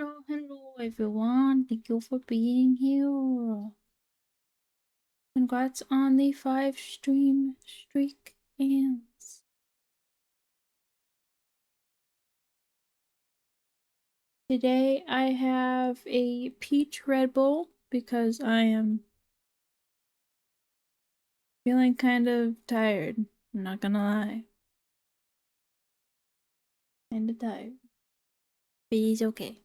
Hello everyone. Thank you for being here. Congrats on the 5 stream streak ends. Today I have a peach Red Bull because I am feeling kind of tired. I'm not gonna lie. Kinda tired. But he's okay.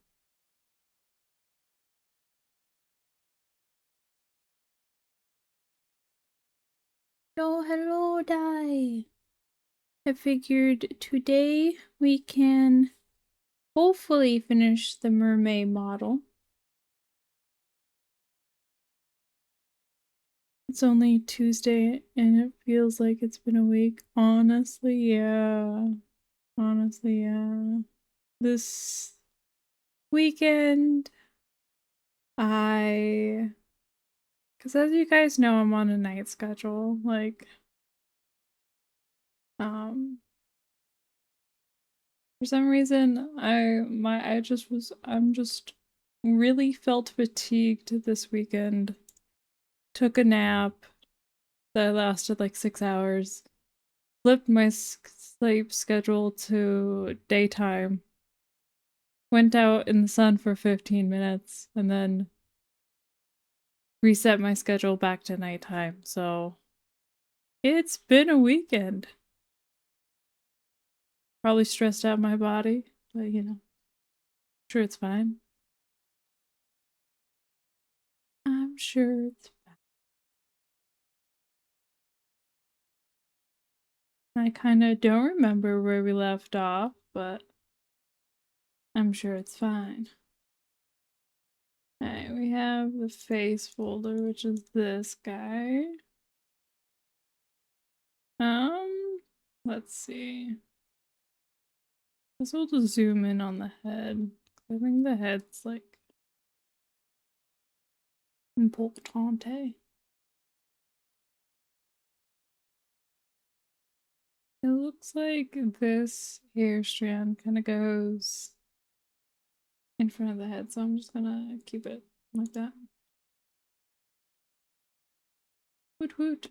Oh, hello, Dai. I figured today we can hopefully finish the Mermay model. It's only Tuesday and it feels like it's been a week. Honestly, yeah. Honestly, yeah. This weekend, because as you guys know, I'm on a night schedule. Um, for some reason, I'm just really felt fatigued this weekend. Took a nap that lasted like 6 hours. Flipped my sleep schedule to daytime. Went out in the sun for 15 minutes and then reset my schedule back to nighttime. So it's been a weekend. Probably stressed out my body, but I'm sure it's fine. I'm sure it's fine. I kind of don't remember where we left off, but I'm sure it's fine. Alright, we have the face folder, which is this guy. Let's see. Guess we'll just zoom in on the head. I think the head's like importante. It looks like this hair strand kind of goes in front of the head, so I'm just gonna keep it like that. Woot woot.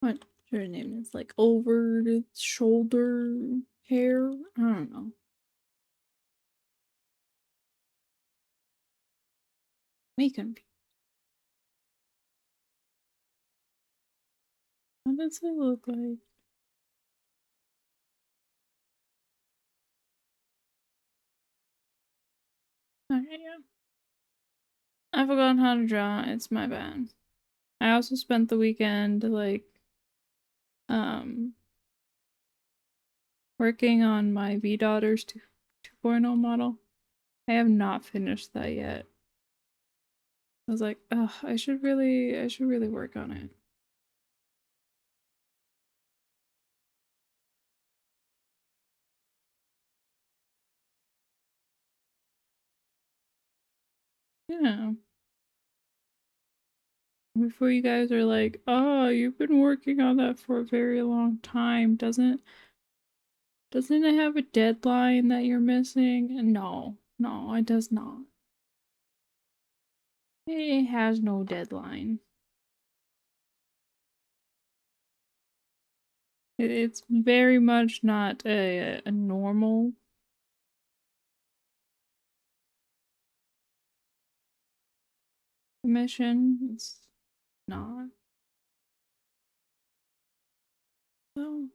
What should I name this? Like over the shoulder hair? I don't know. Me confused. What does it look like? Okay, yeah. I forgot how to draw. It's my bad. I also spent the weekend um working on my V-Daughters 2.0 model. I have not finished that yet. I was like, ugh, I should really work on it. Yeah. Before you guys are like, oh, you've been working on that for a very long time. Doesn't it have a deadline that you're missing? No, it does not. It has no deadline. It's very much not a normal commission. It's not. So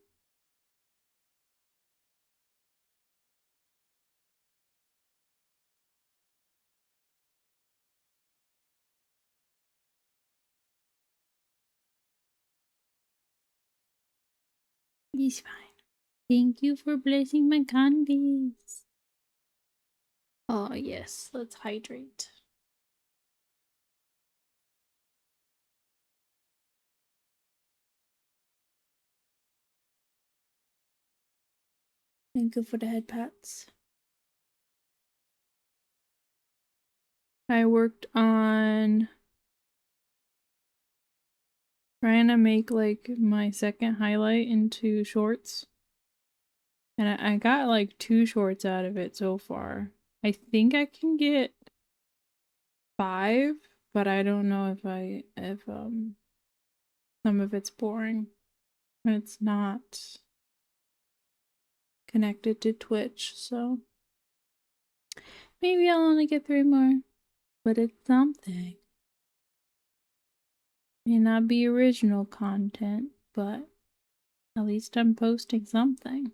he's fine. Thank you for blessing my candies. Oh yes, let's hydrate. Thank you for the head pats. I worked on trying to make like my second highlight into shorts. And I got like 2 shorts out of it so far. I think I can get 5, but I don't know if some of it's boring and it's not connected to Twitch, so maybe I'll only get 3 more, but it's something. May not be original content, but at least I'm posting something.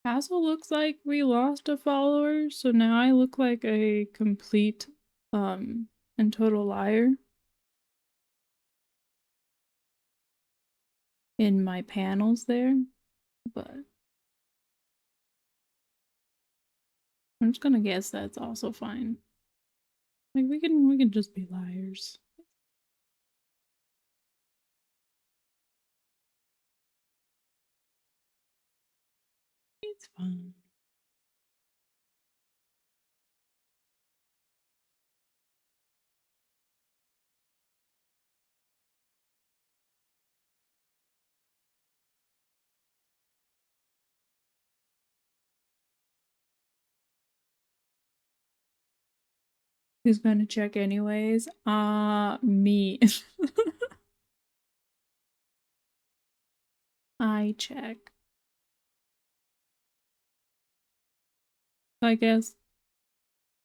Also looks like we lost a follower, so now I look like a complete and total liar in my panels there, but I'm just gonna guess that's also fine. Like we can just be liars. It's fine. Who's gonna check anyways? Me. I check. I guess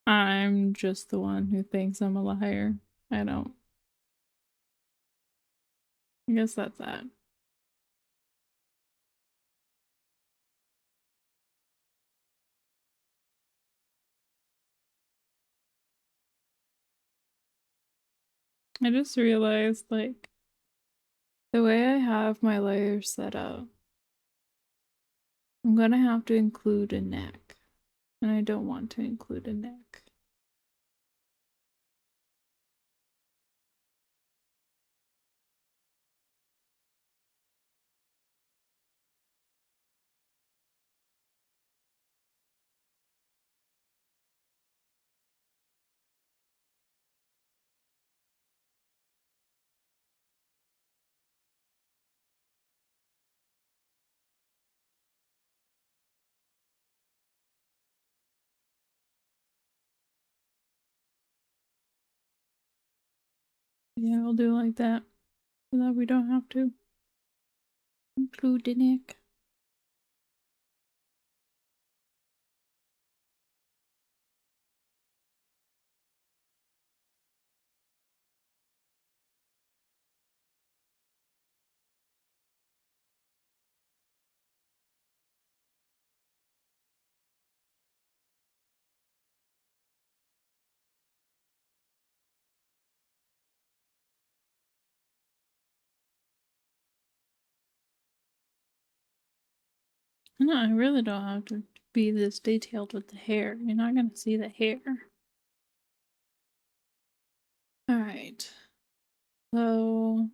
I'm just the one who thinks I'm a liar. I don't. I guess that's that. I just realized, like, the way I have my layers set up, I'm gonna have to include a neck. And I don't want to include a neck. Yeah, I'll do like that. So that we don't have to include the neck. No, I really don't have to be this detailed with the hair. You're not gonna see the hair. Alright. So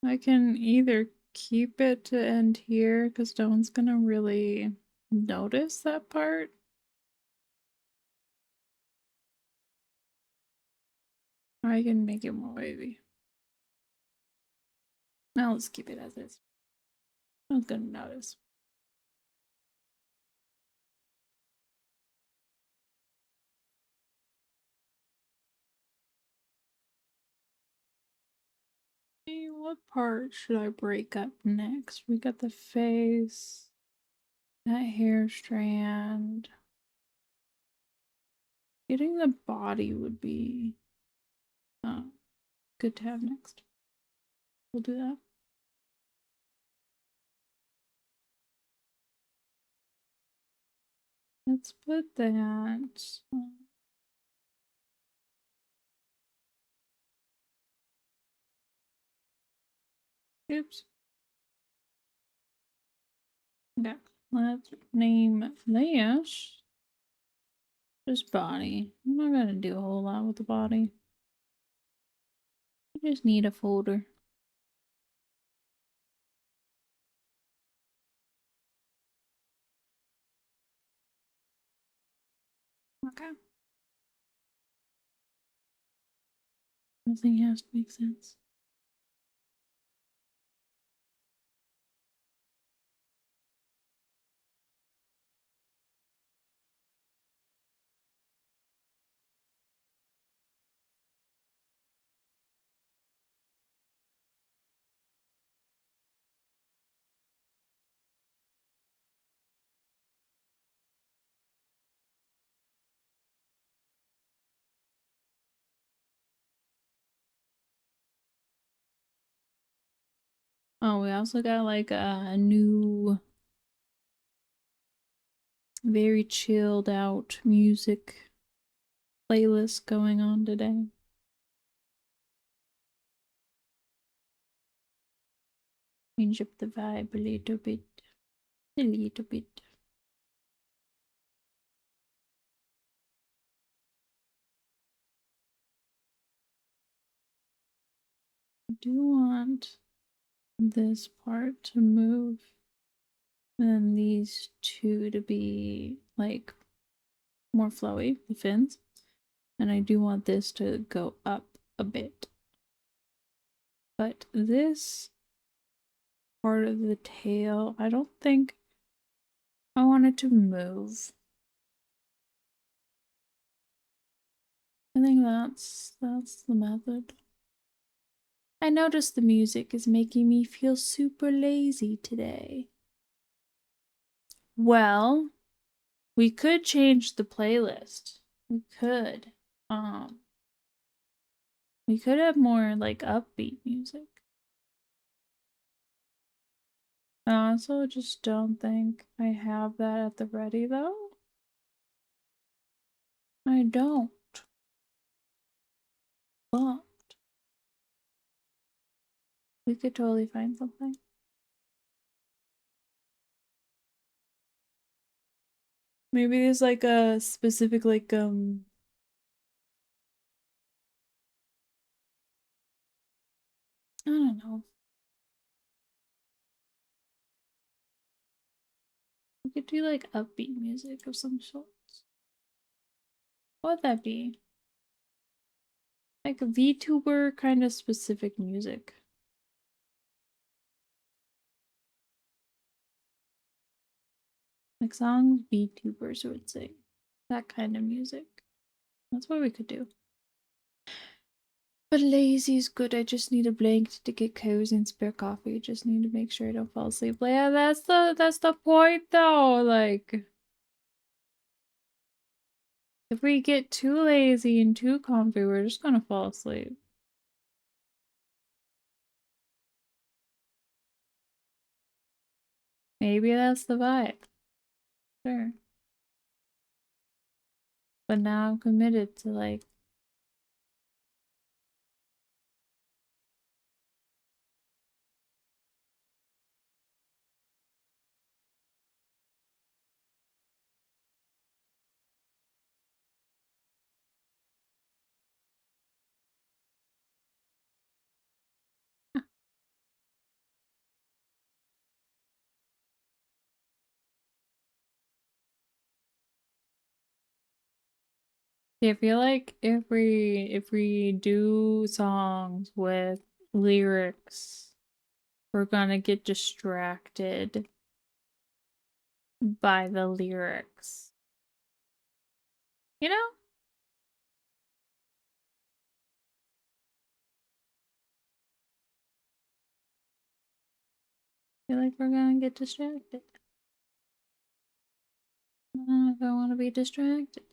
I can either keep it to end here because no one's gonna really notice that part. Or I can make it more wavy. Now let's keep it as is. No one's gonna notice. Hey, what part should I break up next? We got the face, that hair strand. Getting the body would be good to have next. We'll do that. Let's put that. Oops. Okay, let's name this just body. I'm not gonna do a whole lot with the body. I just need a folder. Okay. Nothing has to make sense. Oh, we also got like a new, very chilled out music playlist going on today. Change up the vibe a little bit. A little bit. I do want this part to move and these two to be like more flowy, the fins. And I do want this to go up a bit. But this part of the tail, I don't think I want it to move. I think that's the method. I noticed the music is making me feel super lazy today. Well, we could change the playlist. We could. We could have more like upbeat music. I also just don't think I have that at the ready though. I don't. But we could totally find something. Maybe there's like a specific like I don't know. We could do like upbeat music of some sorts. What would that be? Like a VTuber kind of specific music. Like songs VTubers would sing. That kind of music. That's what we could do. But lazy is good. I just need a blanket to get cozy and spare coffee. Just need to make sure I don't fall asleep. But yeah, that's the point though. Like if we get too lazy and too comfy, we're just gonna fall asleep. Maybe that's the vibe. Sure. But now I'm committed to like I feel like if we do songs with lyrics, we're gonna get distracted by the lyrics. You know? I feel like we're gonna get distracted. I don't know if I want to be distracted.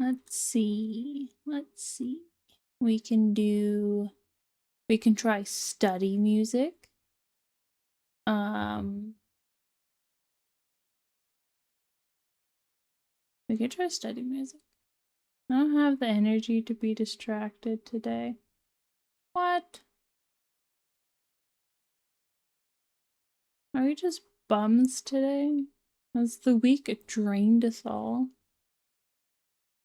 Let's see. Let's see. We can try study music. We can try study music. I don't have the energy to be distracted today. What? Are we just bums today? Has the week drained us all?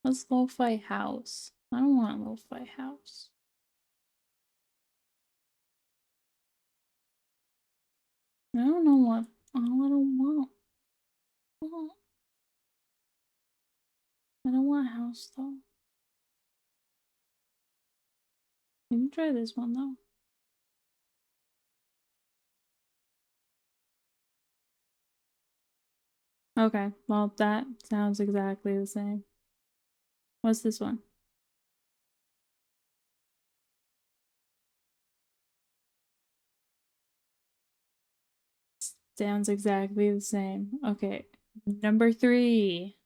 Let's lo-fi house. I don't want lo-fi house. I don't know what I don't want. I don't want house though. You can try this one though. Okay, well that sounds exactly the same. What's this one? Sounds exactly the same. Okay, number 3.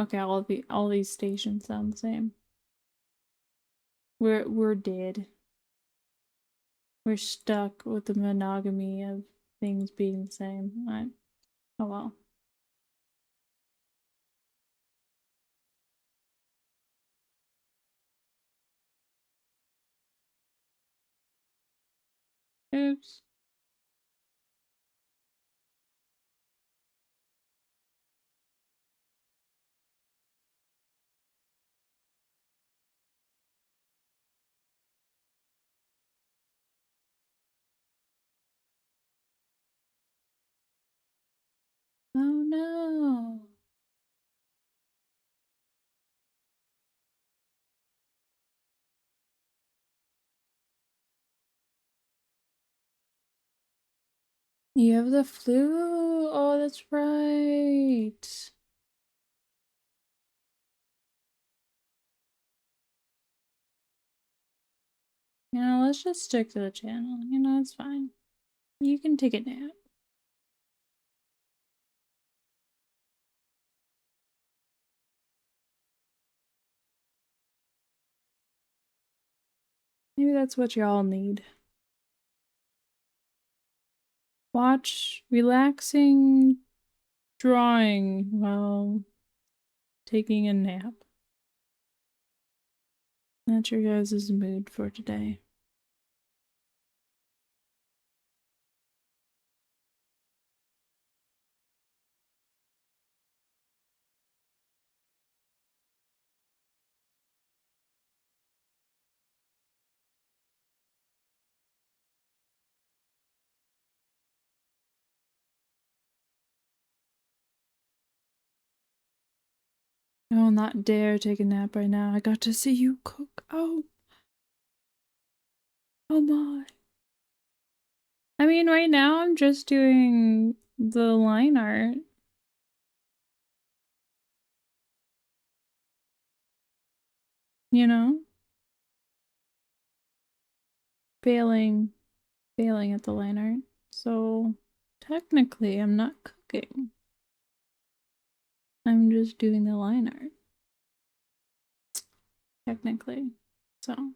Okay, all these stations sound the same. We're dead. We're stuck with the monogamy of things being the same. Oh well. Oops. Oh no. You have the flu? Oh, that's right. Let's just stick to the channel. It's fine. You can take a nap. Maybe that's what y'all need. Watch relaxing drawing while taking a nap. That's your guys' mood for today. I will not dare take a nap right now. I got to see you cook. Oh. Oh my. I mean, right now I'm just doing the line art. You know? Failing at the line art. So technically I'm not cooking. I'm just doing the line art. Technically. So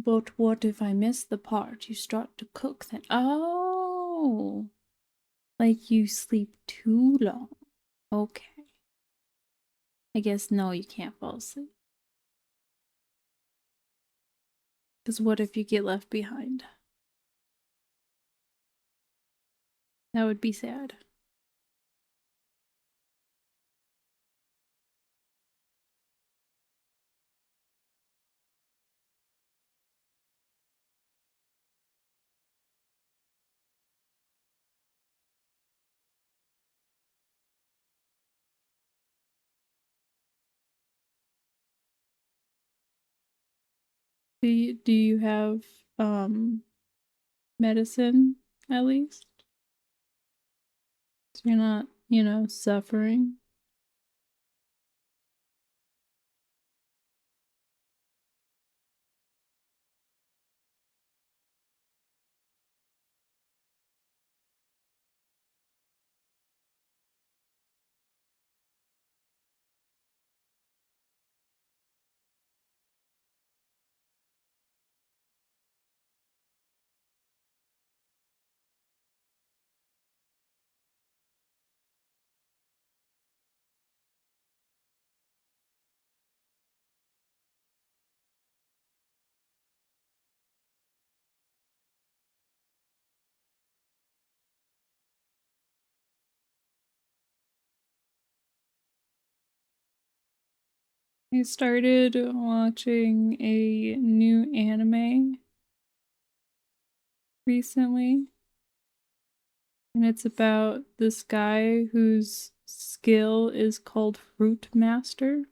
but what if I miss the part you start to cook then? Oh, like you sleep too long. Okay. I guess no, you can't fall asleep. Because what if you get left behind? That would be sad. Do you have medicine at least? So you're not, you know, suffering. I started watching a new anime recently, and it's about this guy whose skill is called Fruit Master,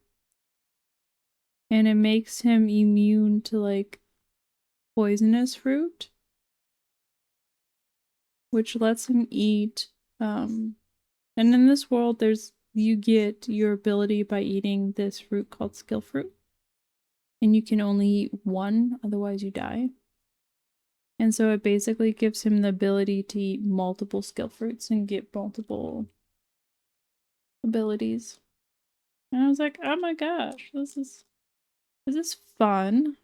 and it makes him immune to like poisonous fruit, which lets him eat. And in this world, you get your ability by eating this fruit called skill fruit, and you can only eat one, otherwise you die. And so it basically gives him the ability to eat multiple skill fruits and get multiple abilities. And I was like, oh my gosh, this is fun.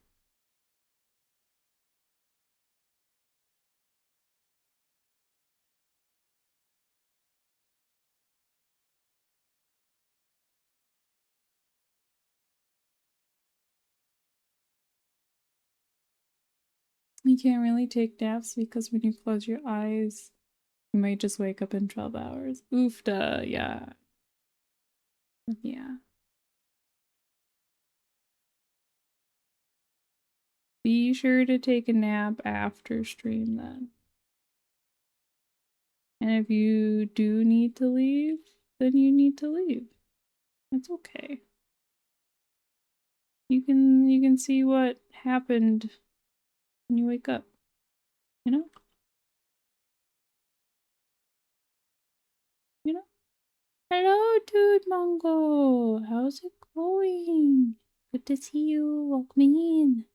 You can't really take naps because when you close your eyes, you might just wake up in 12 hours. Oofda, yeah. Yeah. Be sure to take a nap after stream then. And if you do need to leave, then you need to leave. That's okay. You can see what happened when you wake up. You know? You know? Hello, dude Mongo. How's it going? Good to see you. Welcome in.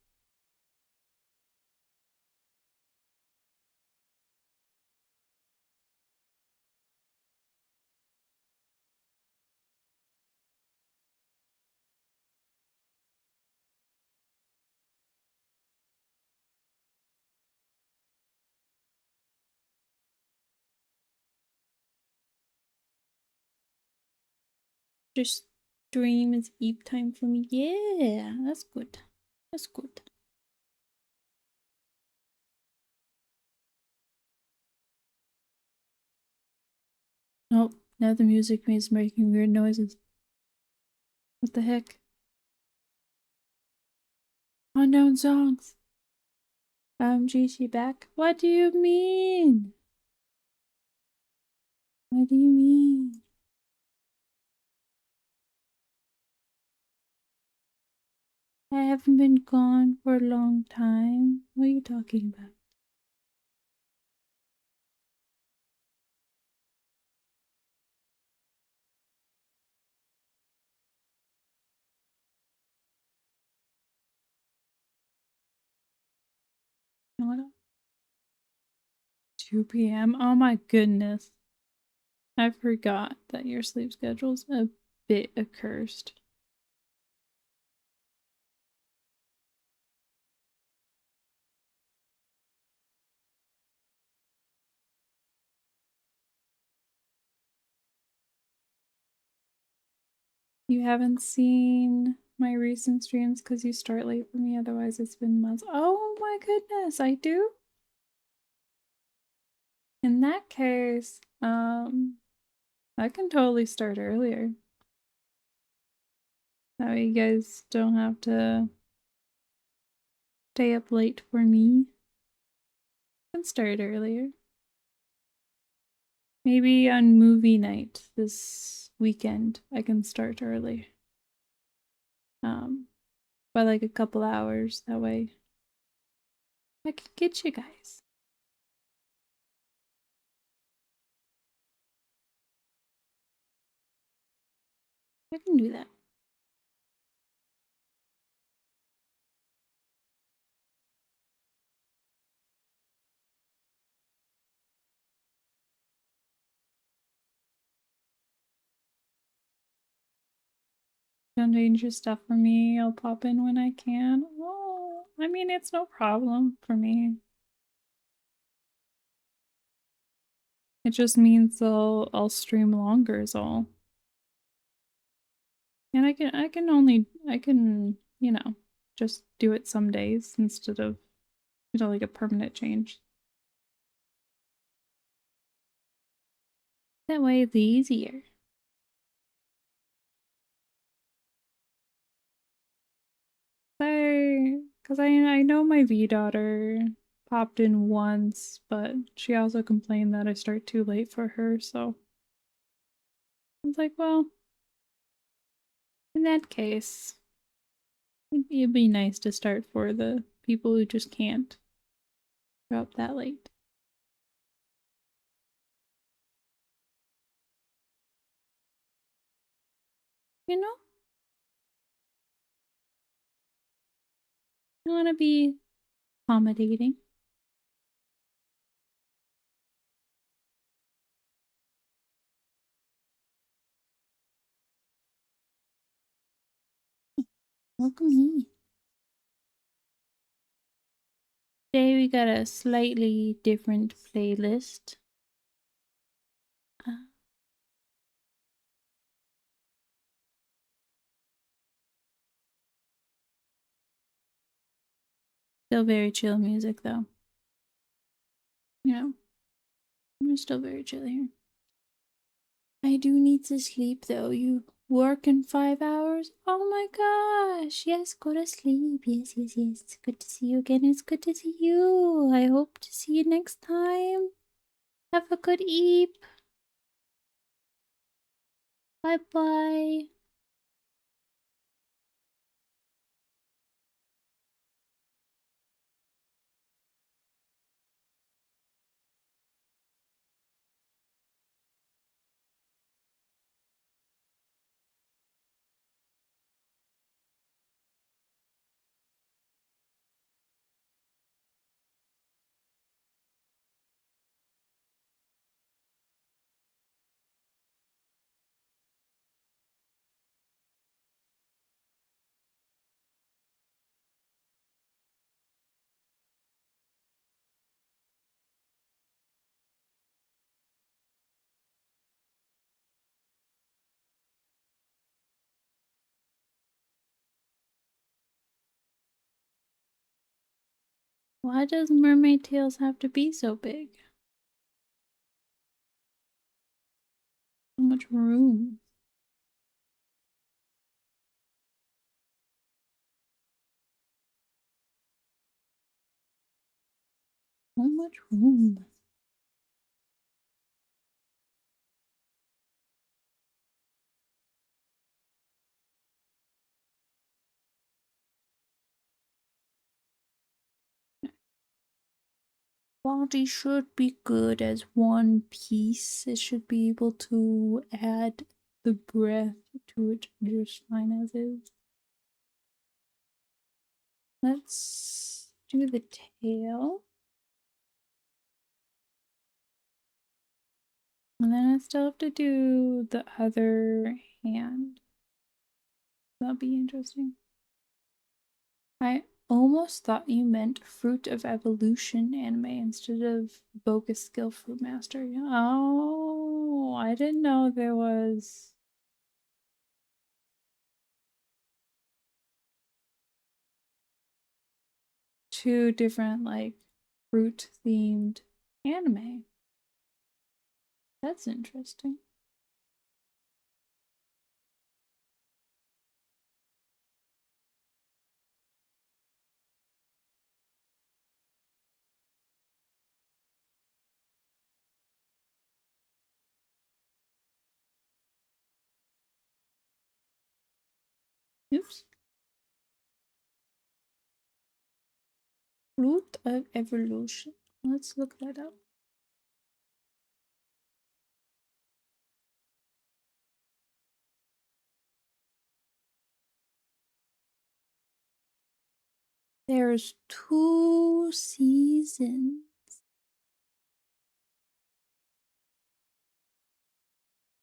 Just stream is eat time for me. Yeah, that's good. That's good. Oh, now the music is making weird noises. What the heck? Unknown songs. Gigi back. What do you mean? What do you mean? I haven't been gone for a long time. What are you talking about? You know what? 2 p.m. Oh my goodness. I forgot that your sleep schedule's a bit accursed. You haven't seen my recent streams because you start late for me, otherwise it's been months. Oh my goodness, I do? In that case, I can totally start earlier. That way you guys don't have to stay up late for me. I can start earlier. Maybe on movie night this weekend I can start early. By like a couple hours, that way I can get you guys. I can do that. Don't change your stuff for me. I'll pop in when I can. Oh, I mean, it's no problem for me. It just means I'll stream longer is all. And I can, you know, just do it some days instead of, you know, like a permanent change. That way it's easier. Because I know my V daughter popped in once, but she also complained that I start too late for her, so I was like, well, in that case, it'd be nice to start for the people who just can't show up that late. You know? I want to be accommodating. Welcome here. Today we got a slightly different playlist. Still very chill music though. You know, we're still very chill here. I do need to sleep though. You work in 5 hours? Oh my gosh. Yes, go to sleep. Yes, yes, yes. It's good to see you again. It's good to see you. I hope to see you next time. Have a good eep. Bye bye. Why does mermaid tails have to be so big? So much room. So much room. Body should be good as one piece. It should be able to add the breath to it just fine as is. Let's do the tail. And then I still have to do the other hand. That'll be interesting. I almost thought you meant Fruit of Evolution anime instead of Bogus Skill Fruit Master. Oh, I didn't know there was two different, like, fruit themed anime. That's interesting. Oops. Fruit of Evolution. Let's look that up. There's 2 seasons.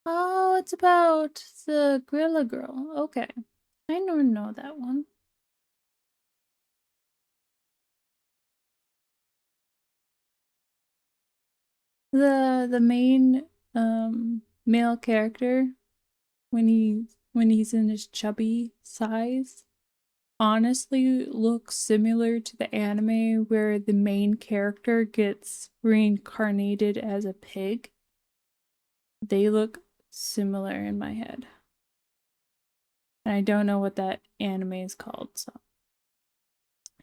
Oh, it's about the Gorilla Girl. Okay. I don't know that one. The main male character when he's in his chubby size honestly looks similar to the anime where the main character gets reincarnated as a pig. They look similar in my head. And I don't know what that anime is called, so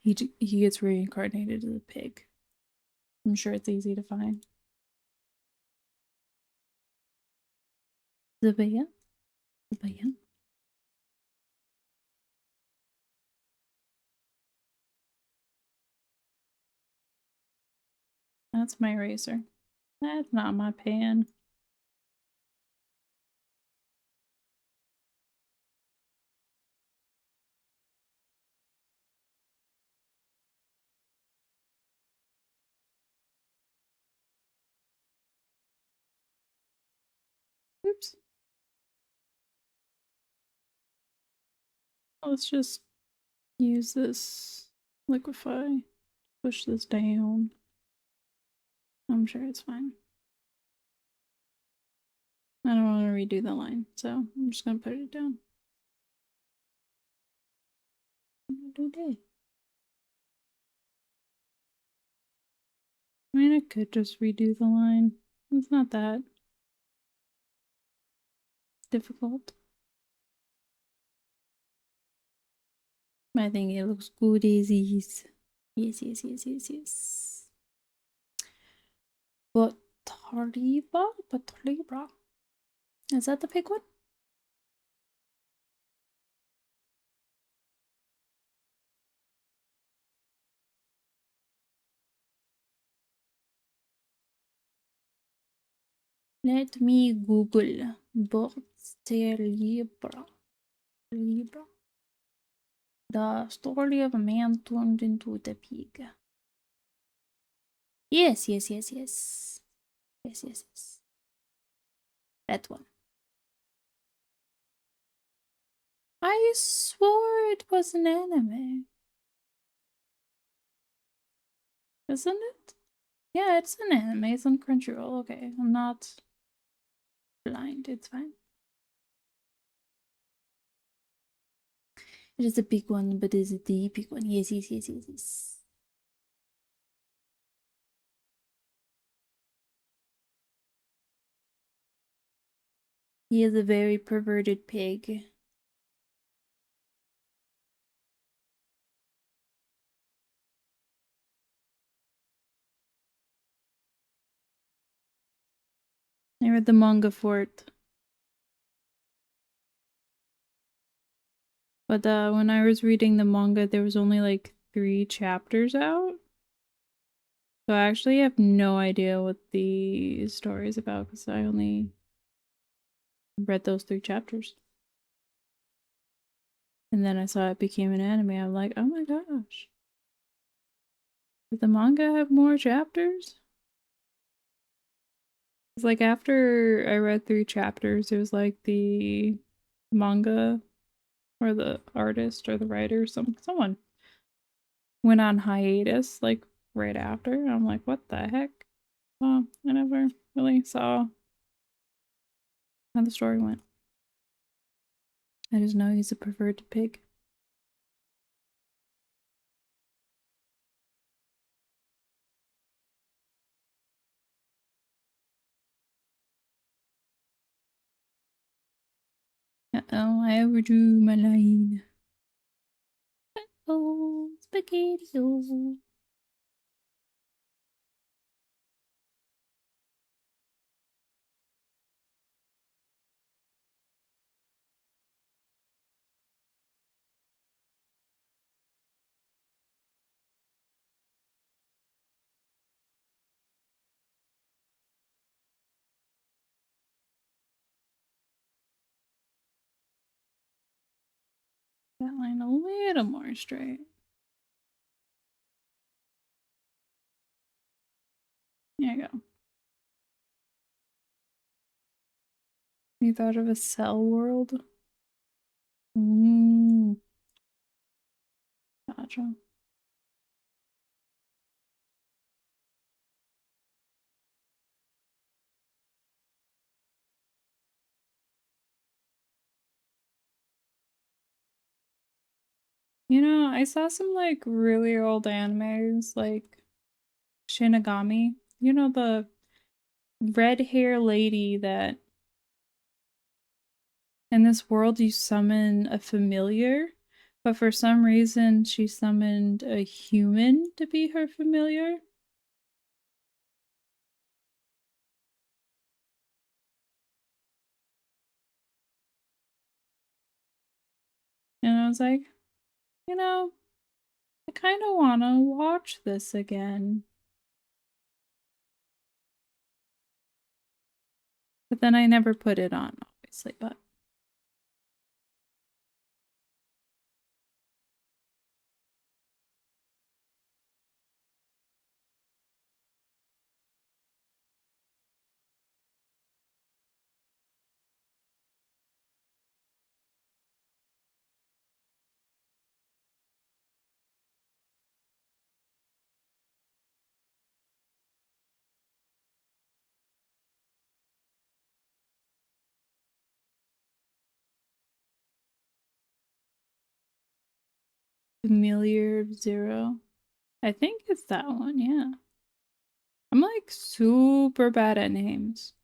he gets reincarnated as a pig. I'm sure it's easy to find. Zabaya? Zabaya? That's my eraser. That's not my pen. Oops. Let's just use this liquefy. Push this down. I'm sure it's fine. I don't want to redo the line, so I'm just gonna put it down. I mean, I could just redo the line. It's not that difficult. I think it looks good as is. Yes, yes, yes, yes, yes. But Libra. Is that the pig one? Let me Google Libra. Libra. The story of a man turned into the pig. Yes, yes, yes, yes. Yes, yes, yes. That one. I swore it was an anime. Isn't it? Yeah, it's an anime. It's on Crunchyroll. Okay, I'm not blind. It's fine. It is a big one, but is it the big one? Yes, yes, yes, yes, yes. He is a very perverted pig. I read the manga for it. But when I was reading the manga, there was only like 3 chapters out. So I actually have no idea what the story is about because I only read those 3 chapters. And then I saw it became an anime. I'm like, oh my gosh. Did the manga have more chapters? It's like after I read 3 chapters, it was like the manga or the artist or the writer, someone went on hiatus like right after. I'm like, what the heck? Well, I never really saw how the story went. I just know he's a perverted pig. Uh-oh, I overdrew my line. Oh, spaghetti. that line a little more straight. There you go. You thought of a cell world? Gotcha. You know, I saw some like really old animes like Shinigami. You know, the red hair lady that in this world you summon a familiar, but for some reason she summoned a human to be her familiar. And I was like, you know, I kind of want to watch this again. But then I never put it on, obviously, but Familiar Zero. I think it's that one, yeah. I'm like super bad at names.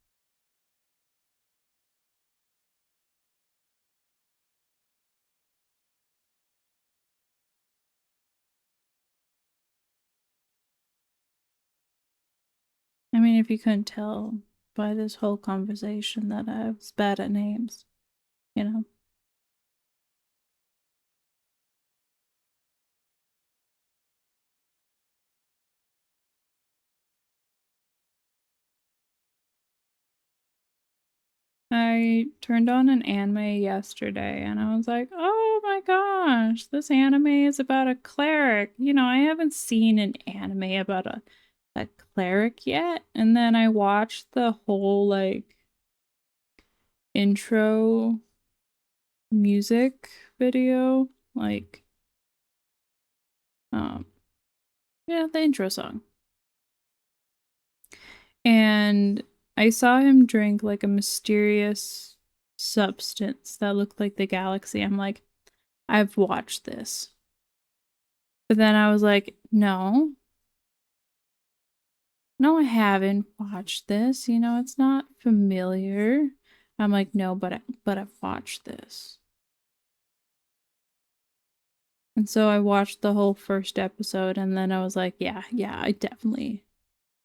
I mean, if you couldn't tell by this whole conversation that I was bad at names, you know? I turned on an anime yesterday and I was like, oh my gosh, this anime is about a cleric. You know, I haven't seen an anime about a cleric yet. And then I watched the whole like intro music video, like yeah, the intro song. And I saw him drink like a mysterious substance that looked like the galaxy. I'm like, I've watched this. But then I was like, no, I haven't watched this. You know, it's not familiar. I'm like, no, but I've watched this. And so I watched the whole first episode and then I was like, yeah, I definitely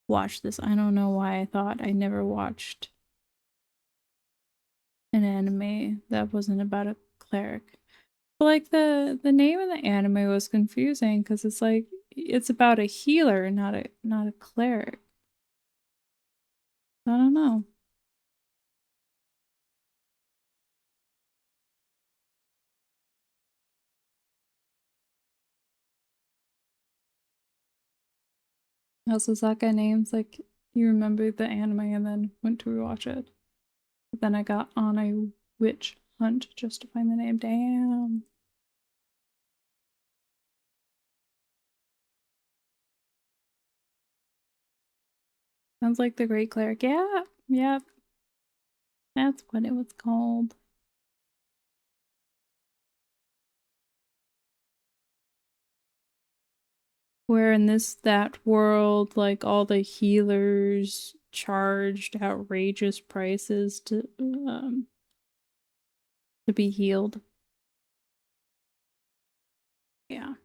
watched this. I don't know why I thought I never watched an anime that wasn't about a cleric. But like the name of the anime was confusing because it's like it's about a healer, not a cleric. I don't know. Also, Saka names like you remember the anime and then went to rewatch it. But then I got on a witch hunt just to find the name. Damn. Sounds like the Great Cleric. Yeah, yep. That's what it was called. Where in that world, like all the healers charged outrageous prices to be healed. Yeah.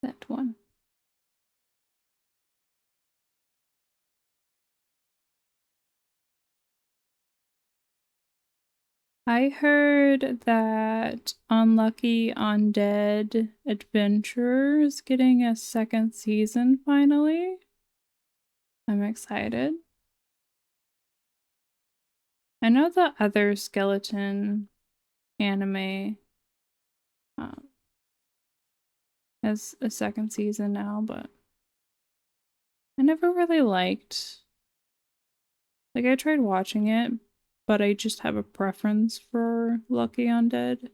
That one. I heard that Unlucky Undead Adventurer is getting a second season finally. I'm excited. I know the other skeleton anime has a second season now, but I never really liked. Like, I tried watching it, but I just have a preference for Lucky Undead.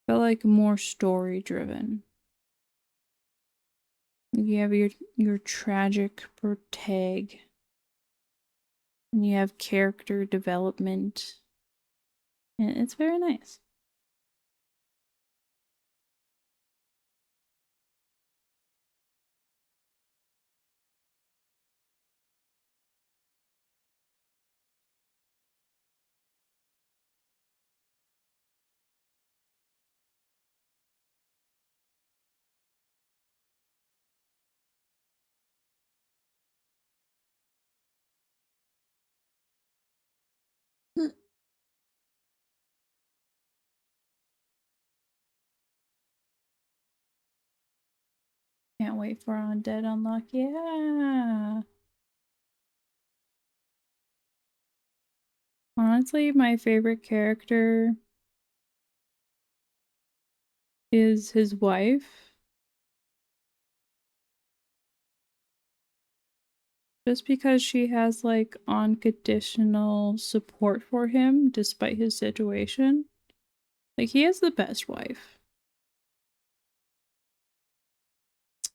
Felt like more story driven. You have your tragic protag, and you have character development, and it's very nice. Can't wait for Undead Unlock. Yeah. Honestly, my favorite character is his wife. Just because she has like unconditional support for him despite his situation. Like, he has the best wife.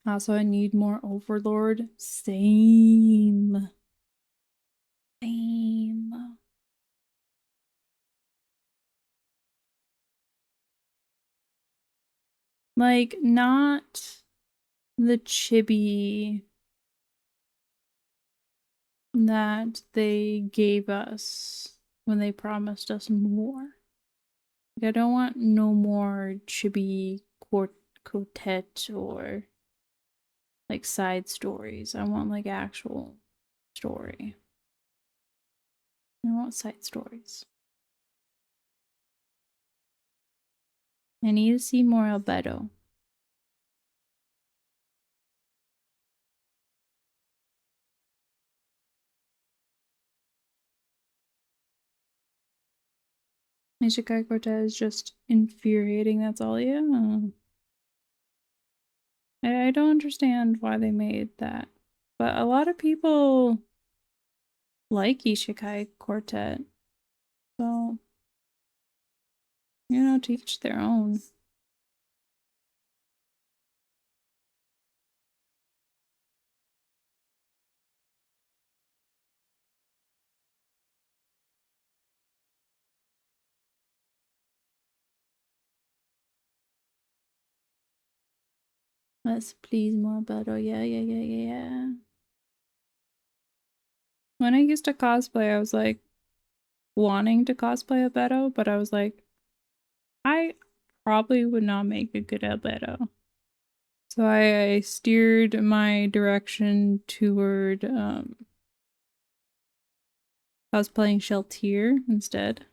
Also, I need more Overlord. Same. Same. Like, not the chibi that they gave us when they promised us more. Like, I don't want no more chibi quartet or like side stories. I want like actual story. I want side stories. I need to see more Albedo. Isekai Quartet is just infuriating, that's all. Yeah. I don't understand why they made that. But a lot of people like Isekai Quartet. So, to each their own. Let's please more better. Yeah. When I used to cosplay, I was like wanting to cosplay Albedo, but I was like, I probably would not make a good Albedo. So I steered my direction toward cosplaying Sheltier instead.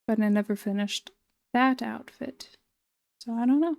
But I never finished that outfit. So I don't know.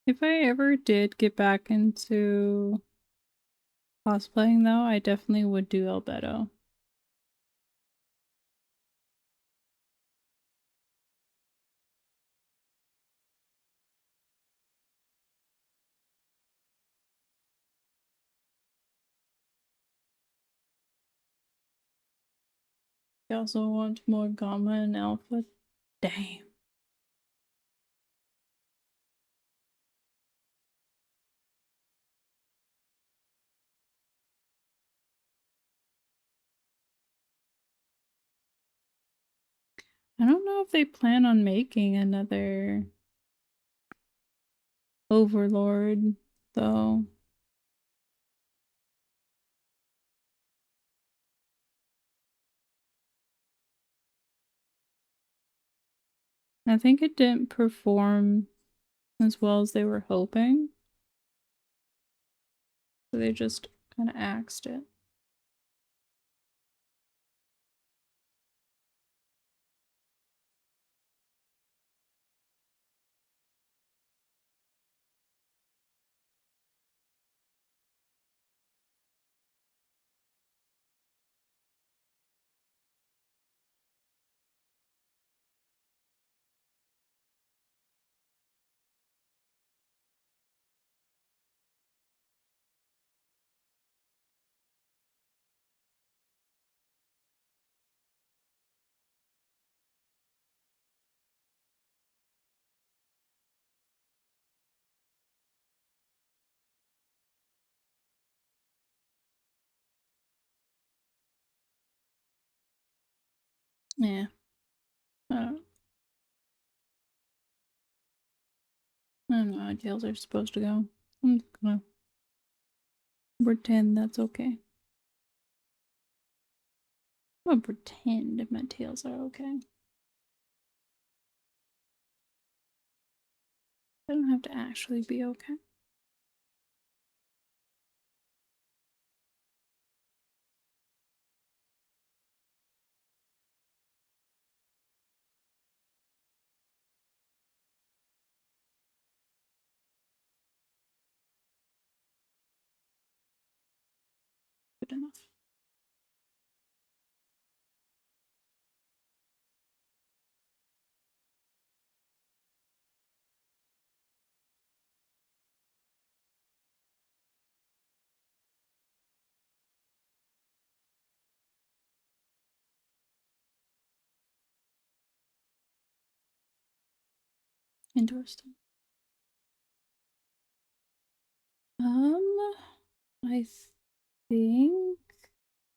If I ever did get back into cosplaying, though, I definitely would do Albedo. You also want more gamma and alpha? Damn. I don't know if they plan on making another Overlord, though. I think it didn't perform as well as they were hoping. So they just kind of axed it. Yeah. I don't know how tails are supposed to go. I'm gonna pretend that's okay. I'm gonna pretend my tails are okay. They don't have to actually be okay. Good enough. Interesting. I think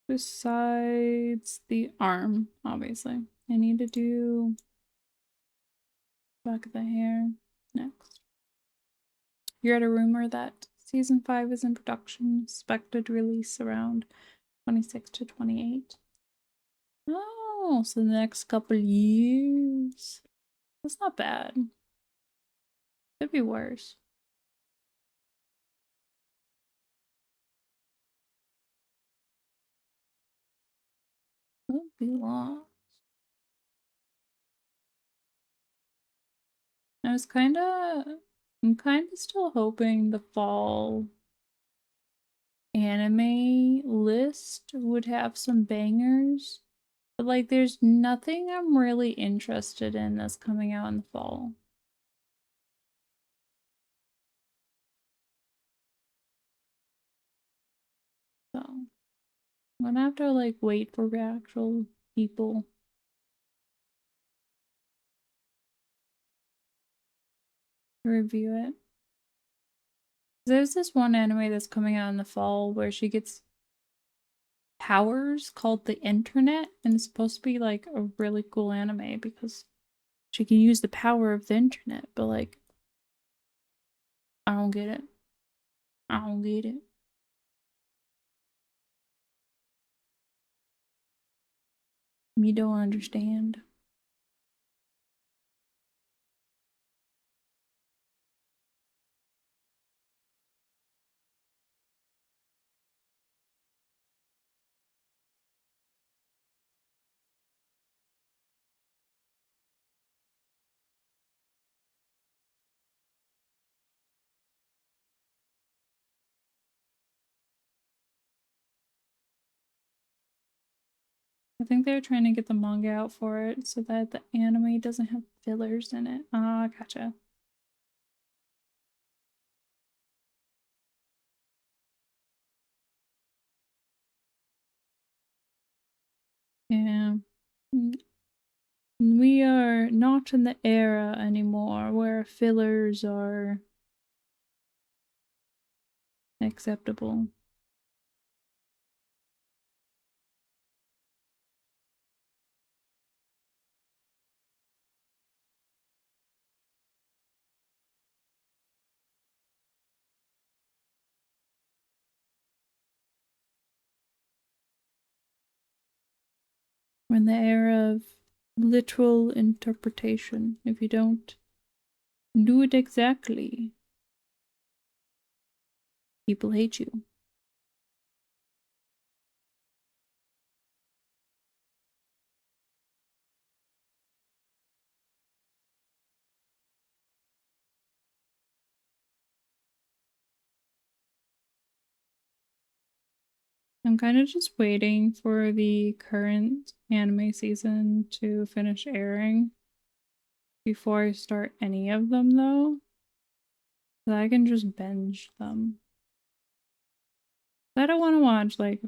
besides the arm, obviously, I need to do back of the hair next. You read a rumor that season 5 is in production, expected release around 26 to 28. Oh, so the next couple years. That's not bad. Could be worse. Could be long. I'm kinda still hoping the fall anime list would have some bangers. But like there's nothing I'm really interested in that's coming out in the fall. So I'm gonna have to like wait for actual people to review it. There's this one anime that's coming out in the fall where she gets powers called the internet, and it's supposed to be like a really cool anime because she can use the power of the internet, but like I don't get it. I don't get it. You don't understand. I think they're trying to get the manga out for it so that the anime doesn't have fillers in it. Ah, gotcha. Yeah. We are not in the era anymore where fillers are acceptable. We're in the era of literal interpretation. If you don't do it exactly, people hate you. I'm kind of just waiting for the current anime season to finish airing before I start any of them, though. So I can just binge them. I don't want to watch like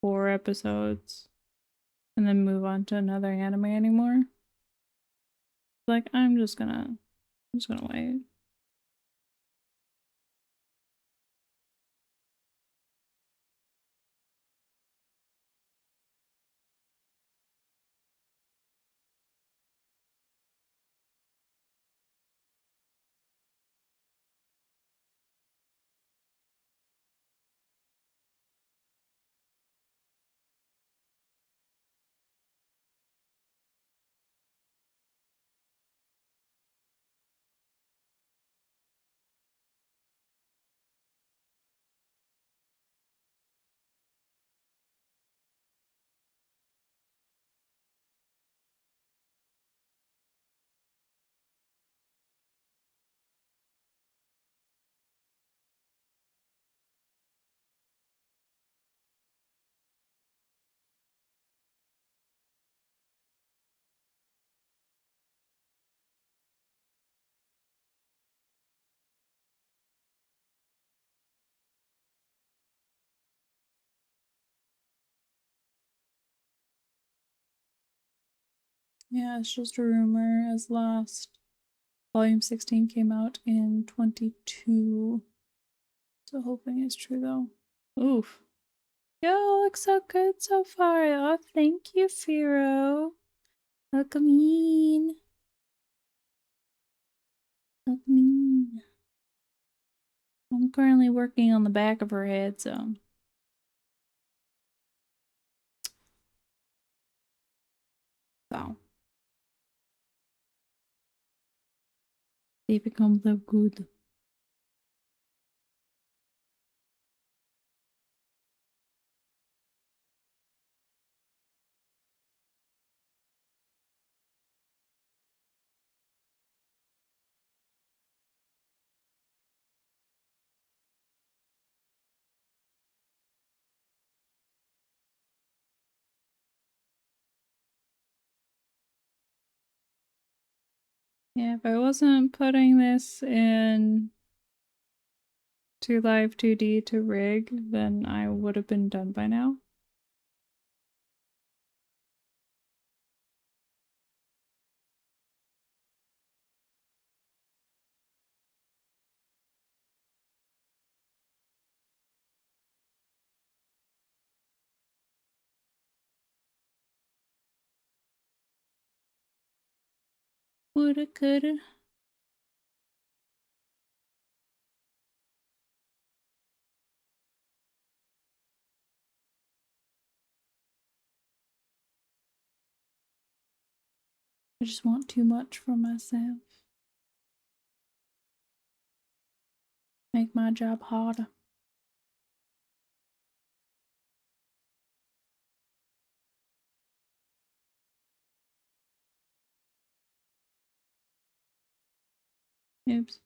4 episodes and then move on to another anime anymore. Like I'm just gonna wait. Yeah, it's just a rumor as last volume 16 came out in 22. So hoping it's true though. Oof. Yo, looks so good so far. Oh, thank you, Firo. Welcome in. Welcome in. I'm currently working on the back of her head, so. So. They become so good. Yeah, if I wasn't putting this in to Live2D to rig, then I would have been done by now. Woulda, coulda. I just want too much for myself. Make my job harder. Oops.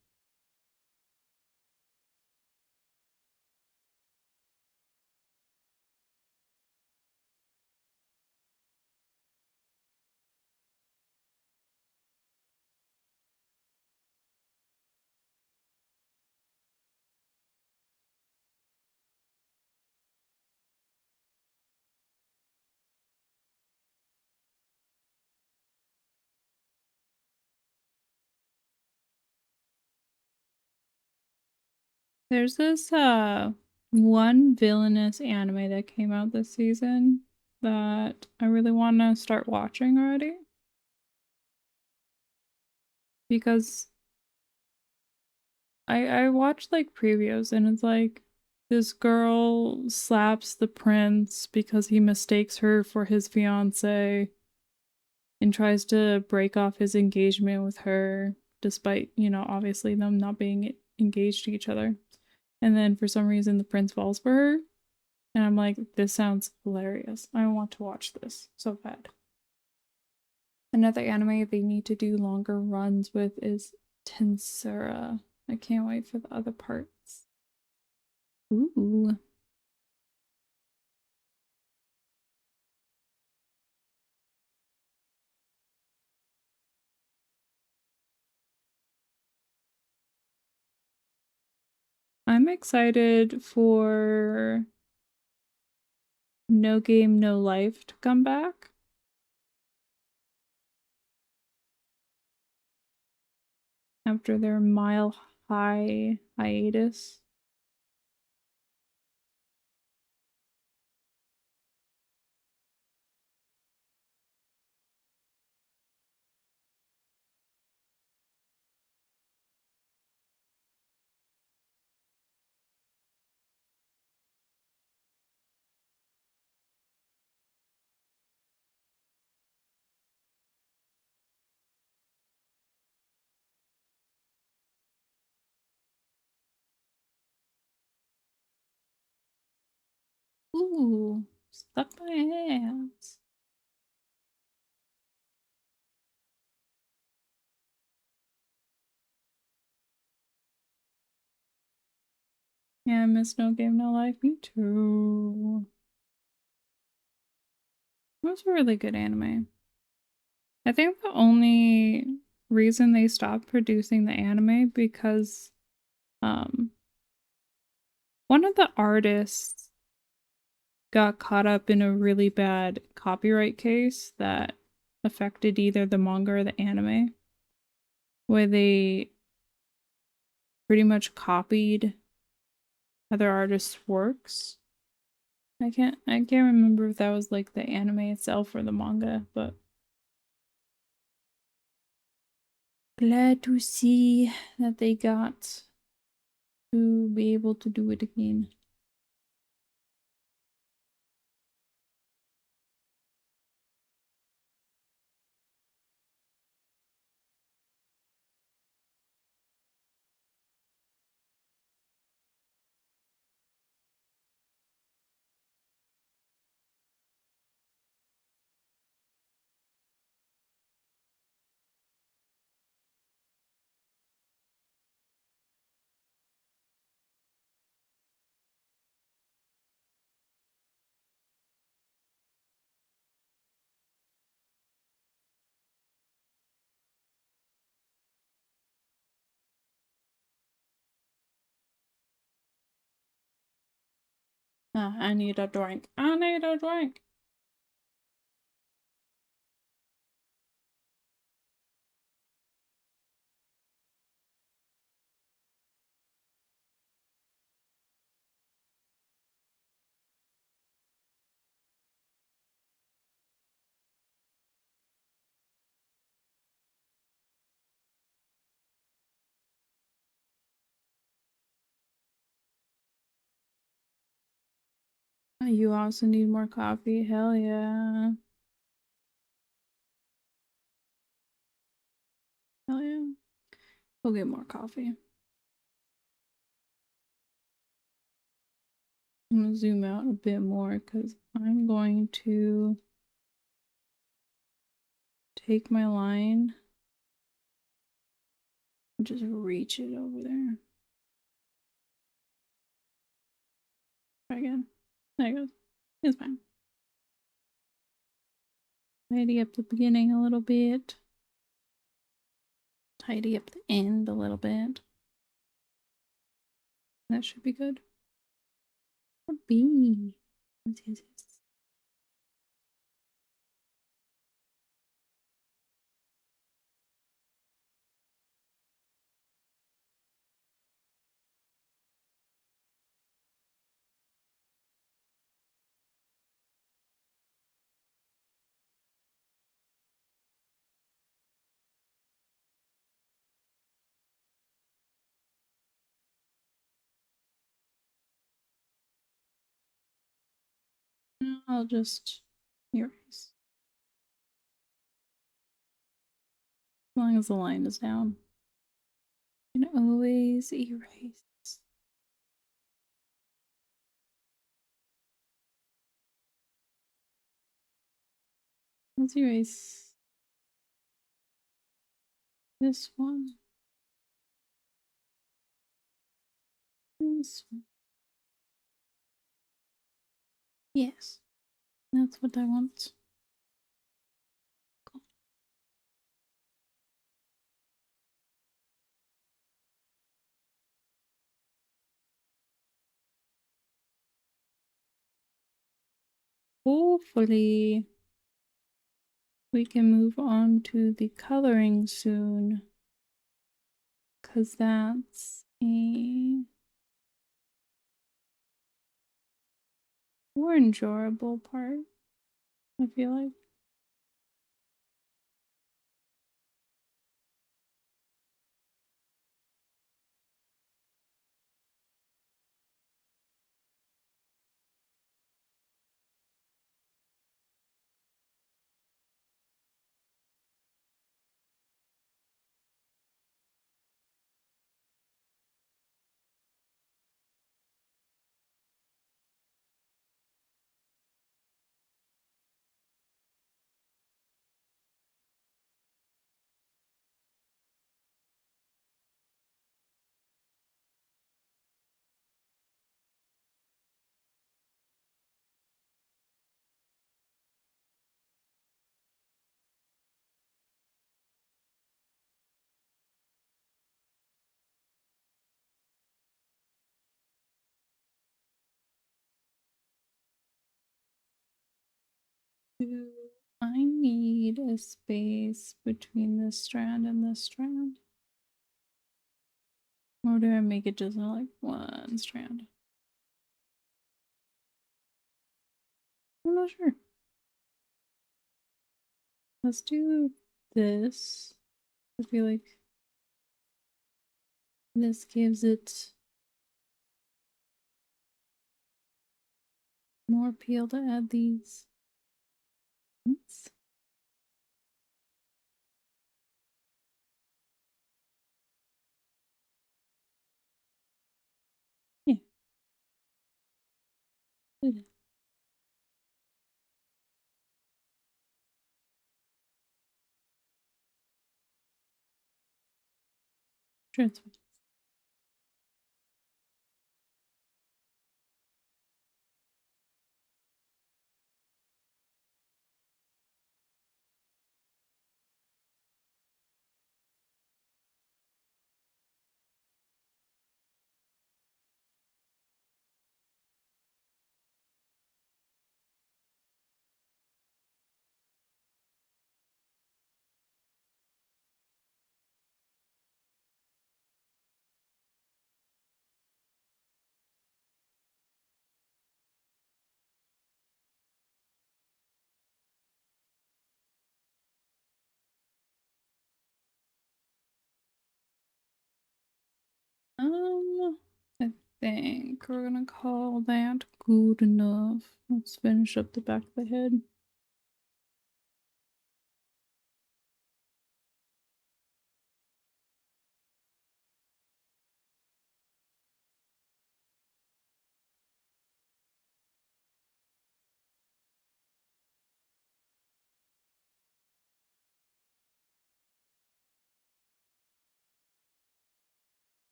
There's this one villainous anime that came out this season that I really want to start watching already. Because I watched like previews and it's like this girl slaps the prince because he mistakes her for his fiance and tries to break off his engagement with her despite, you know, obviously them not being engaged to each other. And then for some reason the prince falls for her. And I'm like, this sounds hilarious. I want to watch this so bad. Another anime they need to do longer runs with is Tensura. I can't wait for the other parts. Ooh. I'm excited for No Game, No Life to come back. After their mile high hiatus. Ooh, stuck my hands. Yeah, I miss No Game, No Life. Me too. It was a really good anime. I think the only reason they stopped producing the anime because um one of the artists got caught up in a really bad copyright case that affected either the manga or the anime, where they pretty much copied other artists' works. I can't remember if that was like the anime itself or the manga, but glad to see that they got to be able to do it again. I need a drink. I need a drink. You also need more coffee? Hell yeah. Hell yeah. We'll get more coffee. I'm gonna zoom out a bit more because I'm going to take my line and just reach it over there. Try again. There it goes. It's fine. Tidy up the beginning a little bit. Tidy up the end a little bit. That should be good. Would be. Yes, yes, yes. I'll just erase. As long as the line is down. You can always erase. Let's erase this one. This one. Yes, that's what I want. Cool. Hopefully, we can move on to the coloring soon. Because that's a more enjoyable part, I feel like. Do I need a space between this strand and this strand? Or do I make it just like one strand? I'm not sure. Let's do this. I feel like this gives it more appeal to add these. Oops. Yeah. Sure, it's fine. I think we're gonna call that good enough. Let's finish up the back of the head.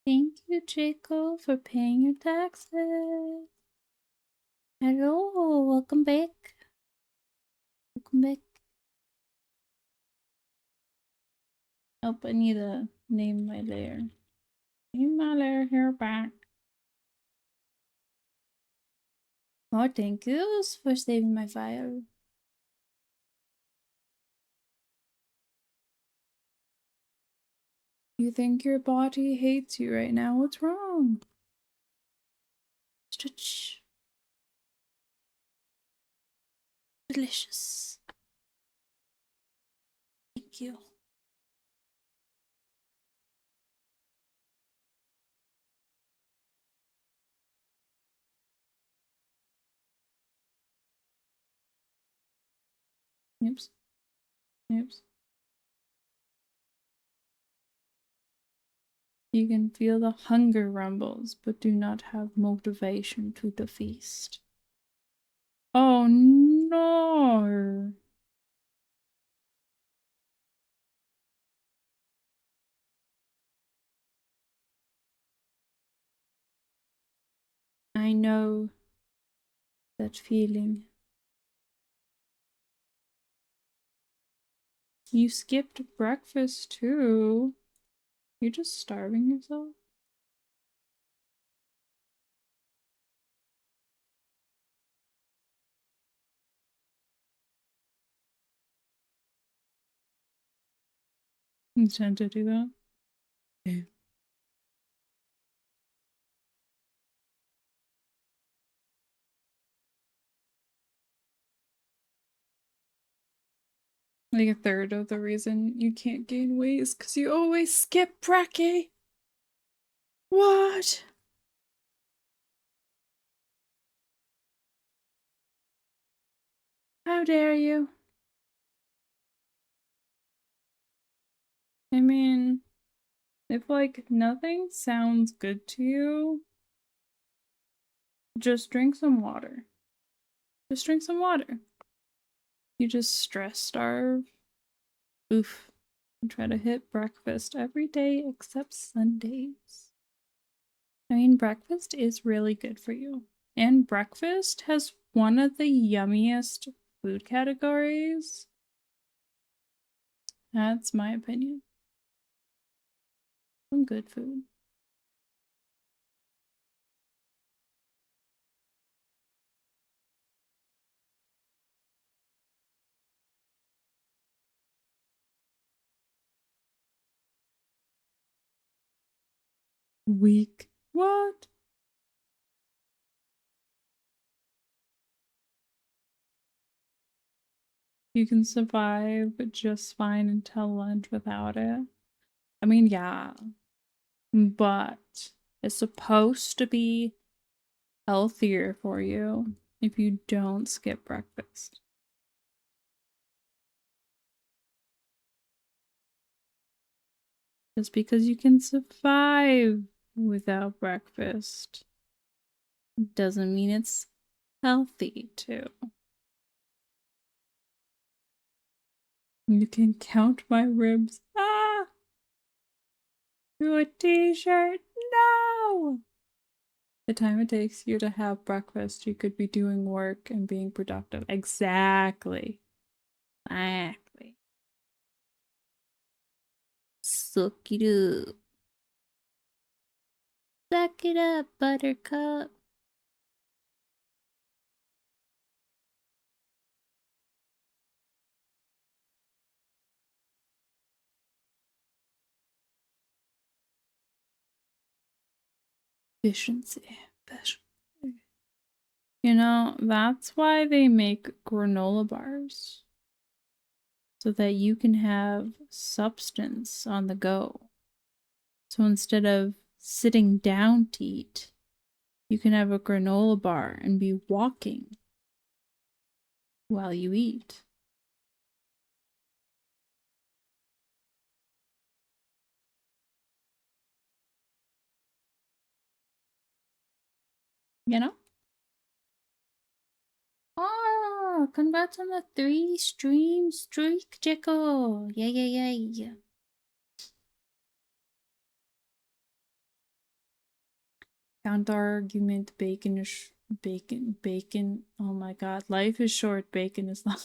Thank you, Jacob, for paying your taxes. Hello, welcome back. Welcome back. Oh, I need to name my layer. Name my layer here back. Oh, thank yous for saving my fire. You think your body hates you right now? What's wrong? Stretch. Delicious. Thank you. Oops. Oops. You can feel the hunger rumbles, but do not have motivation to the feast. Oh no! I know that feeling. You skipped breakfast too. You're just starving yourself? Intend to do that? Yeah. Like a third of the reason you can't gain weight is because you always skip brekkie. What? How dare you? I mean, if like nothing sounds good to you, just drink some water. Just drink some water. You just stress starve. Oof. And try to hit breakfast every day except Sundays. I mean, breakfast is really good for you. And breakfast has one of the yummiest food categories. That's my opinion. Some good food. Weak. What? You can survive just fine until lunch without it. I mean, yeah. But it's supposed to be healthier for you if you don't skip breakfast. Just because you can survive without breakfast doesn't mean it's healthy too. You can count my ribs. Ah! Through a t-shirt. No! The time it takes you to have breakfast, you could be doing work and being productive. Exactly. Exactly. Suck it up. Suck it up, buttercup. Efficiency. You know, that's why they make granola bars. So that you can have substance on the go. So instead of sitting down to eat, you can have a granola bar and be walking while you eat. You know? Oh, congrats on the 3-stream streak, Jekyll. Yeah. Counter argument, bacon is bacon. Oh my god, life is short, bacon is long.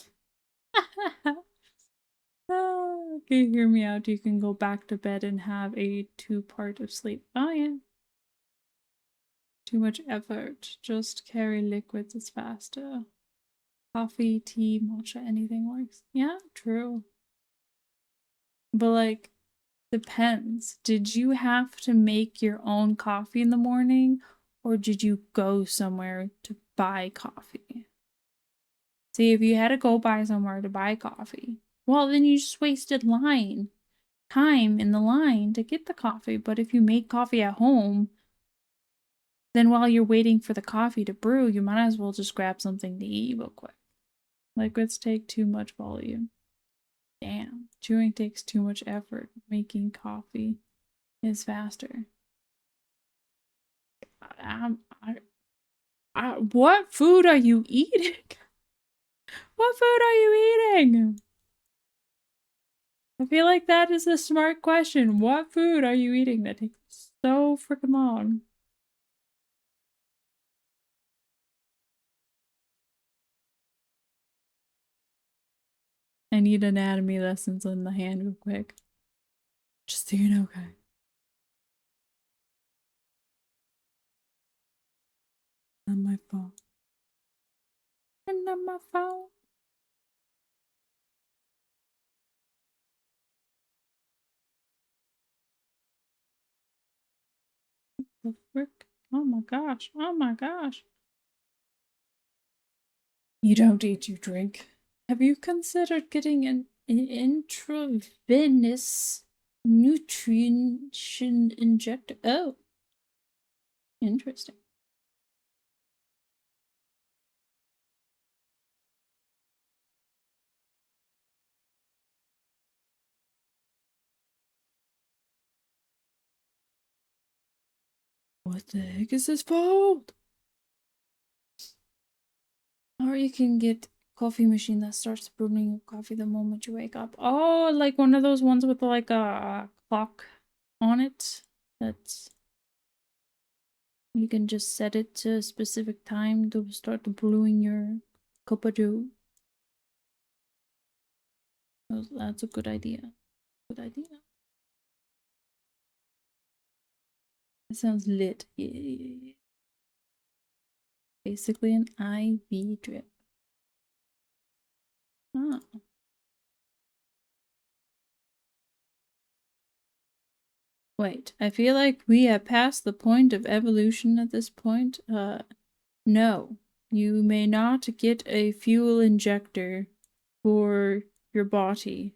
Okay, hear me out. You can go back to bed and have a 2-part of sleep. Oh, yeah. Too much effort. Just carry liquids is faster. Coffee, tea, matcha, anything works. Yeah, true. But, like, depends. Did you have to make your own coffee in the morning, or did you go somewhere to buy coffee? See, if you had to go buy somewhere to buy coffee, well, then you just wasted time in the line to get the coffee. But if you make coffee at home, then while you're waiting for the coffee to brew, you might as well just grab something to eat real quick. Liquids take too much volume. Damn, chewing takes too much effort. Making coffee is faster. What food are you eating? What food are you eating? I feel like that is a smart question. What food are you eating that takes so freaking long? I need anatomy lessons on the hand real quick. Just so you know, guys. Not my fault. Not my fault. The frick? Oh my gosh. Oh my gosh. You don't eat, you drink. Have you considered getting an intravenous nutrition injector? Oh, interesting. What the heck is this fault? Or you can get coffee machine that starts brewing your coffee the moment you wake up. Oh, like one of those ones with like a clock on it. That's you can just set it to a specific time to start brewing your cup of joe. That's a good idea. Good idea. It sounds lit. Yeah. Basically an IV drip. Ah. Wait, I feel like we have passed the point of evolution at this point. No. You may not get a fuel injector for your body.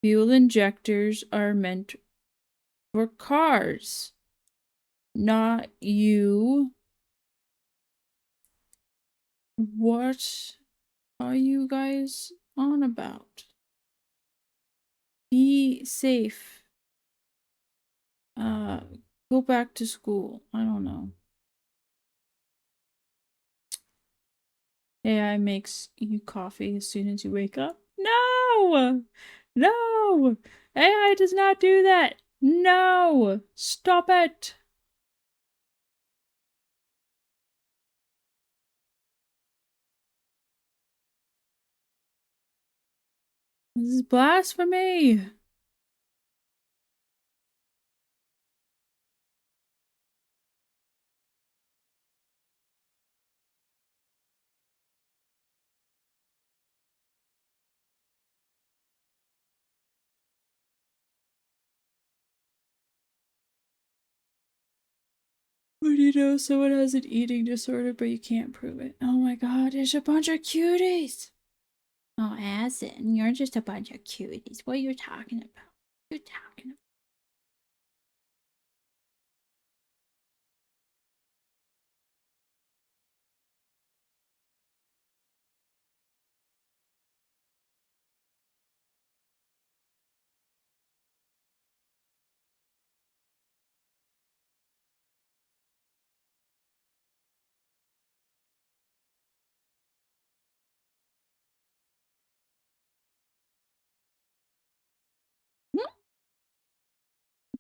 Fuel injectors are meant for cars, not you. What are you guys on about? Be safe. Go back to school. I don't know. AI makes you coffee as soon as you wake up. No! No! AI does not do that! No! Stop it! This is blasphemy! When you know someone has an eating disorder but you can't prove it. Oh my god, there's a bunch of cuties! Oh, Asin, you're just a bunch of cuties. What are you talking about? You're talking about.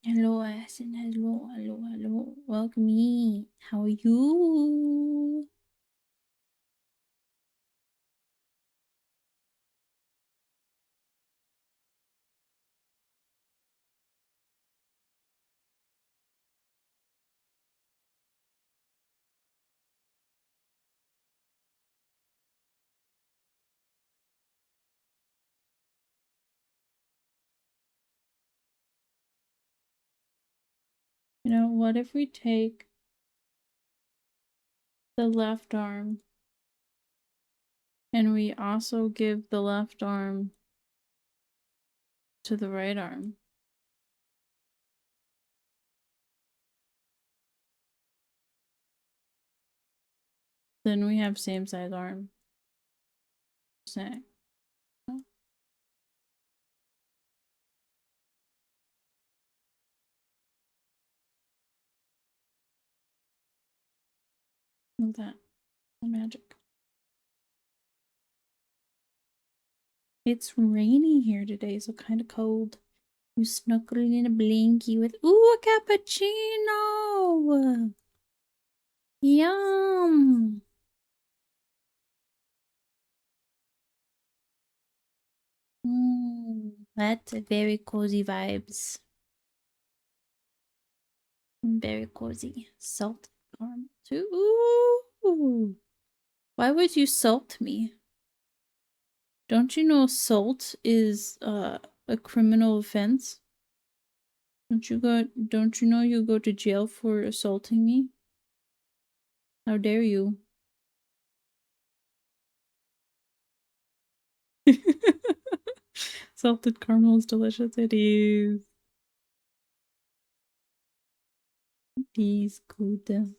Hello, Asin. Hello. Welcome me. How are you? You know, what if we take the left arm and we also give the left arm to the right arm? Then we have same size arm. Say. Look at that. Magic. It's rainy here today, so kind of cold. You snuggling in a blankie with ooh, a cappuccino. Yum. That's very cozy vibes. Very cozy. Salt caramel too. Ooh. Why would you salt me? Don't you know salt is a criminal offense? Don't you know you go to jail for assaulting me? How dare you? Salted caramel is delicious. It is. It is good.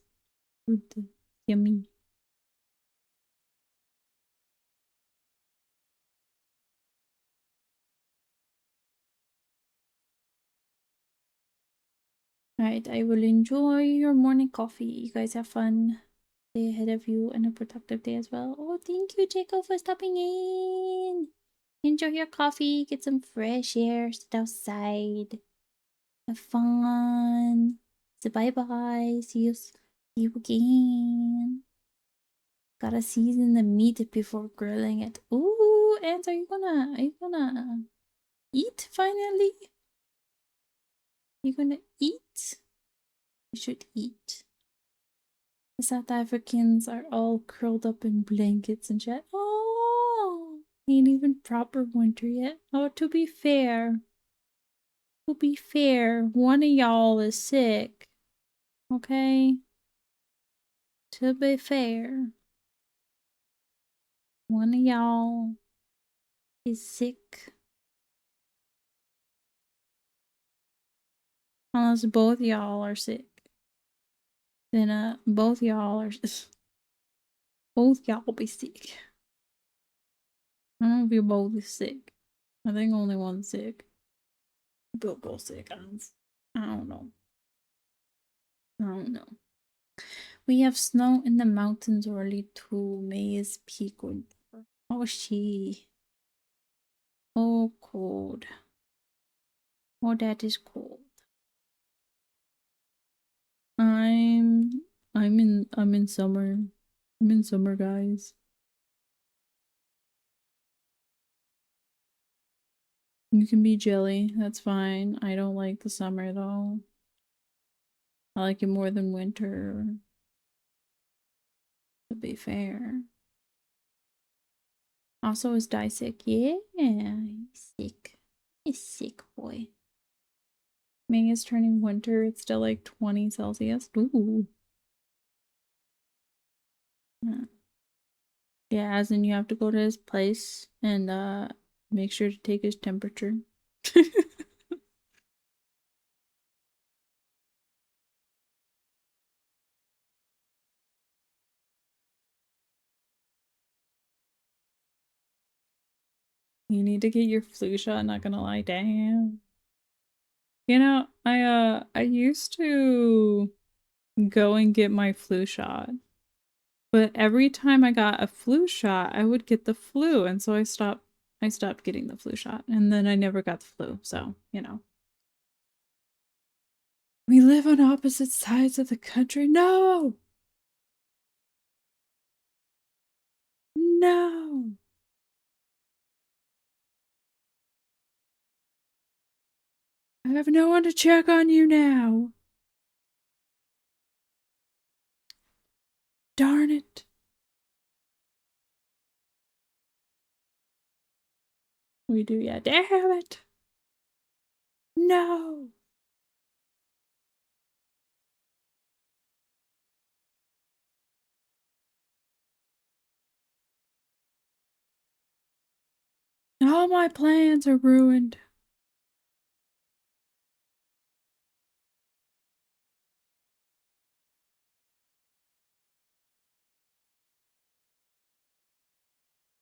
Good. Yummy. Alright, I will enjoy your morning coffee. You guys have fun. Day ahead of you and a productive day as well. Oh, thank you, Jacob, for stopping in. Enjoy your coffee. Get some fresh air. Sit outside. Have fun. So bye-bye. See you again. Gotta season the meat before grilling it. Ooh, and are you gonna eat finally? You gonna eat? You should eat. The South Africans are all curled up in blankets and shit. Oh, ain't even proper winter yet. Oh, to be fair, one of y'all is sick. Okay? To be fair, one of y'all is sick. Unless both y'all are sick. Then, both y'all are... both y'all be sick. I don't know if you're both sick. I think only one's sick. Both sick. I don't know. I don't know. We have snow in the mountains early too. May is peak winter. Oh, she. Oh, cold. Oh, that is cold. I'm in summer. I'm in summer, guys. You can be jelly. That's fine. I don't like the summer though. I like it more than winter. To be fair. Also, is Die sick? Yeah, he's sick. He's sick, boy. May is turning winter. It's still like 20 Celsius. Ooh. Yeah, as in you have to go to his place and make sure to take his temperature. You need to get your flu shot, not gonna lie, damn. You know, I used to go and get my flu shot. But every time I got a flu shot, I would get the flu, and so I stopped getting the flu shot, and then I never got the flu, so, you know. We live on opposite sides of the country. No! No! I have no one to check on you now. Darn it. We do, yeah. Damn it! No! All my plans are ruined.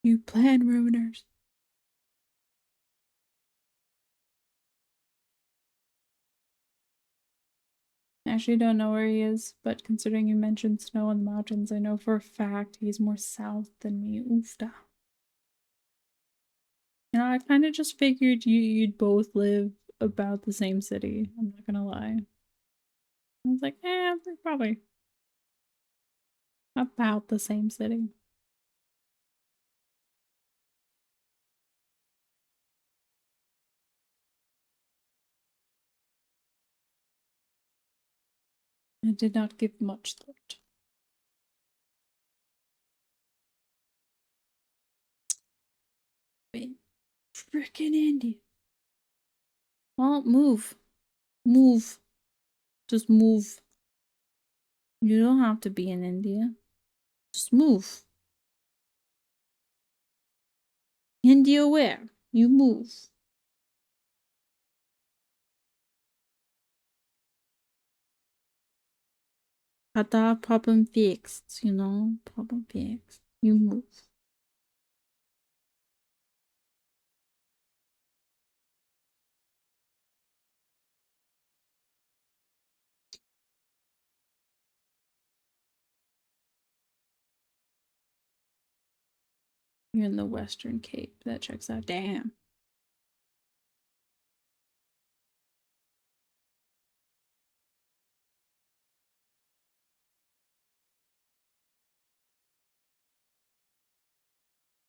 You plan ruiners. I actually don't know where he is, but considering you mentioned snow in the mountains, I know for a fact he's more south than me. Oofda. You know, I kind of just figured you'd both live about the same city. I'm not gonna lie. I was like, probably about the same city. I did not give much thought. Wait, frickin' India. Well, move. Move. Just move. You don't have to be in India. Just move. India where? You move. Got problem fixed, you know? Problem fixed. You move. You're in the Western Cape. That checks out. Damn.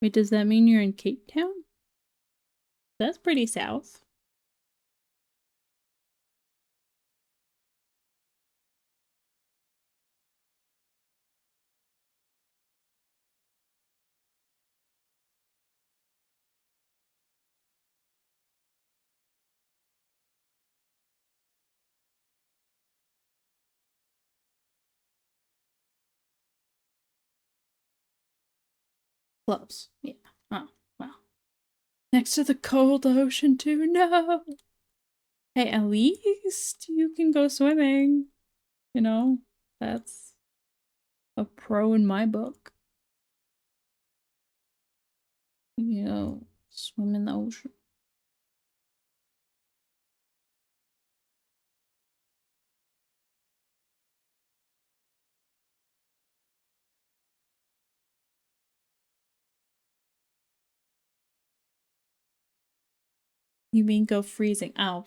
Wait, does that mean you're in Cape Town? That's pretty south. Close. Yeah. Oh, well. Next to the cold ocean, too. No. Hey, at least you can go swimming. You know, that's a pro in my book. You know, swim in the ocean. You mean go freezing? Ow.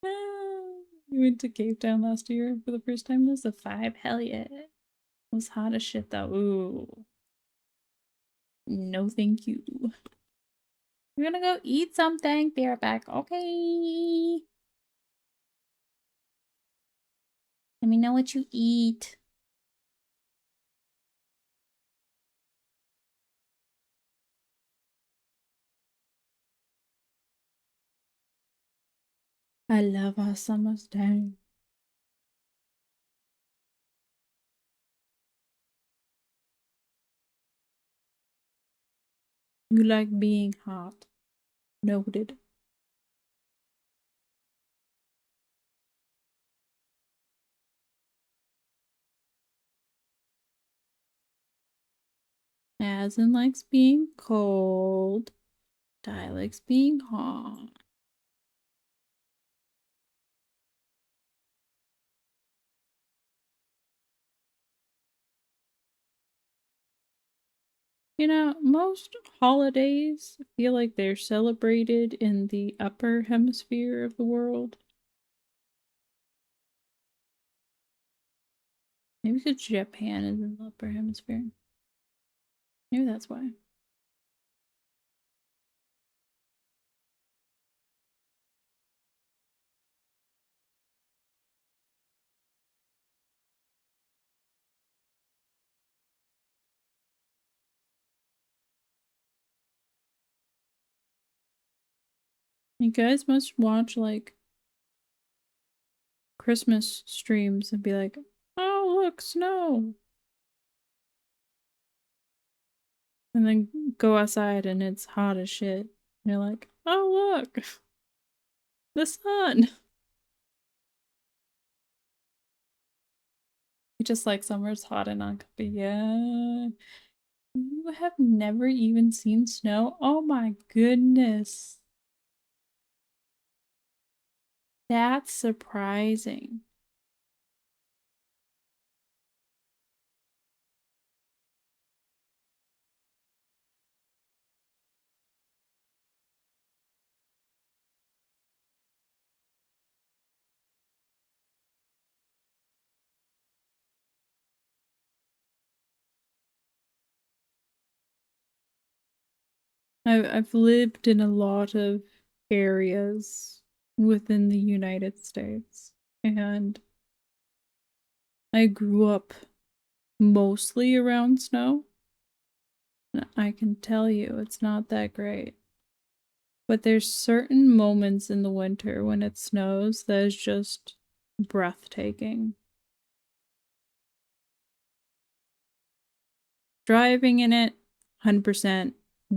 You went to Cape Town last year for the first time? It was a 5. Hell yeah. It was hot as shit though. Ooh. No thank you. We're gonna go eat something. Be right back. Okay. Let me know what you eat. I love our summer's day. You like being hot. Noted. Asin likes being cold. Di likes being hot. You know, most holidays feel like they're celebrated in the upper hemisphere of the world. Maybe because Japan is in the upper hemisphere. Maybe that's why. You guys must watch like Christmas streams and be like, "Oh, look, snow." And then go outside and it's hot as shit. And you're like, oh look, the sun. Just like summer's hot and uncomfy. Yeah. You have never even seen snow? Oh my goodness. That's surprising. I've lived in a lot of areas within the United States, and I grew up mostly around snow. I can tell you it's not that great. But there's certain moments in the winter when it snows that is just breathtaking. Driving in it, 100%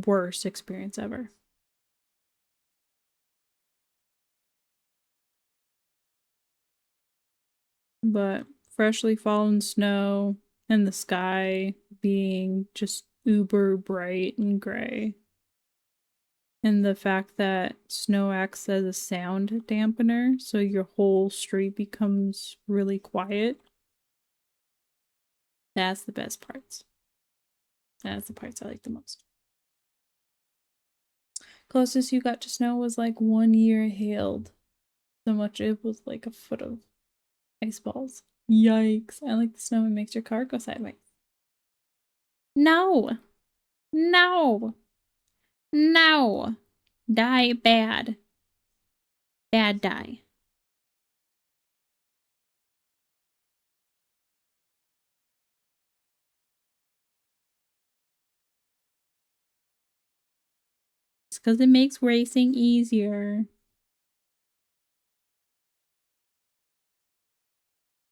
worst experience ever. But freshly fallen snow and the sky being just uber bright and gray. And the fact that snow acts as a sound dampener, so your whole street becomes really quiet. That's the best parts. That's the parts I like the most. Closest you got to snow was like 1 year hailed. So much it was like a foot of ice balls. Yikes. I like the snow, it makes your car go sideways. No! No! No! Die bad. Bad die. It's because it makes racing easier.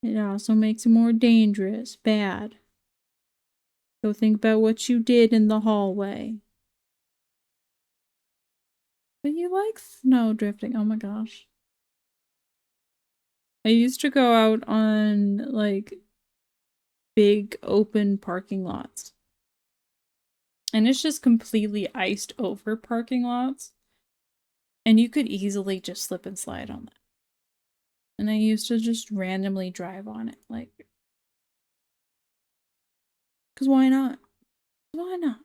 It also makes it more dangerous. Bad. So think about what you did in the hallway. But you like snow drifting. Oh my gosh. I used to go out on like big open parking lots. And it's just completely iced over parking lots. And you could easily just slip and slide on that. And I used to just randomly drive on it. Like, because why not? Why not?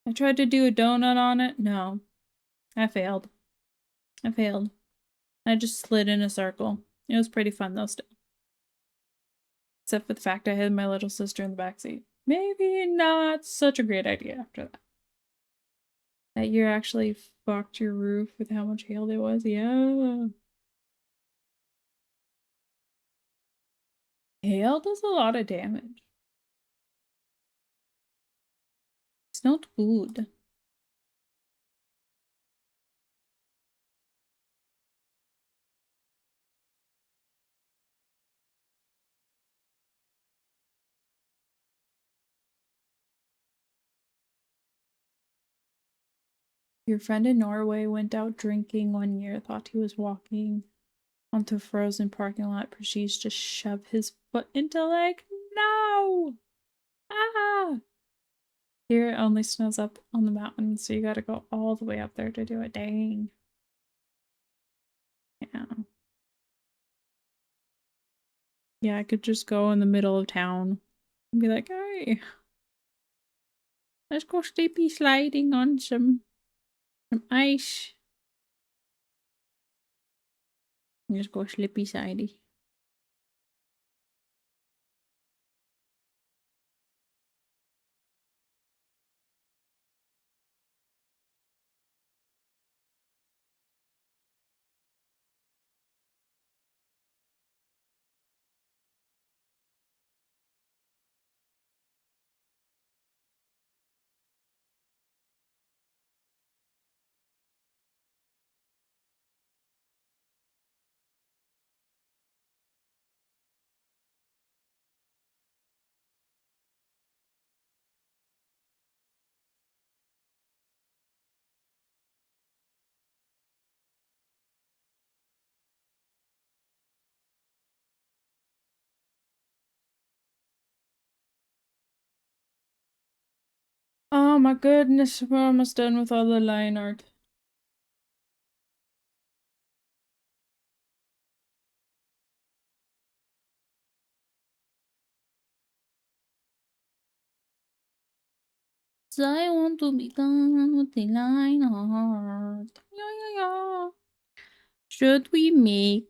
I tried to do a donut on it. No. I failed. I failed. I just slid in a circle. It was pretty fun though still. Except for the fact I had my little sister in the backseat. Maybe not such a great idea after that. That year actually fucked your roof with how much hail there was. Yeah. Hail does a lot of damage. It's not good. Your friend in Norway went out drinking 1 year, thought he was walking onto a frozen parking lot, proceeds to shove his foot into lake. No! Ah! Here it only snows up on the mountain, so you gotta go all the way up there to do it. Dang. Yeah. Yeah, I could just go in the middle of town and be like, hey, let's go sleepy sliding on some ice. And just go slippy sidey. Oh my goodness, we're almost done with all the line art. So I want to be done with the line art. Yeah. Should we make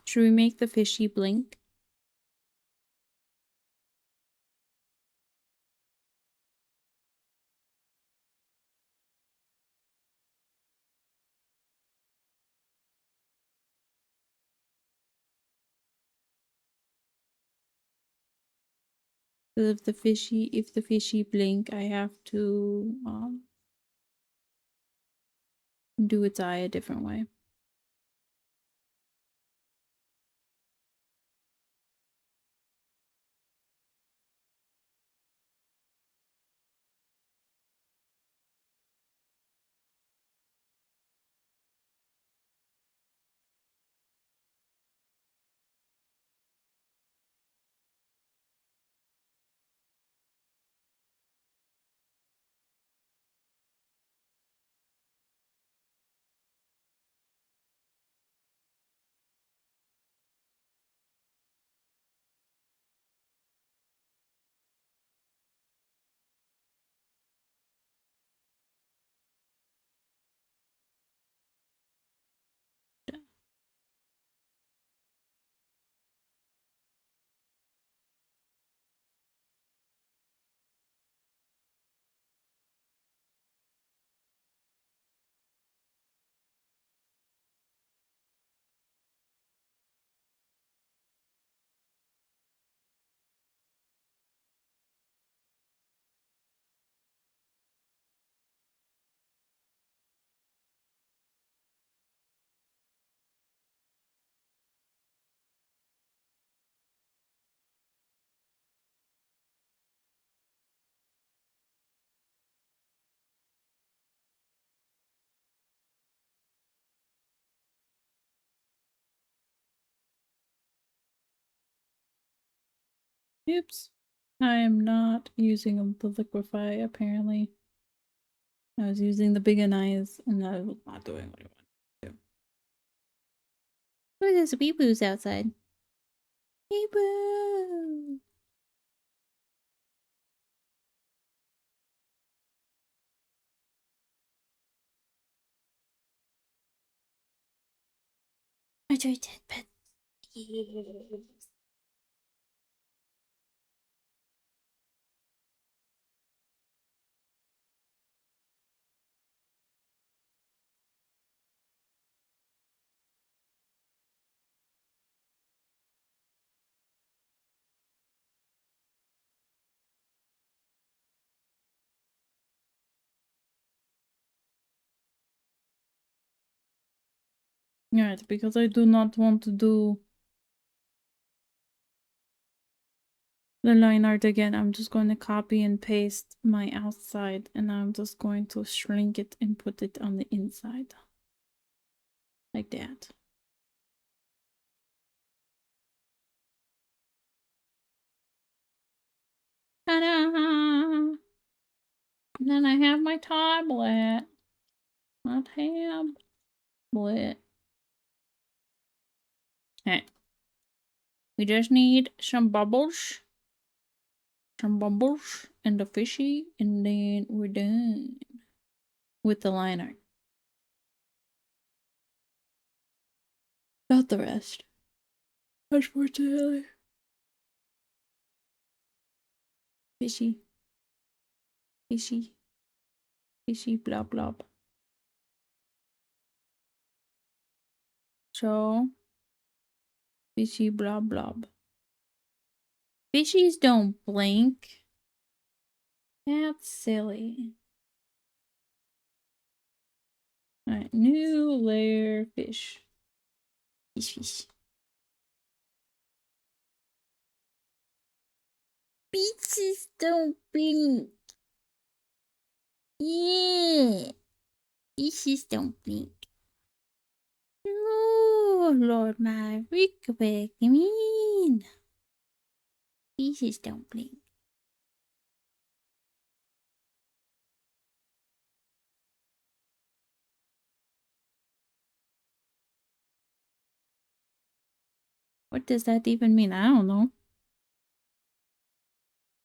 should we make the fishy blink? If the fishy blink, I have to do its eye a different way. Oops. I am not using the liquefy, apparently. I was using the big eyes, and I was not doing what I wanted to do. Look at this weeboos outside. Weeboo! I tried dead pet. Yes. Right, because I do not want to do the line art again. I'm just going to copy and paste my outside, and I'm just going to shrink it and put it on the inside. Like that. Ta-da! And then I have my tablet. My tablet. Okay. We just need some bubbles. Some bubbles and the fishy, and then we're done with the line art. Not the rest. Unfortunately. Fishy. Fishy. Fishy blob blob. So fishy blob blob. Fishies don't blink. That's silly. Alright, new layer fish. Fish. Fishies don't blink. Yeah. Fishies don't blink. Oh, Lord, my Rick, mean. Pieces don't blink. What does that even mean? I don't know.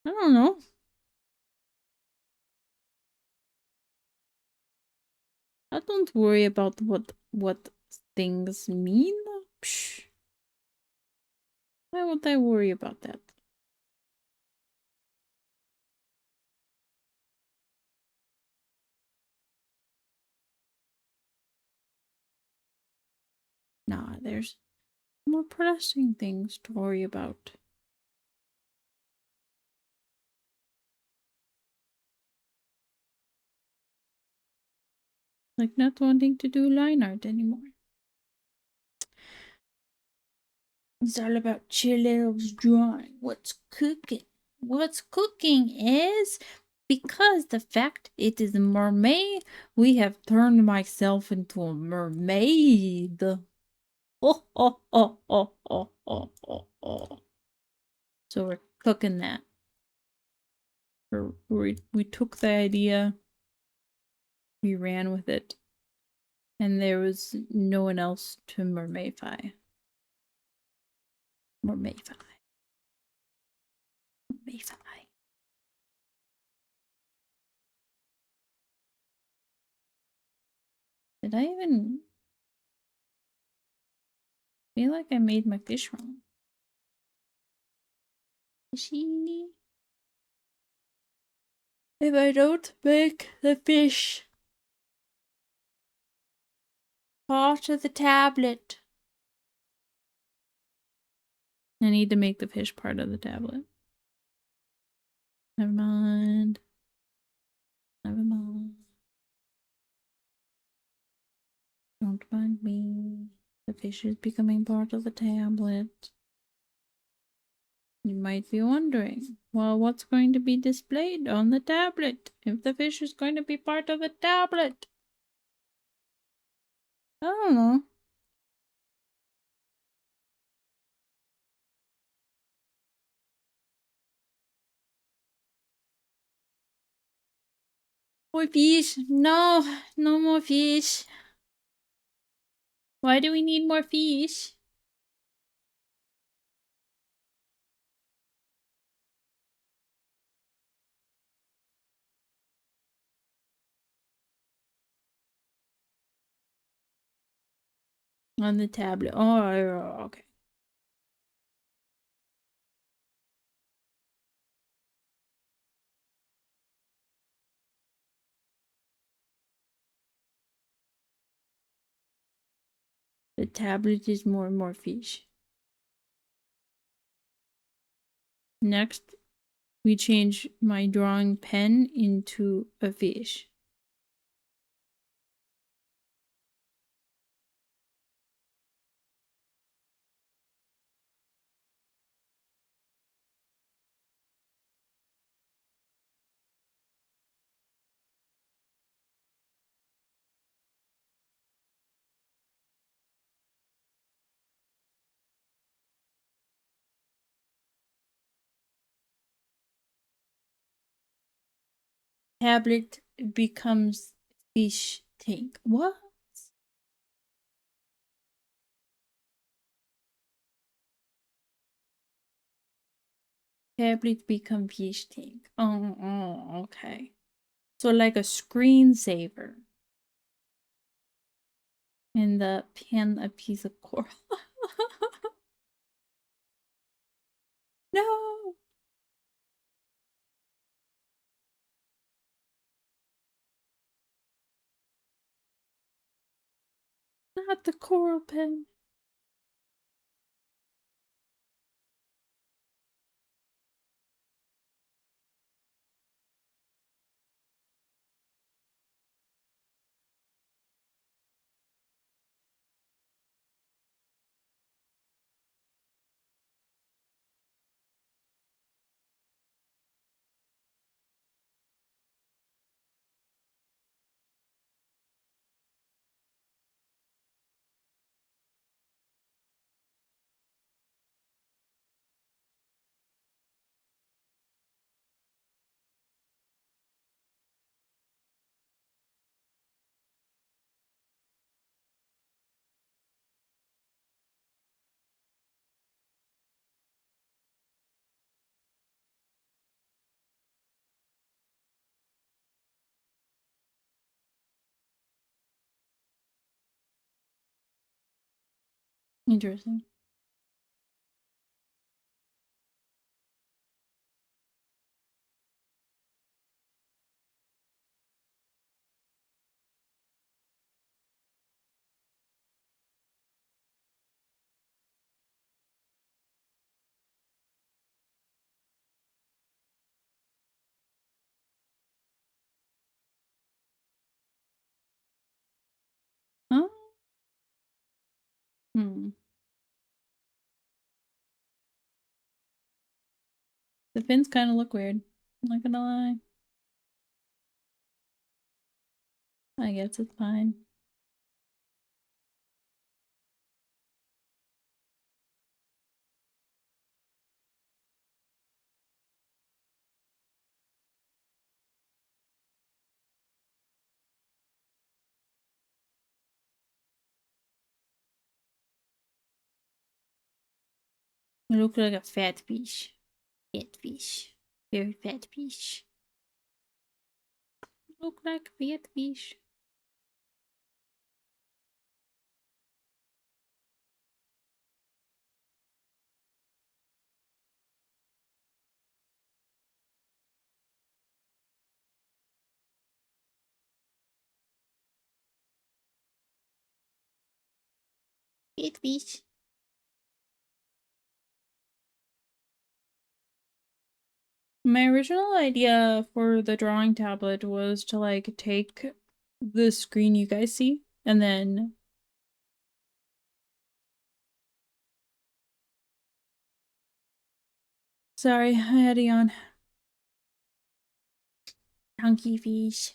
I don't know. I don't worry about what things mean. Psh. Why would I worry about that? Nah, there's more pressing things to worry about. Like not wanting to do line art anymore. It's all about Chillo's drawing. What's cooking? What's cooking is because the fact it is Mermay, we have turned myself into a mermaid. Oh, oh, oh, oh, oh, oh, oh, oh. So we're cooking that. We took the idea, we ran with it, and there was no one else to mermayfy. Mermayfy. Mermayfy. Did I even feel like I made my fish wrong? Fishy. If I don't make the fish part of the tablet. I need to make the fish part of the tablet. Never mind. Never mind. Don't mind me. The fish is becoming part of the tablet. You might be wondering, well, what's going to be displayed on the tablet if the fish is going to be part of the tablet? I don't know. More fish. No, no more fish. Why do we need more fish? On the tablet. Oh, okay. The tablet is more and more fish. Next, we change my drawing pen into a fish. Tablet becomes fish tank. What? Tablet become fish tank. Oh, okay. So like a screensaver. And the pen a piece of coral. No! Not the coral pen. Interesting. Huh? Hmm. The fins kind of look weird. I'm not gonna lie. I guess it's fine. You look like a fat fish. Fat fish. Very fat fish. Look like a fat fish. Fat fish. My original idea for the drawing tablet was to like take the screen you guys see and then sorry, I had a yawn. Chunky fish.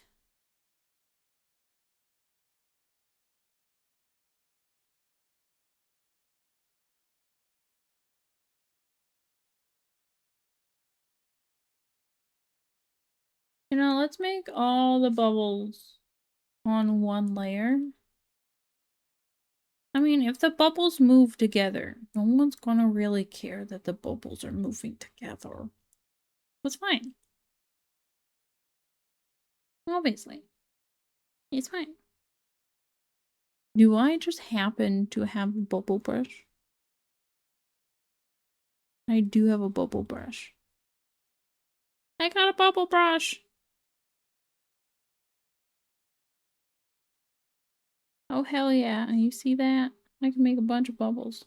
You know, let's make all the bubbles on one layer. I mean, if the bubbles move together, no one's gonna really care that the bubbles are moving together. It's fine. Obviously. It's fine. Do I just happen to have a bubble brush? I do have a bubble brush. I got a bubble brush! Oh, hell yeah. You see that? I can make a bunch of bubbles.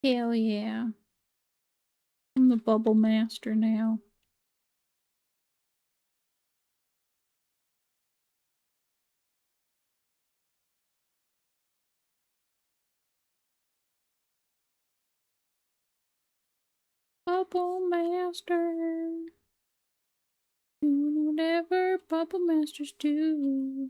Hell yeah. I'm the bubble master now. Bubble master. Doing whatever bubble masters do.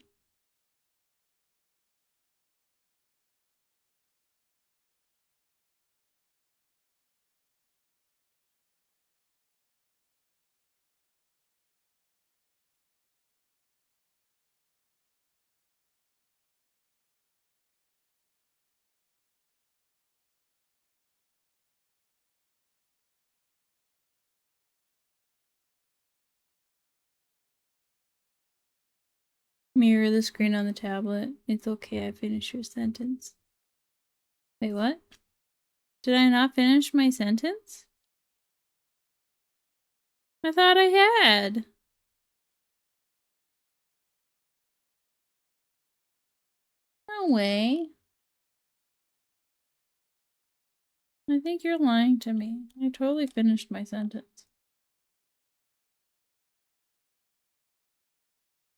Mirror the screen on the tablet. It's okay, I finished your sentence. Wait, what? Did I not finish my sentence? I thought I had. No way. I think you're lying to me. I totally finished my sentence.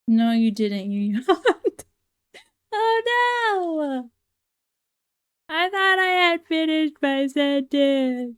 No, you didn't. You yawned. Oh no! I thought I had finished my sentence.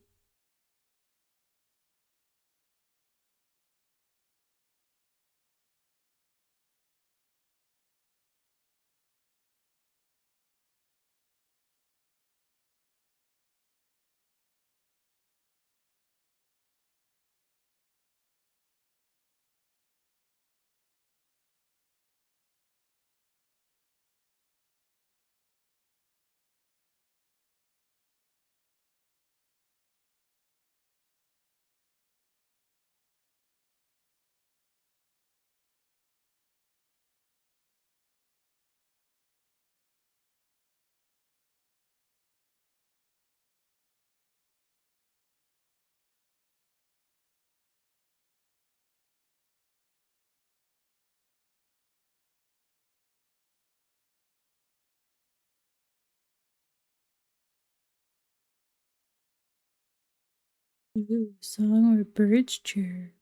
Ooh, song where birds chirp.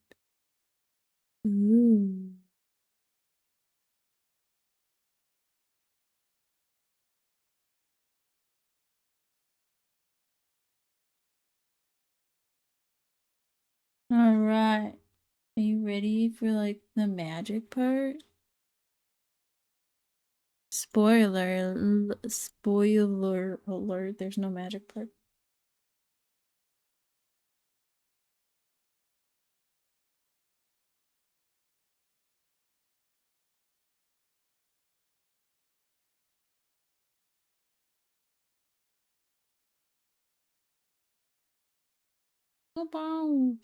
Ooh. All right. Are you ready for like the magic part? Spoiler alert, there's no magic part. About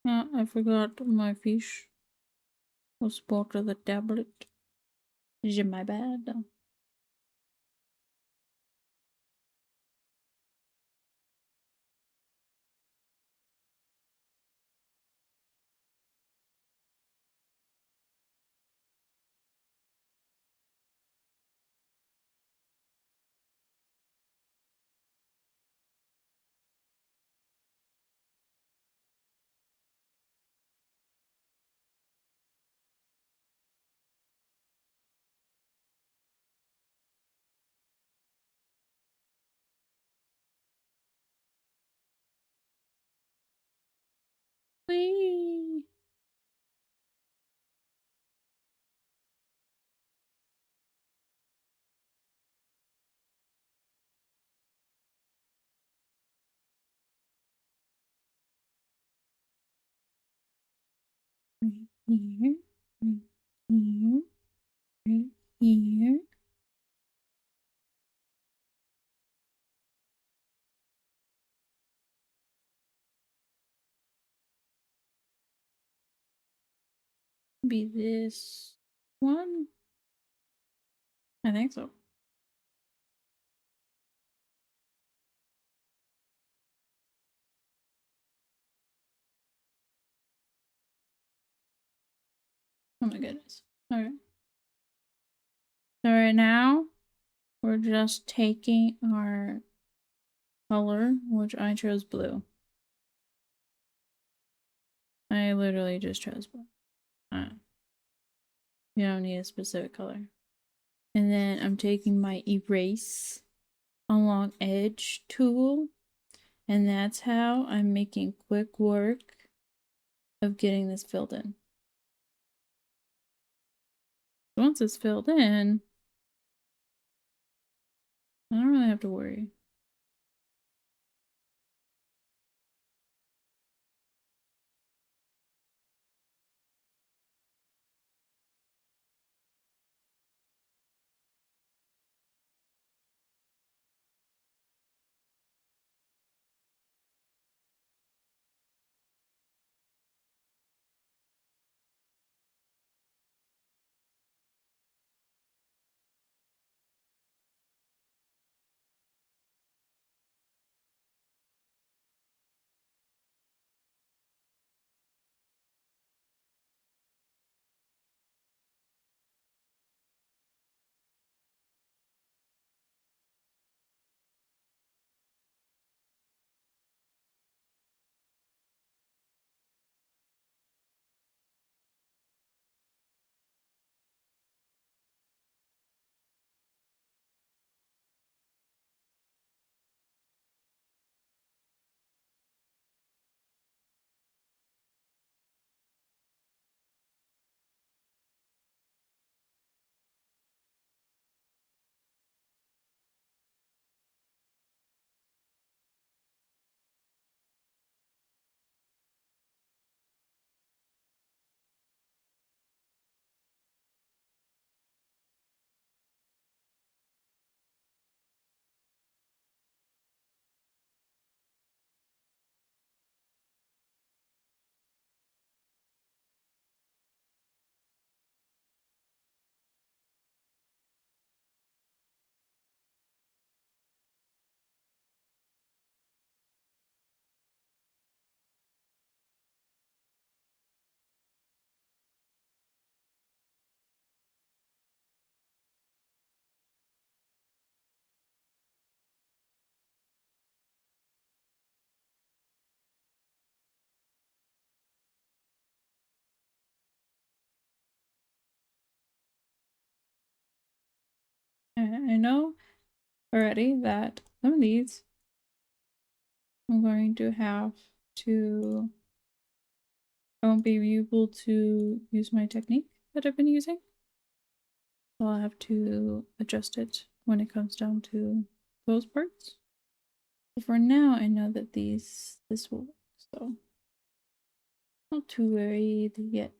yeah, I forgot my fish was part of the tablet. Is it my bad? Whee! Right here, right here, right here. Be this one? I think so. Oh my goodness. Alright. So right now, we're just taking our color, which I chose blue. I literally just chose blue. You don't need a specific color. And then I'm taking my erase along edge tool, and that's how I'm making quick work of getting this filled in. Once it's filled in, I don't really have to worry. I know already that some of these I'm going to have to, I won't be able to use my technique that I've been using. So I'll have to adjust it when it comes down to those parts. But for now, I know that this will work, so not too worried yet.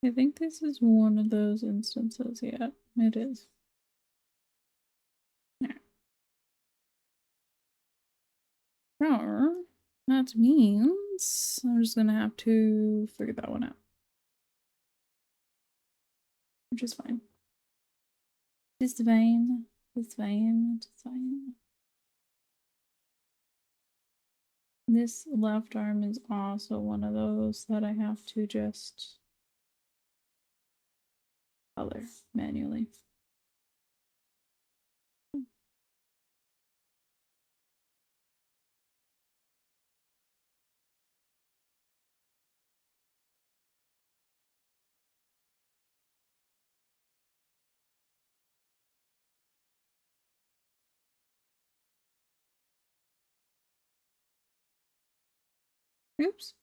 I think this is one of those instances. Yeah, it is. Yeah. That means I'm just gonna have to figure that one out. Which is fine. It's fine. It's fine. It's fine. This left arm is also one of those that I have to just color manually. Oops.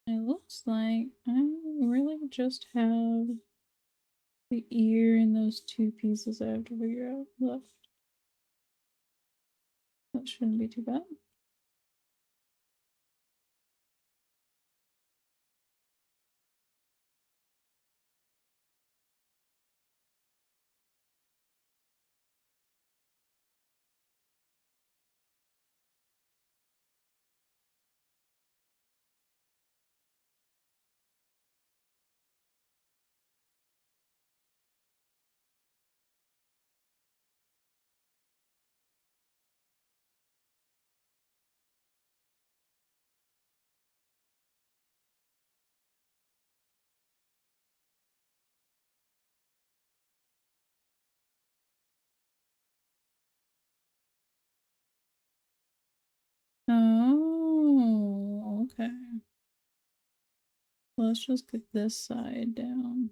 It looks like I really just have the ear and those two pieces I have to figure out left. That shouldn't be too bad. Oh, okay. Let's just get this side down.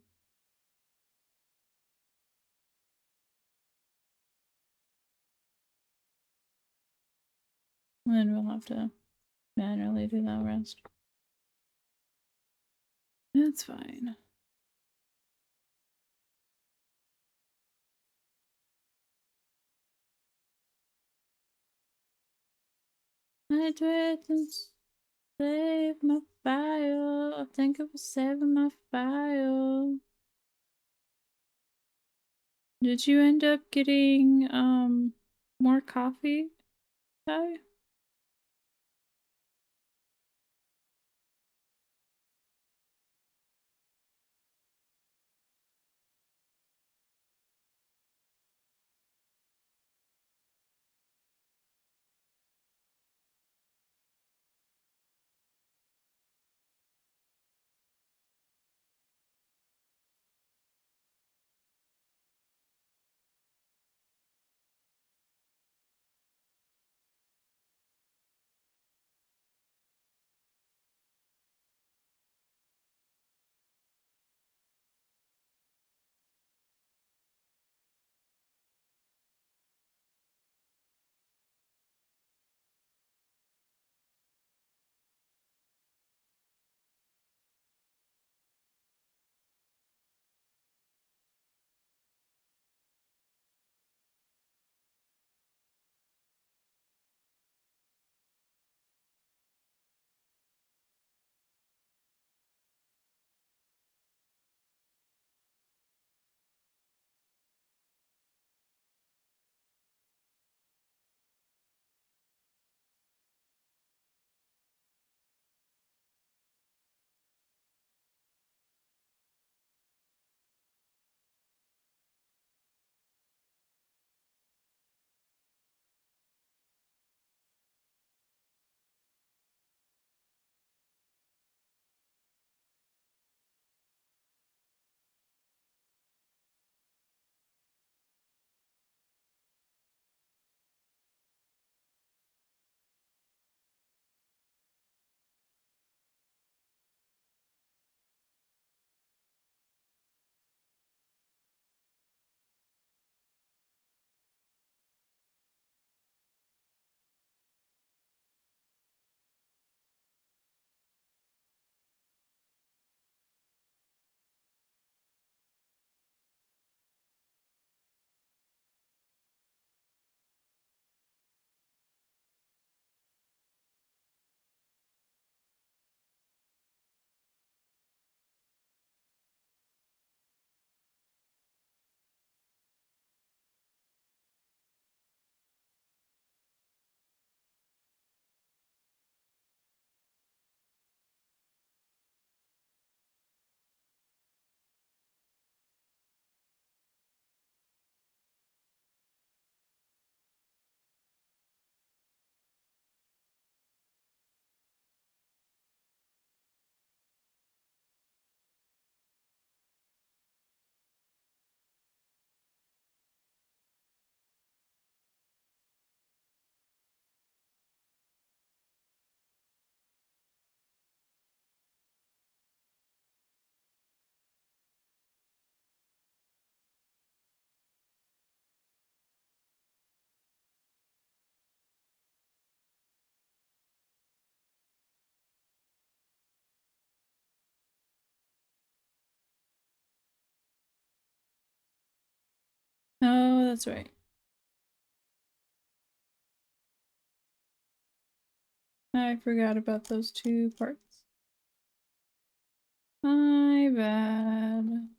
And then we'll have to manually do that rest. That's fine. I didn't save my file. I think I was saving my file. Did you end up getting more coffee, Ty? that's right. I forgot about those two parts. My bad.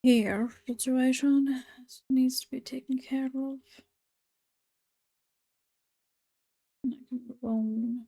Hair situation needs to be taken care of. Like a bone.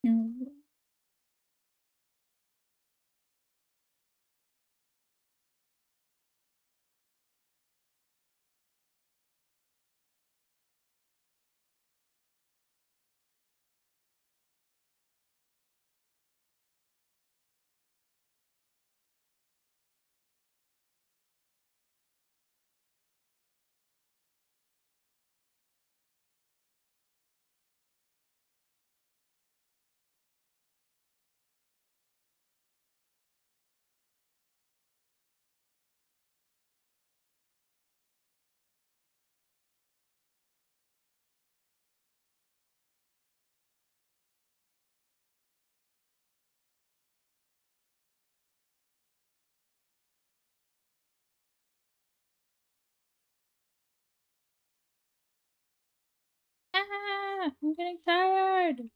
Mm. Ah, I'm getting tired.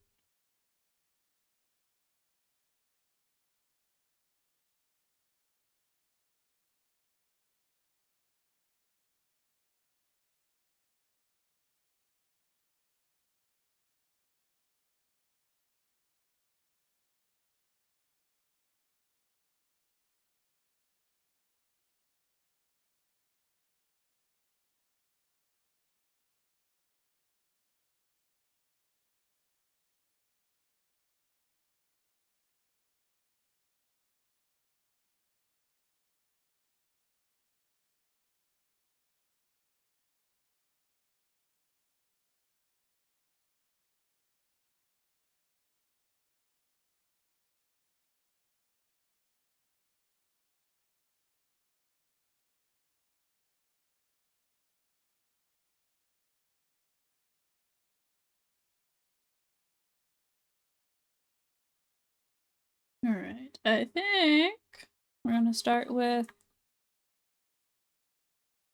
Alright, I think we're gonna start with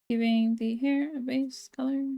giving the hair a base color.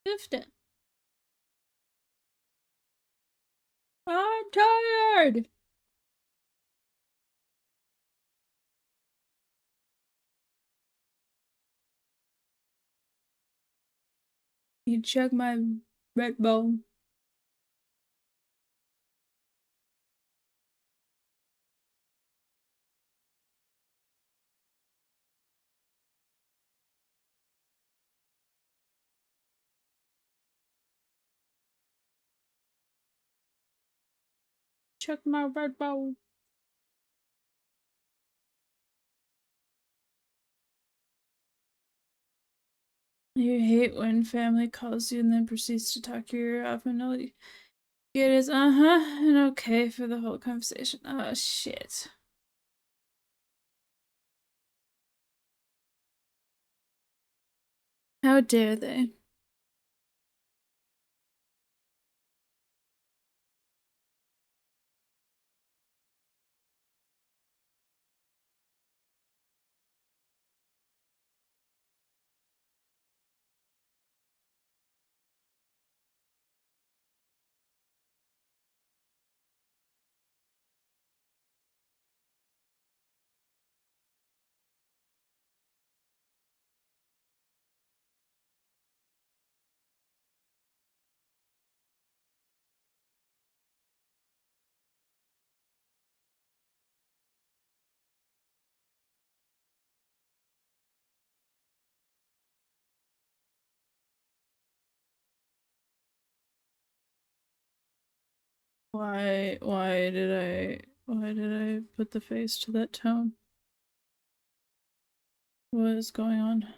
15. I'm tired. You chug my Red Bull. Chug my Red Bull. You hate when family calls you and then proceeds to talk your ear off and all you get is uh-huh and okay for the whole conversation. Oh shit. How dare they? Why did I put the face to that tone? What is going on?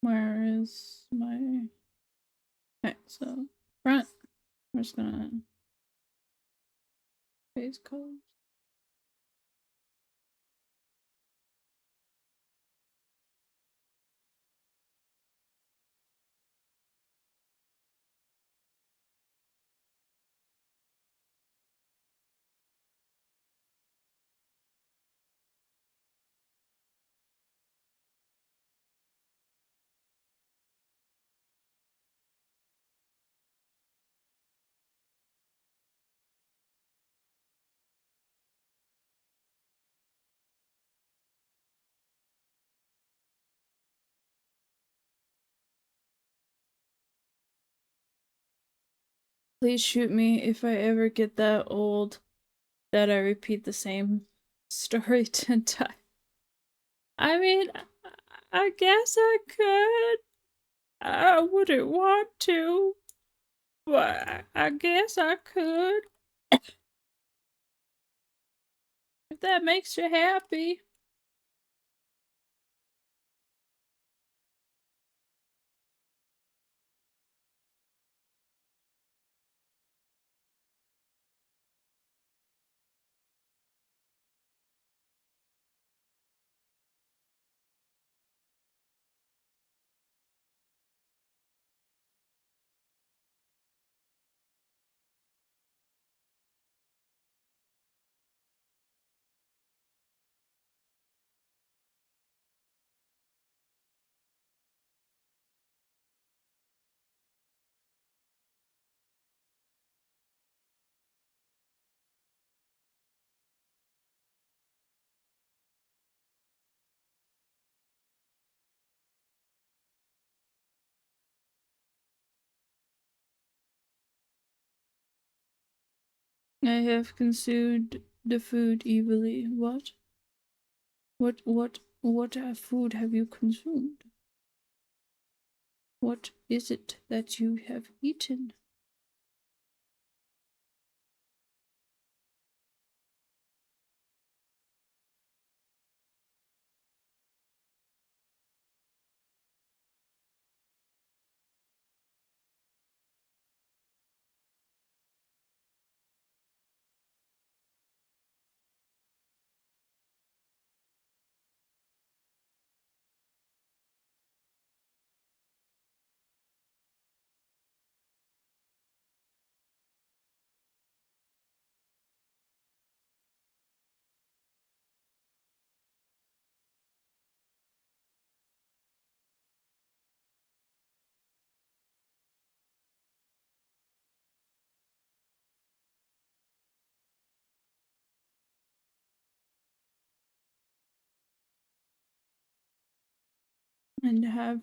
Where is my... Okay, so front. We're just gonna face colors. Please shoot me if I ever get that old that I repeat the same story 10 times. I mean, I guess I could. I wouldn't want to, but I guess I could. If that makes you happy. I have consumed the food evilly. What? What food have you consumed? What is it that you have eaten? And have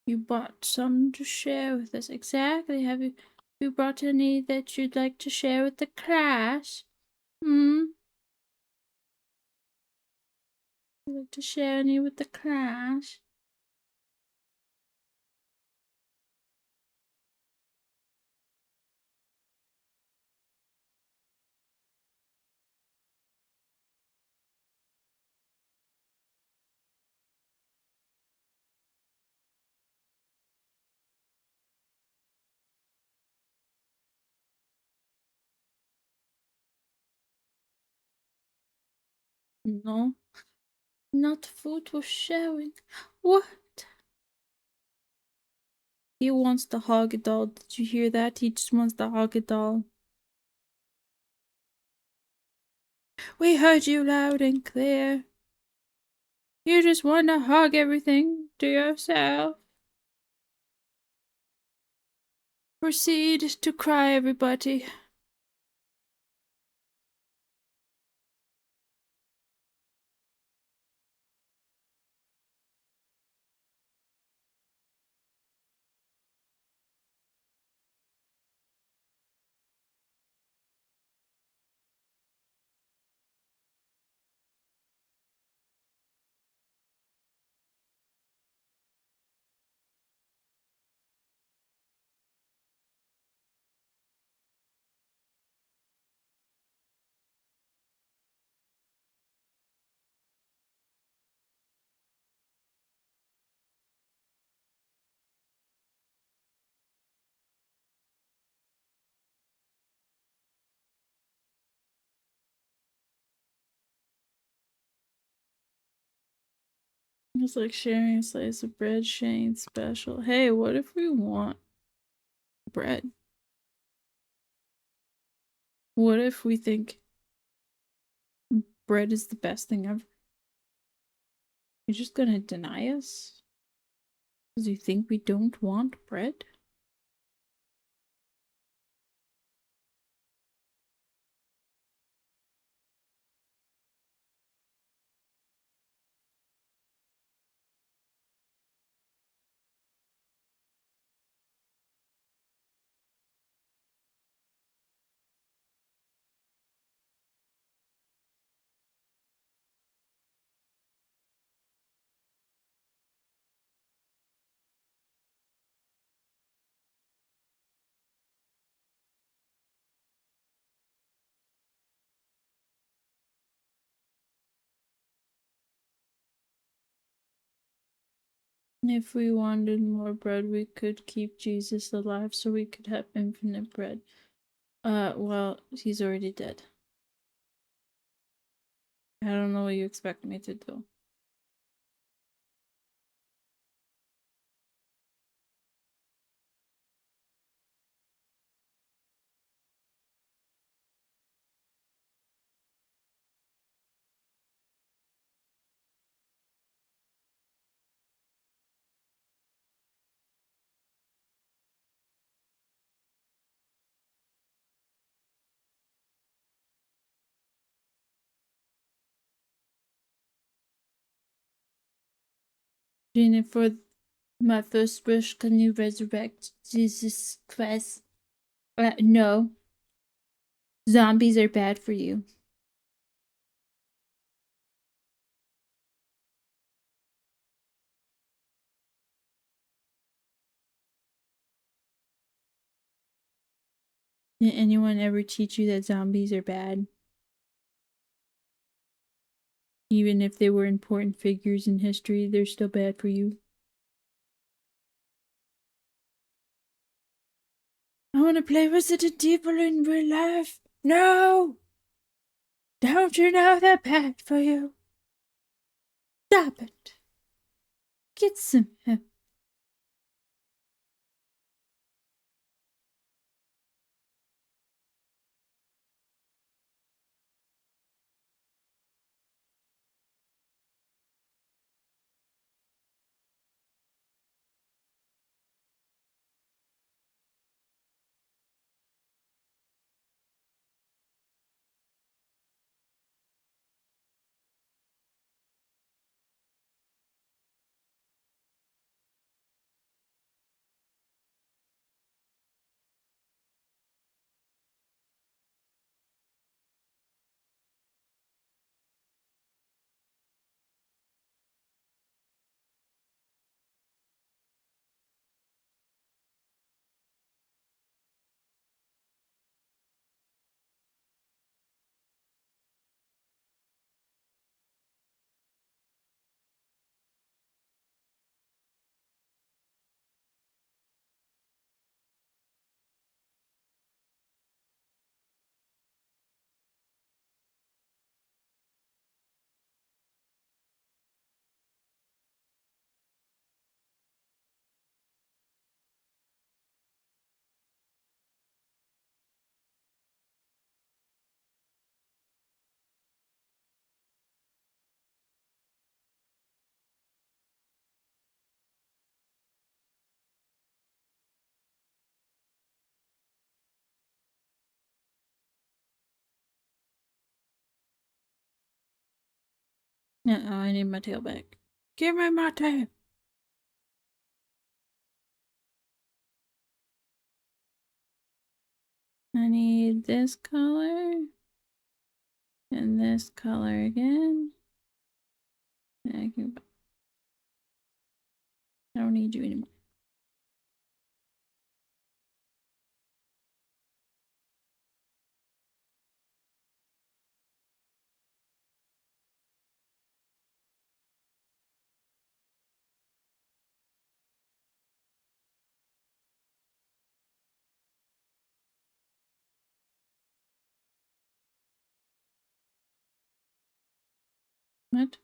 you bought some to share with us? Exactly. Have you brought any that you'd like to share with the class? Hmm? Would you like to share any with the class? No. Not food for sharing. What? He wants the hog a doll. Did you hear that? He just wants the hog a doll. We heard you loud and clear. You just want to hog everything to yourself. Proceed to cry, everybody. It's like sharing a slice of bread, Shane special. Hey, what if we want bread? What if we think bread is the best thing ever? You're just gonna deny us? Because you think we don't want bread? If we wanted more bread, we could keep Jesus alive so we could have infinite bread. Well, he's already dead. I don't know what you expect me to do. Gina, for my first wish, can you resurrect Jesus Christ? No. Zombies are bad for you. Did anyone ever teach you that zombies are bad? Even if they were important figures in history, they're still bad for you. I want to play Resident Evil in real life. No! Don't you know they're bad for you? Stop it. Get some help. I need my tail back. Give me my tail! I need this color. And this color again. I don't need you anymore. What?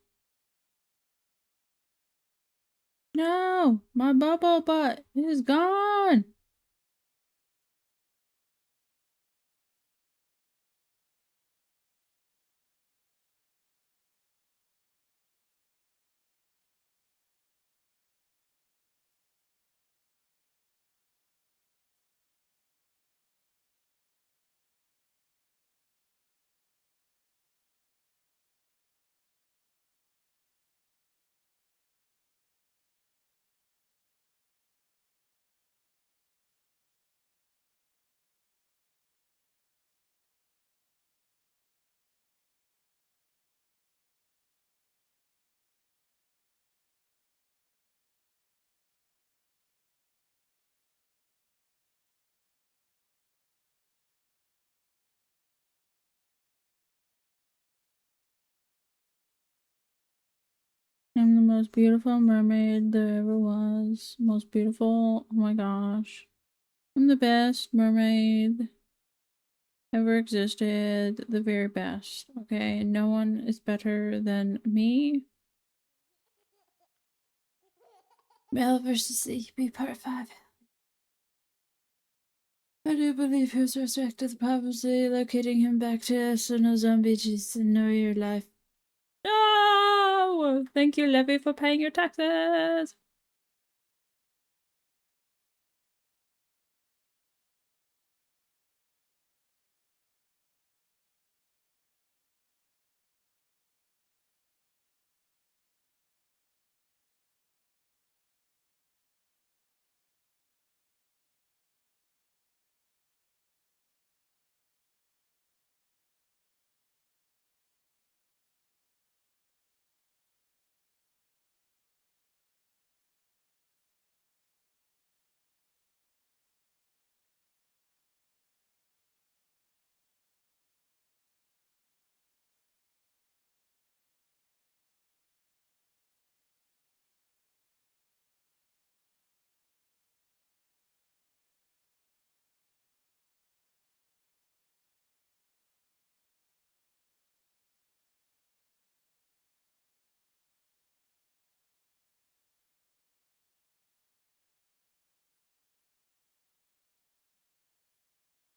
No! My bubble butt is gone! I'm the most beautiful mermaid there ever was. Most beautiful. Oh my gosh. I'm the best mermaid ever existed. The very best. Okay? No one is better than me. Male versus EB Part 5. I do believe he was resurrected, probably locating him back to us so no zombie just know your life. No! Thank you, Levy, for paying your taxes!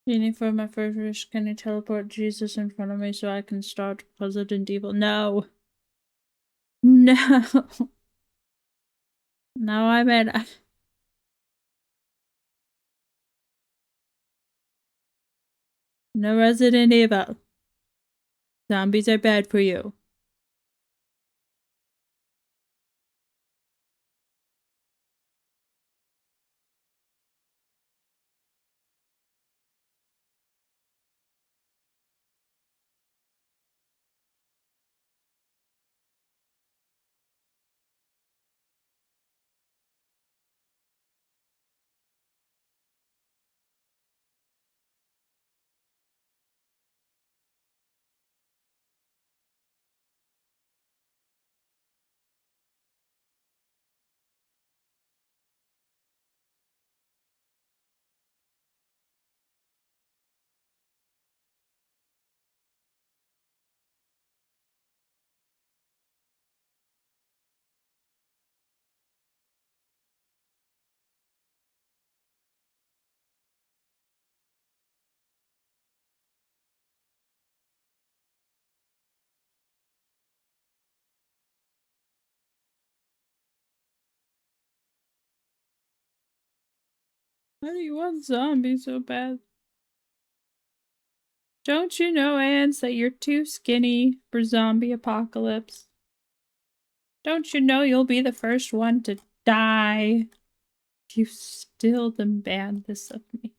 Meaning for my first wish, can you teleport Jesus in front of me so I can start Resident Evil? No. No. No, I'm in. No Resident Evil. Zombies are bad for you. Why do you want zombies so bad? Don't you know, Ants, that you're too skinny for zombie apocalypse? Don't you know you'll be the first one to die if you still demand this of me?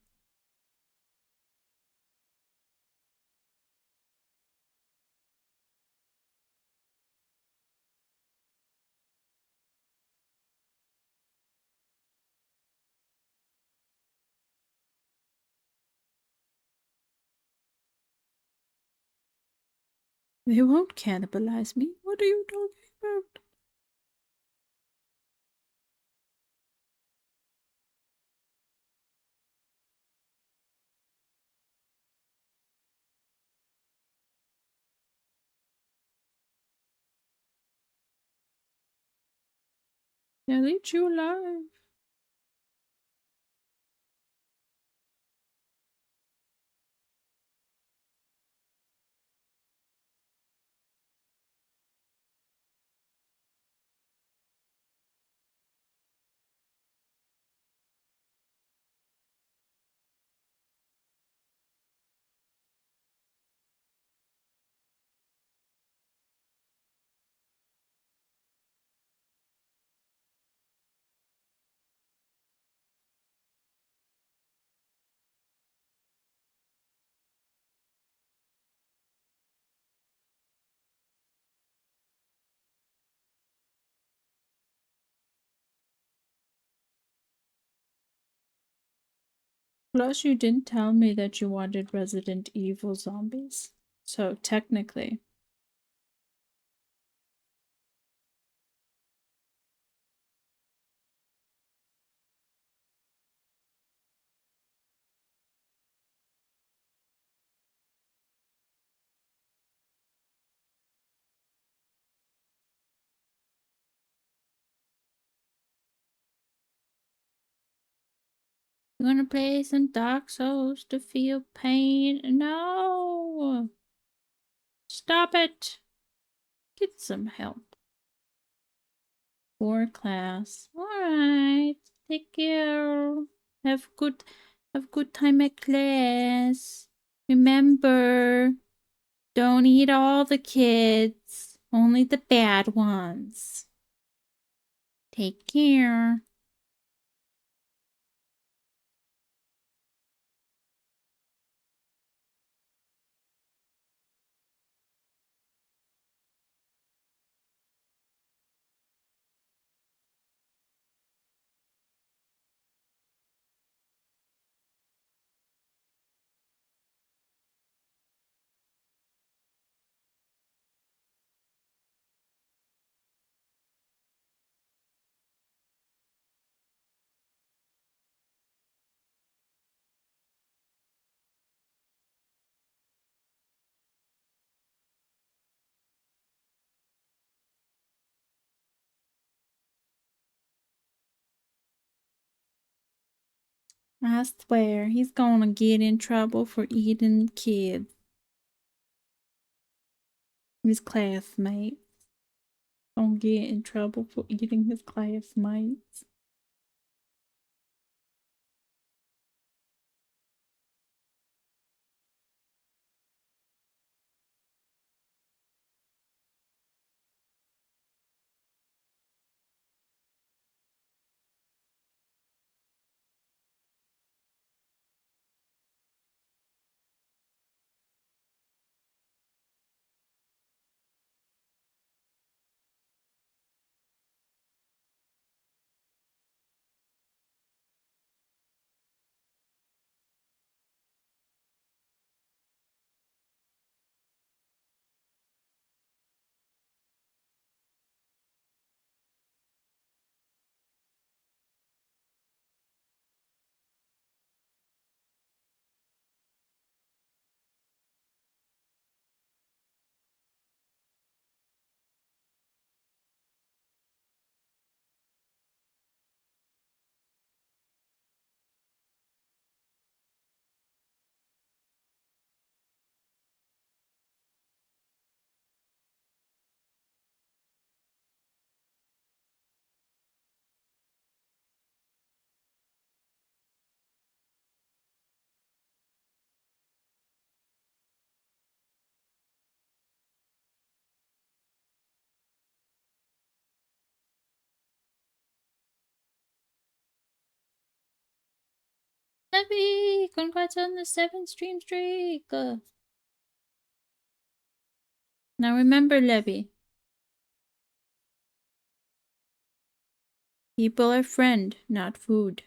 They won't cannibalize me. What are you talking about? They'll eat you alive. Plus, you didn't tell me that you wanted Resident Evil zombies. So, technically. You wanna play some Dark Souls to feel pain? No! Stop it! Get some help. For class. Alright. Take care. Have good time at class. Remember, don't eat all the kids. Only the bad ones. Take care. I swear, he's gonna get in trouble for eating kids. His classmates. Gonna get in trouble for eating his classmates. Levy! Congrats on the 7-stream streak! Now remember, Levy. People are friend, not food.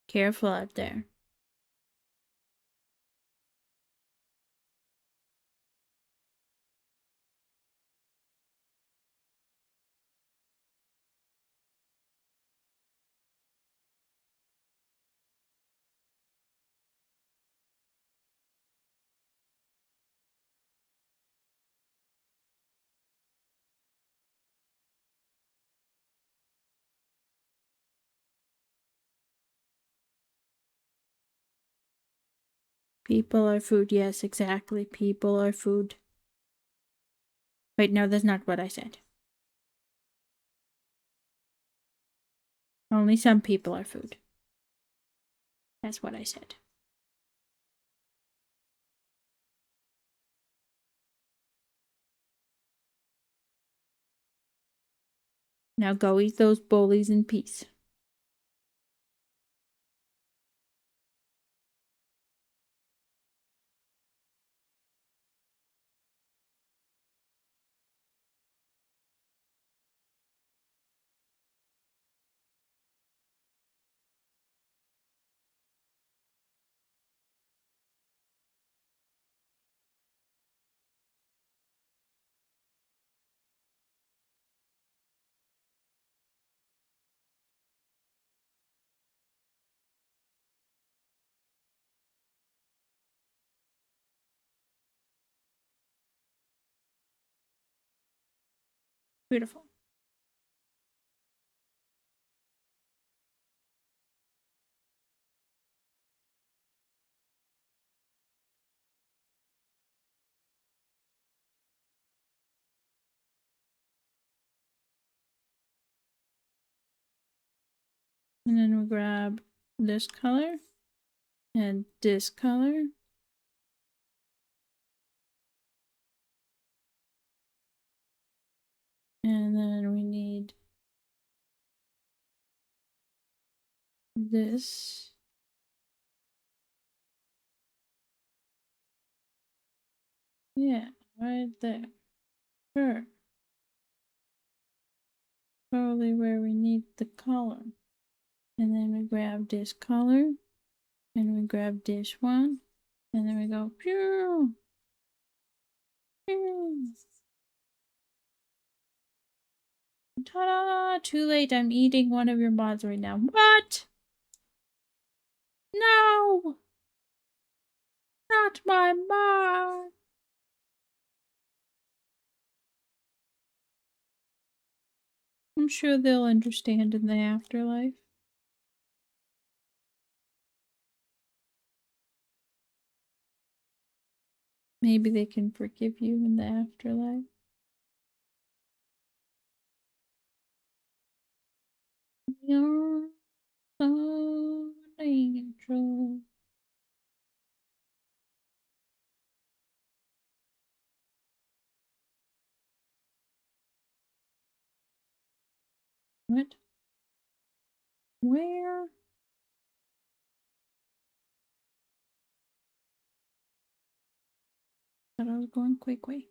Careful out there. People are food. Yes, exactly. People are food. Wait, no, that's not what I said. Only some people are food. That's what I said. Now go eat those bullies in peace. Beautiful. And then we grab this color and this color. And then we need this. Yeah, right there. Sure. Probably where we need the color. And then we grab this color. And we grab this one. And then we go pew. Pew. Ta-da! Too late. I'm eating one of your mods right now. What? No! Not my mod! I'm sure they'll understand in the afterlife. Maybe they can forgive you in the afterlife. You're so an angel. What? Where? Thought I was going quickly.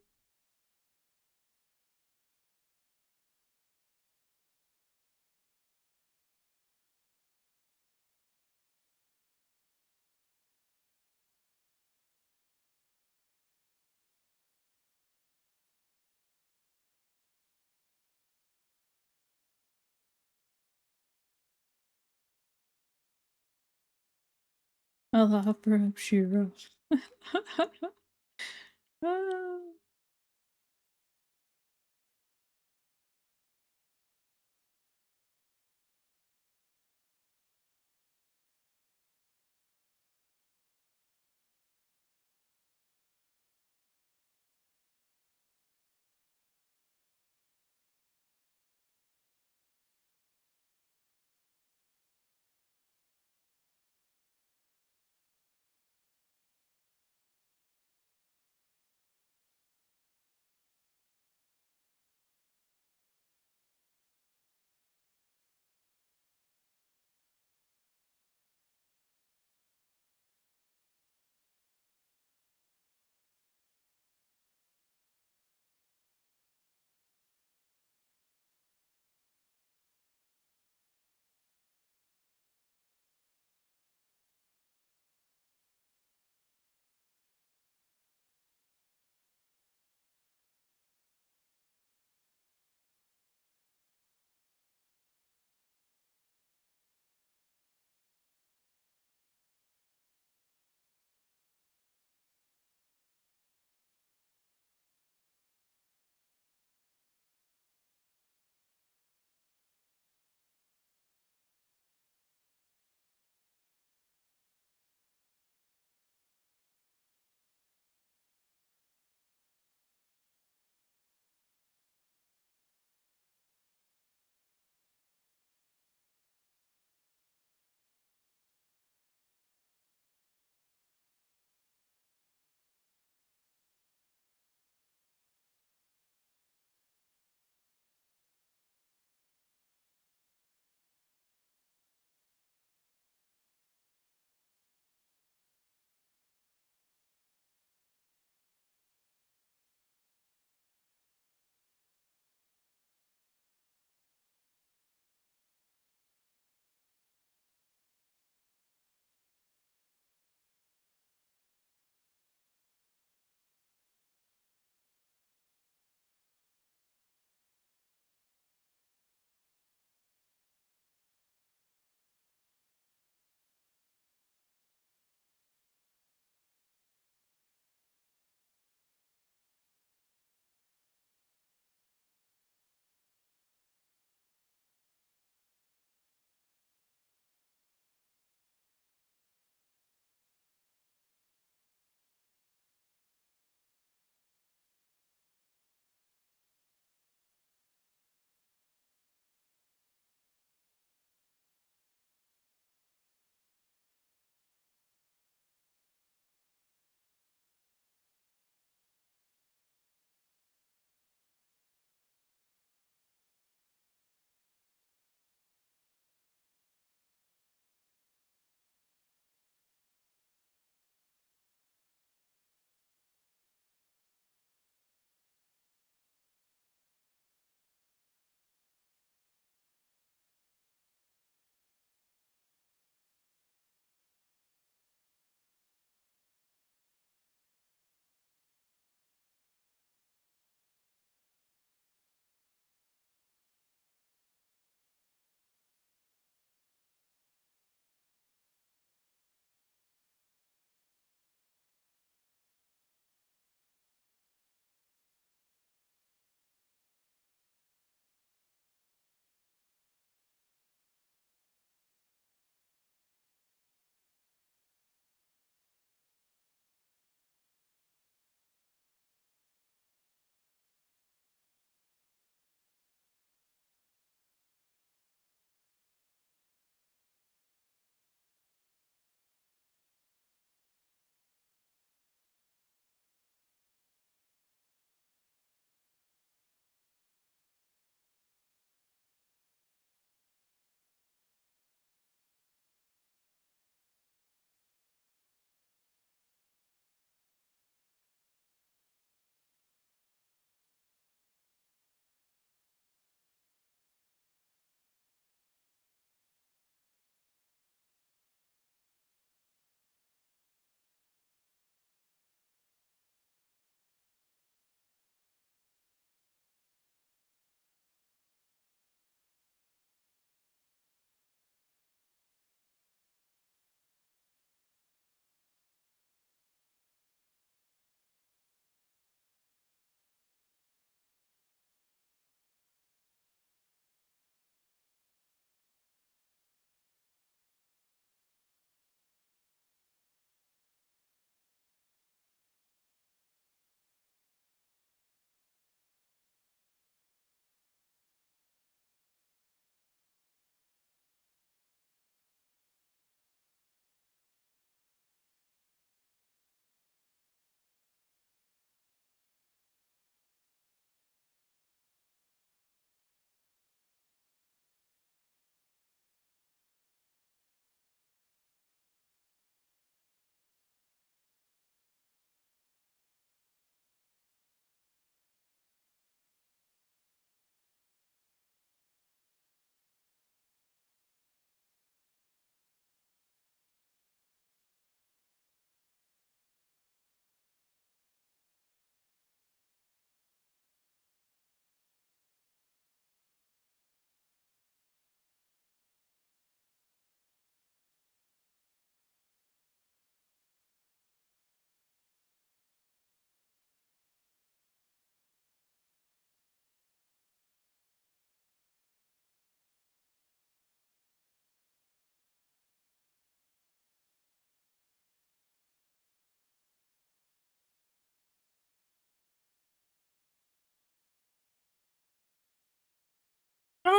I'll offer up Shiro. Ah.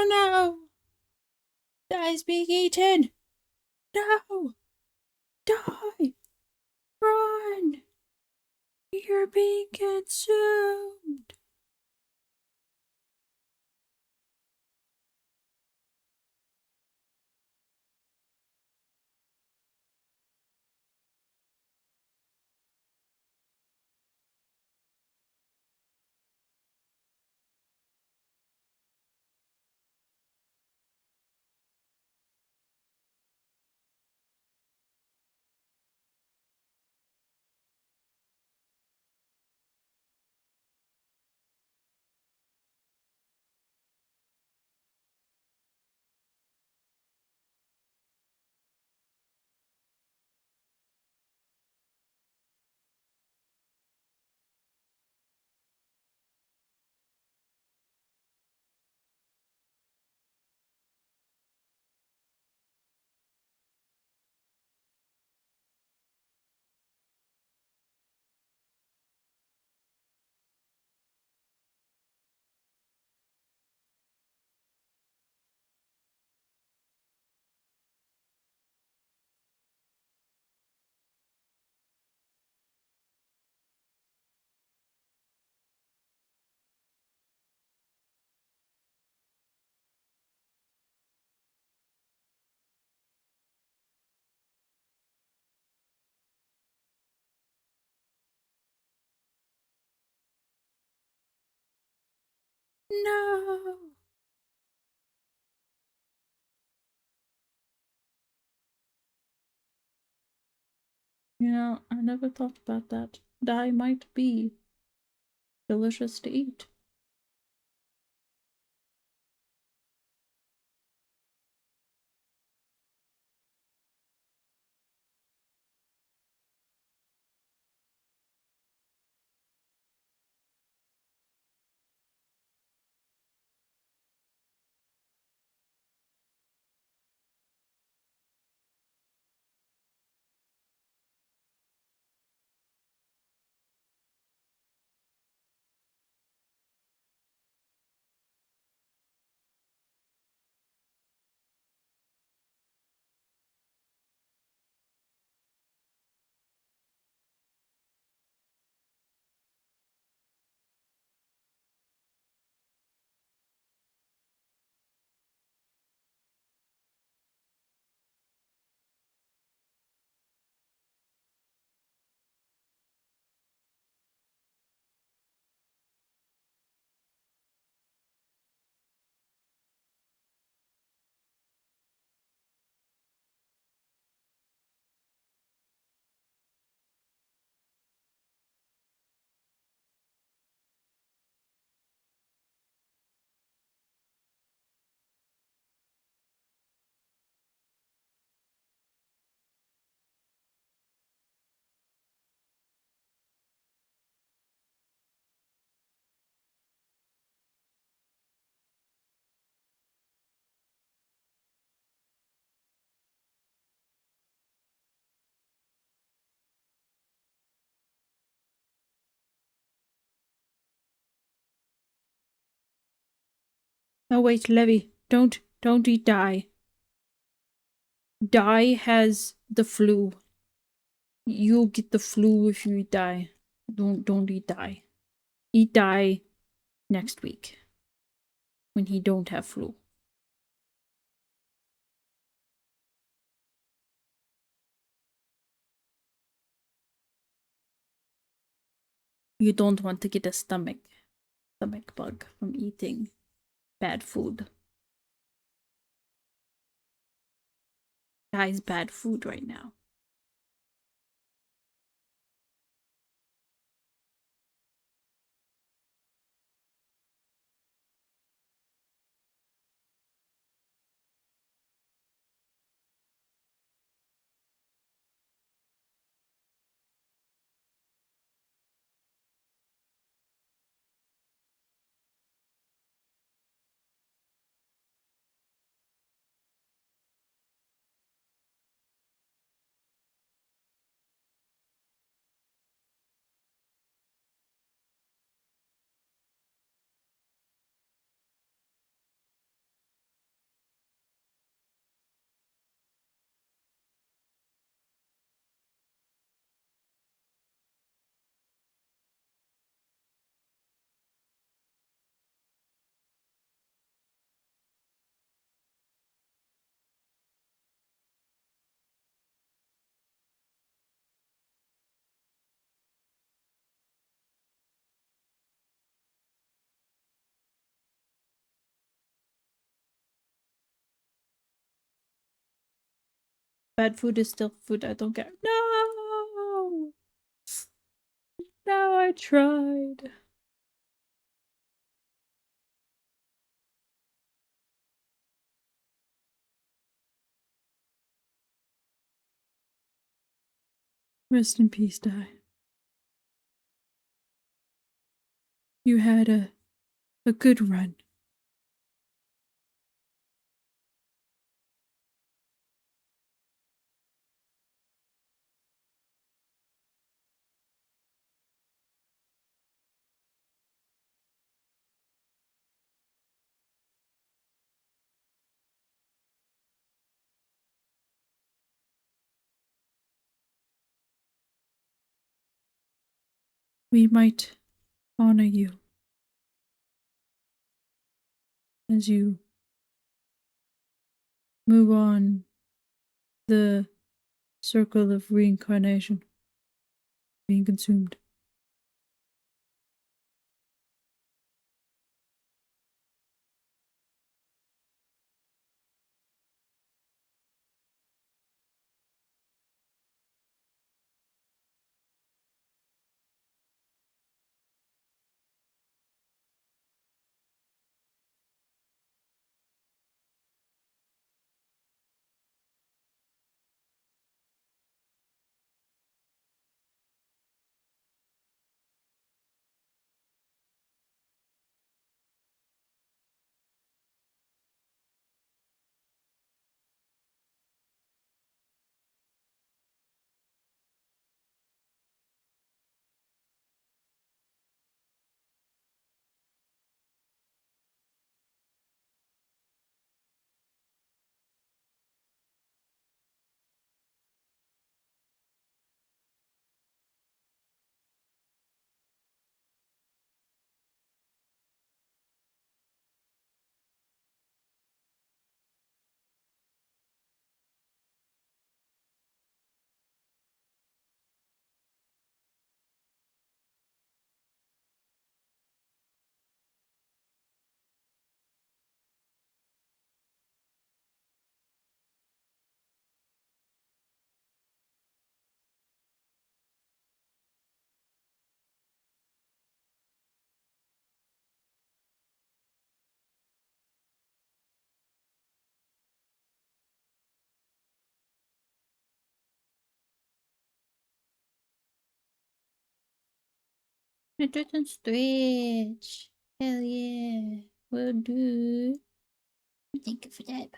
Oh no! Die's being eaten! No! Die! Run! You're being consumed! No! You know, I never thought about that. Die might be delicious to eat. Oh wait, Levy, don't eat Die. Die has the flu. You'll get the flu if you eat Die. Don't eat Die. Eat Die next week when he don't have flu. You don't want to get a stomach bug from eating bad food. Die's bad food right now. Bad food is still food. I don't care. No! No, I tried. Rest in peace, Die. You had a good run. We might honor you as you move on the circle of reincarnation, being consumed. I didn't switch. Hell yeah. Will do. Thank you for that.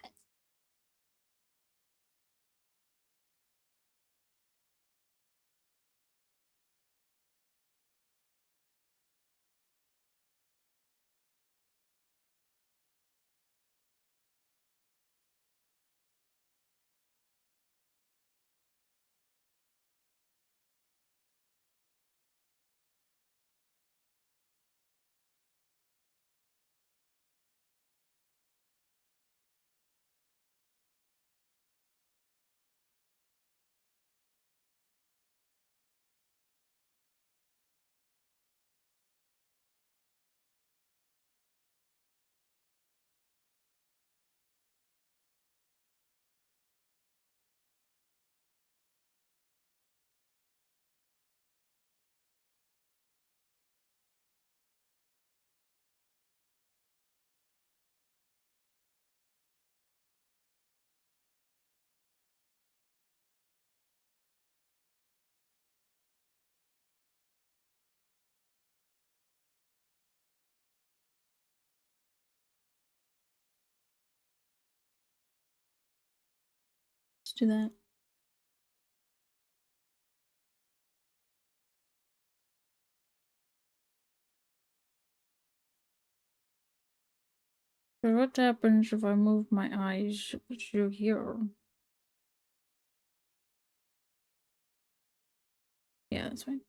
Let's do that. So what happens if I move my eyes to here? Yeah, that's fine.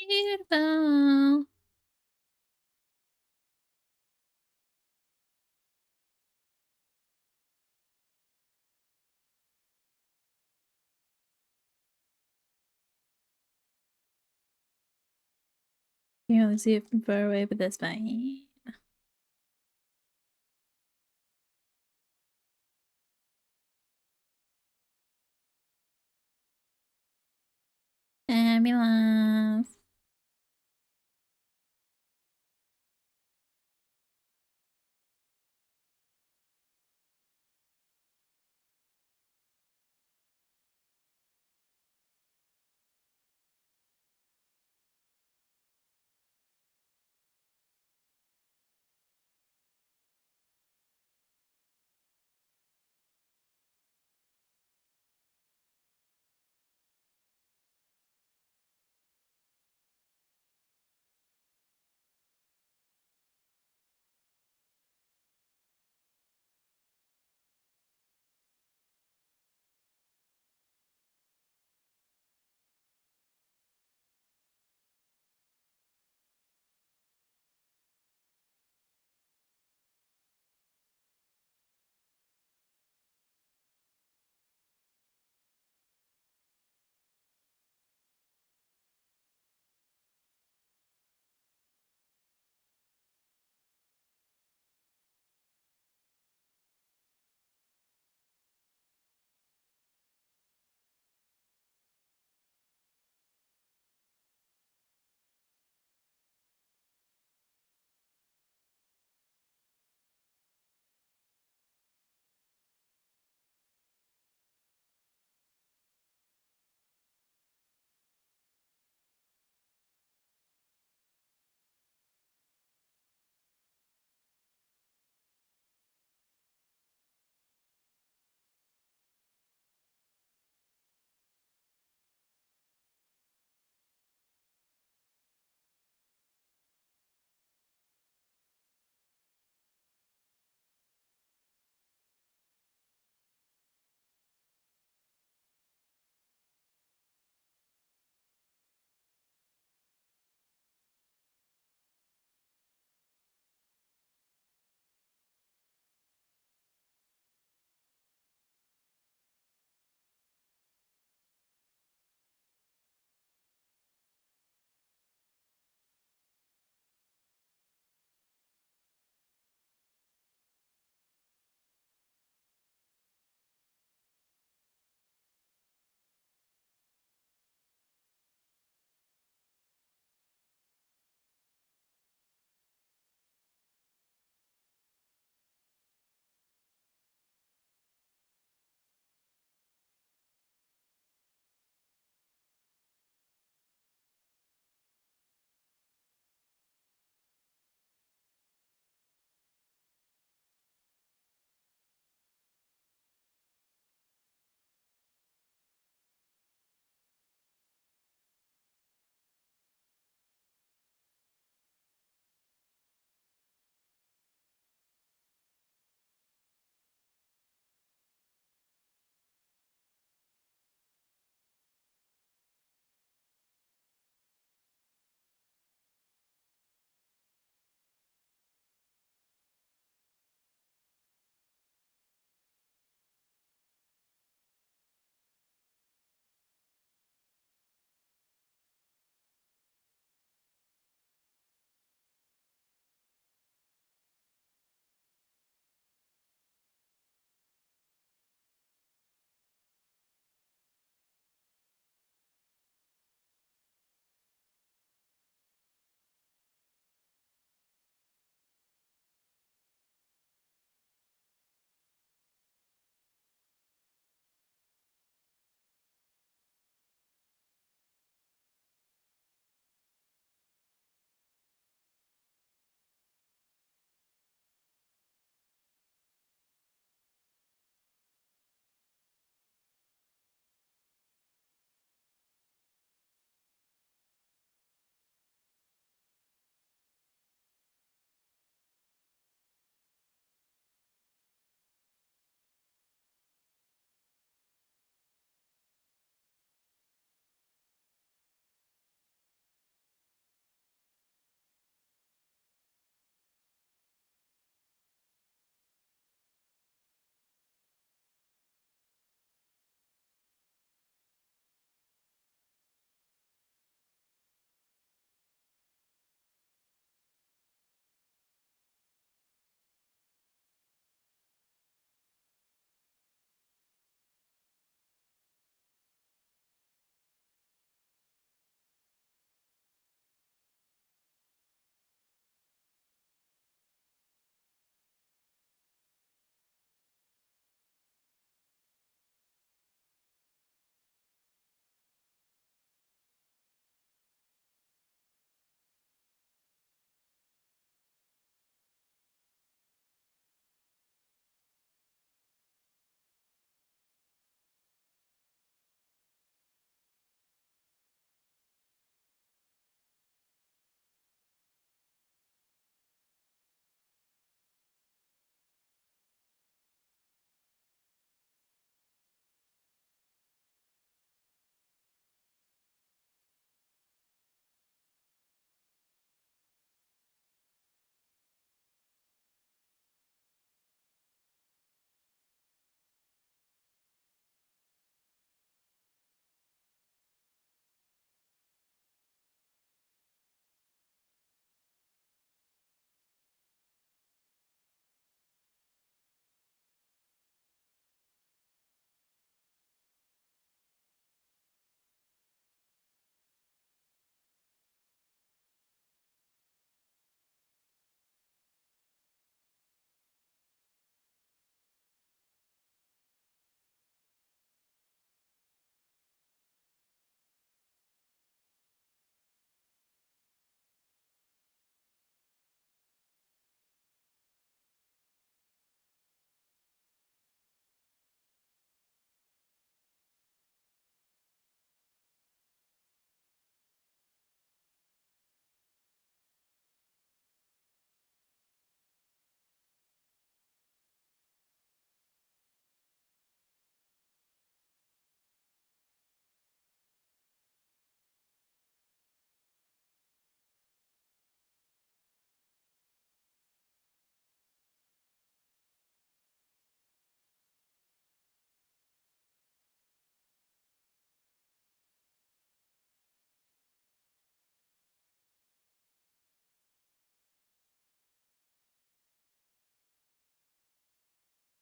Beautiful. You can only see it from far away, but that's fine. Fabulous.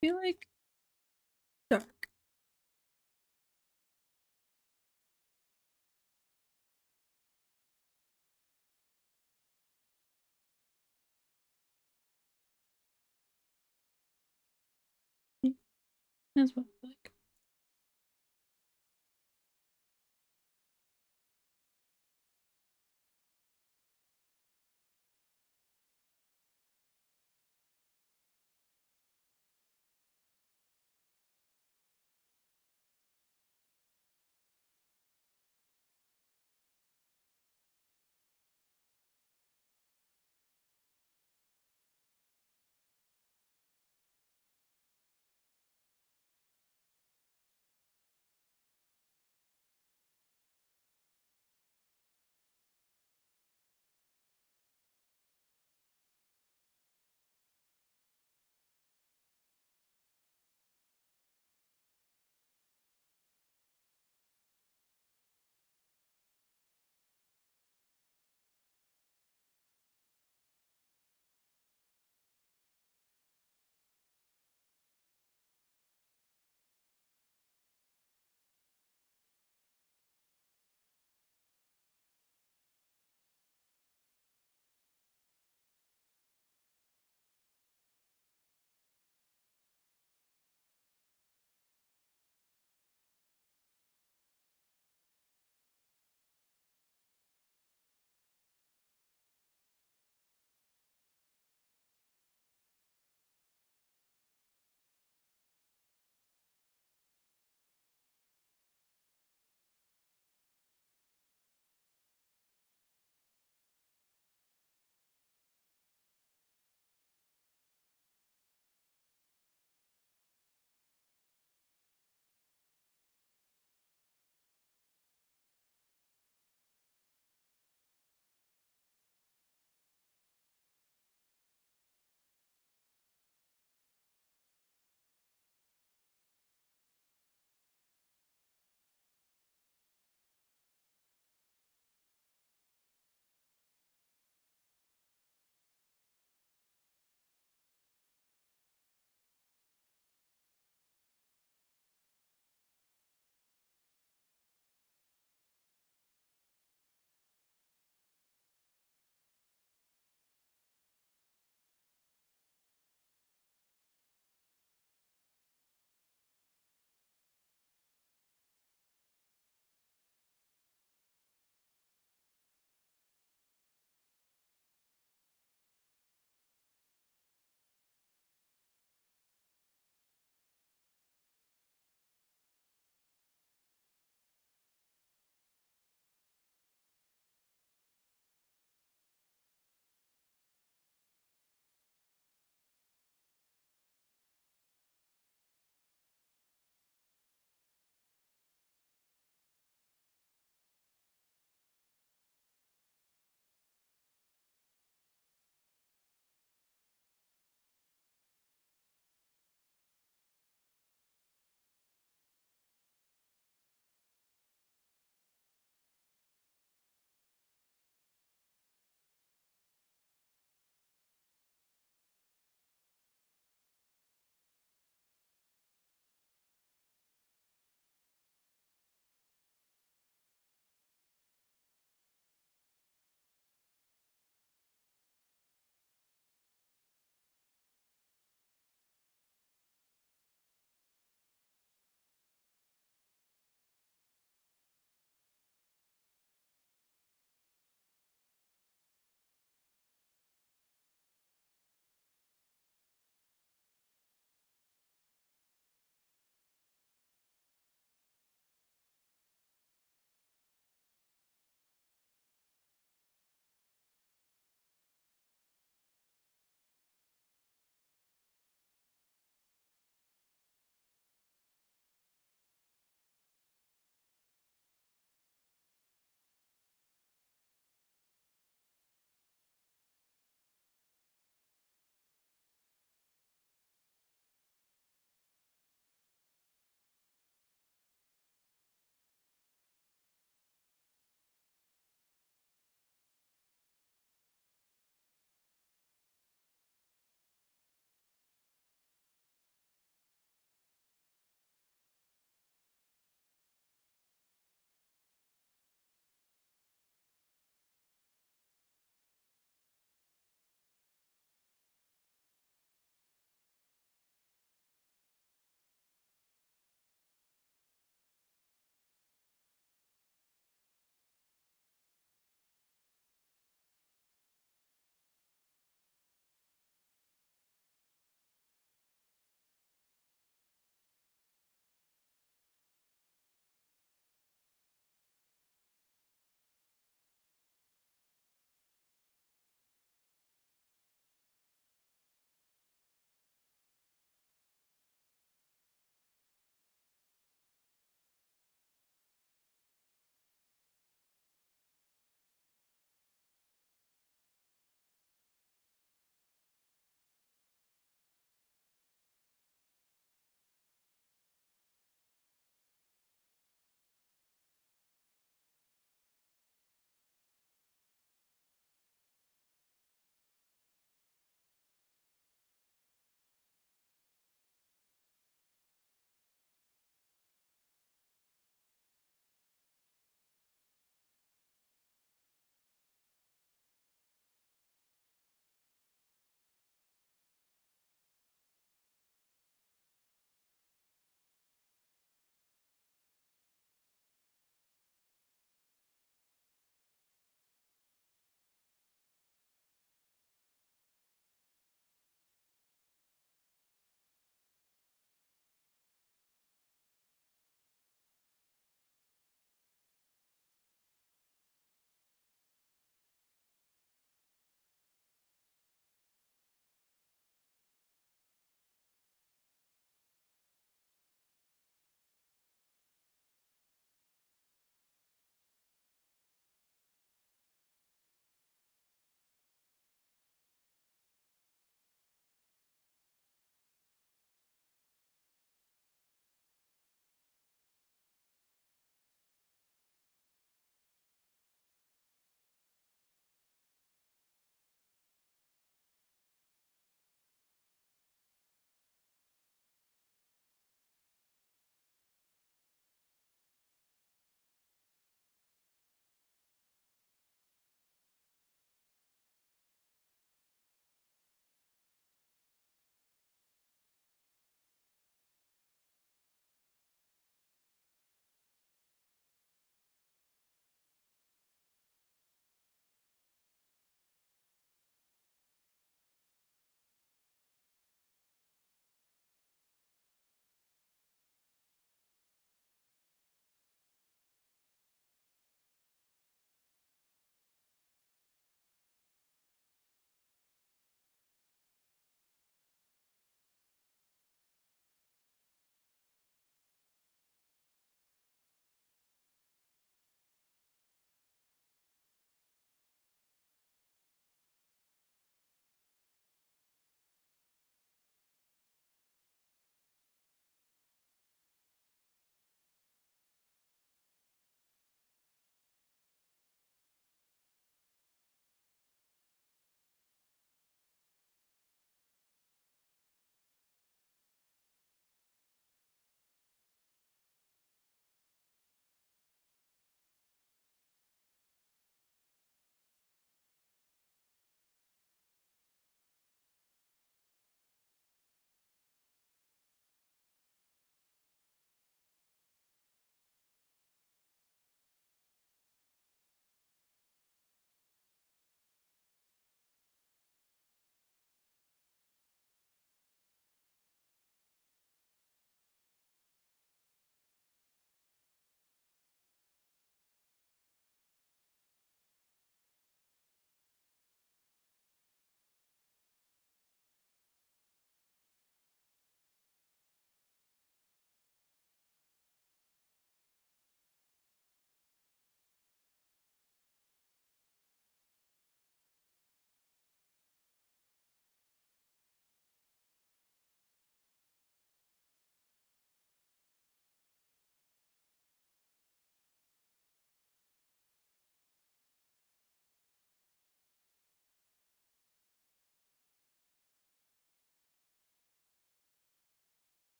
feel like dark. Yeah, that's what I like.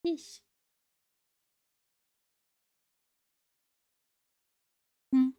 Yeesh. Hmm.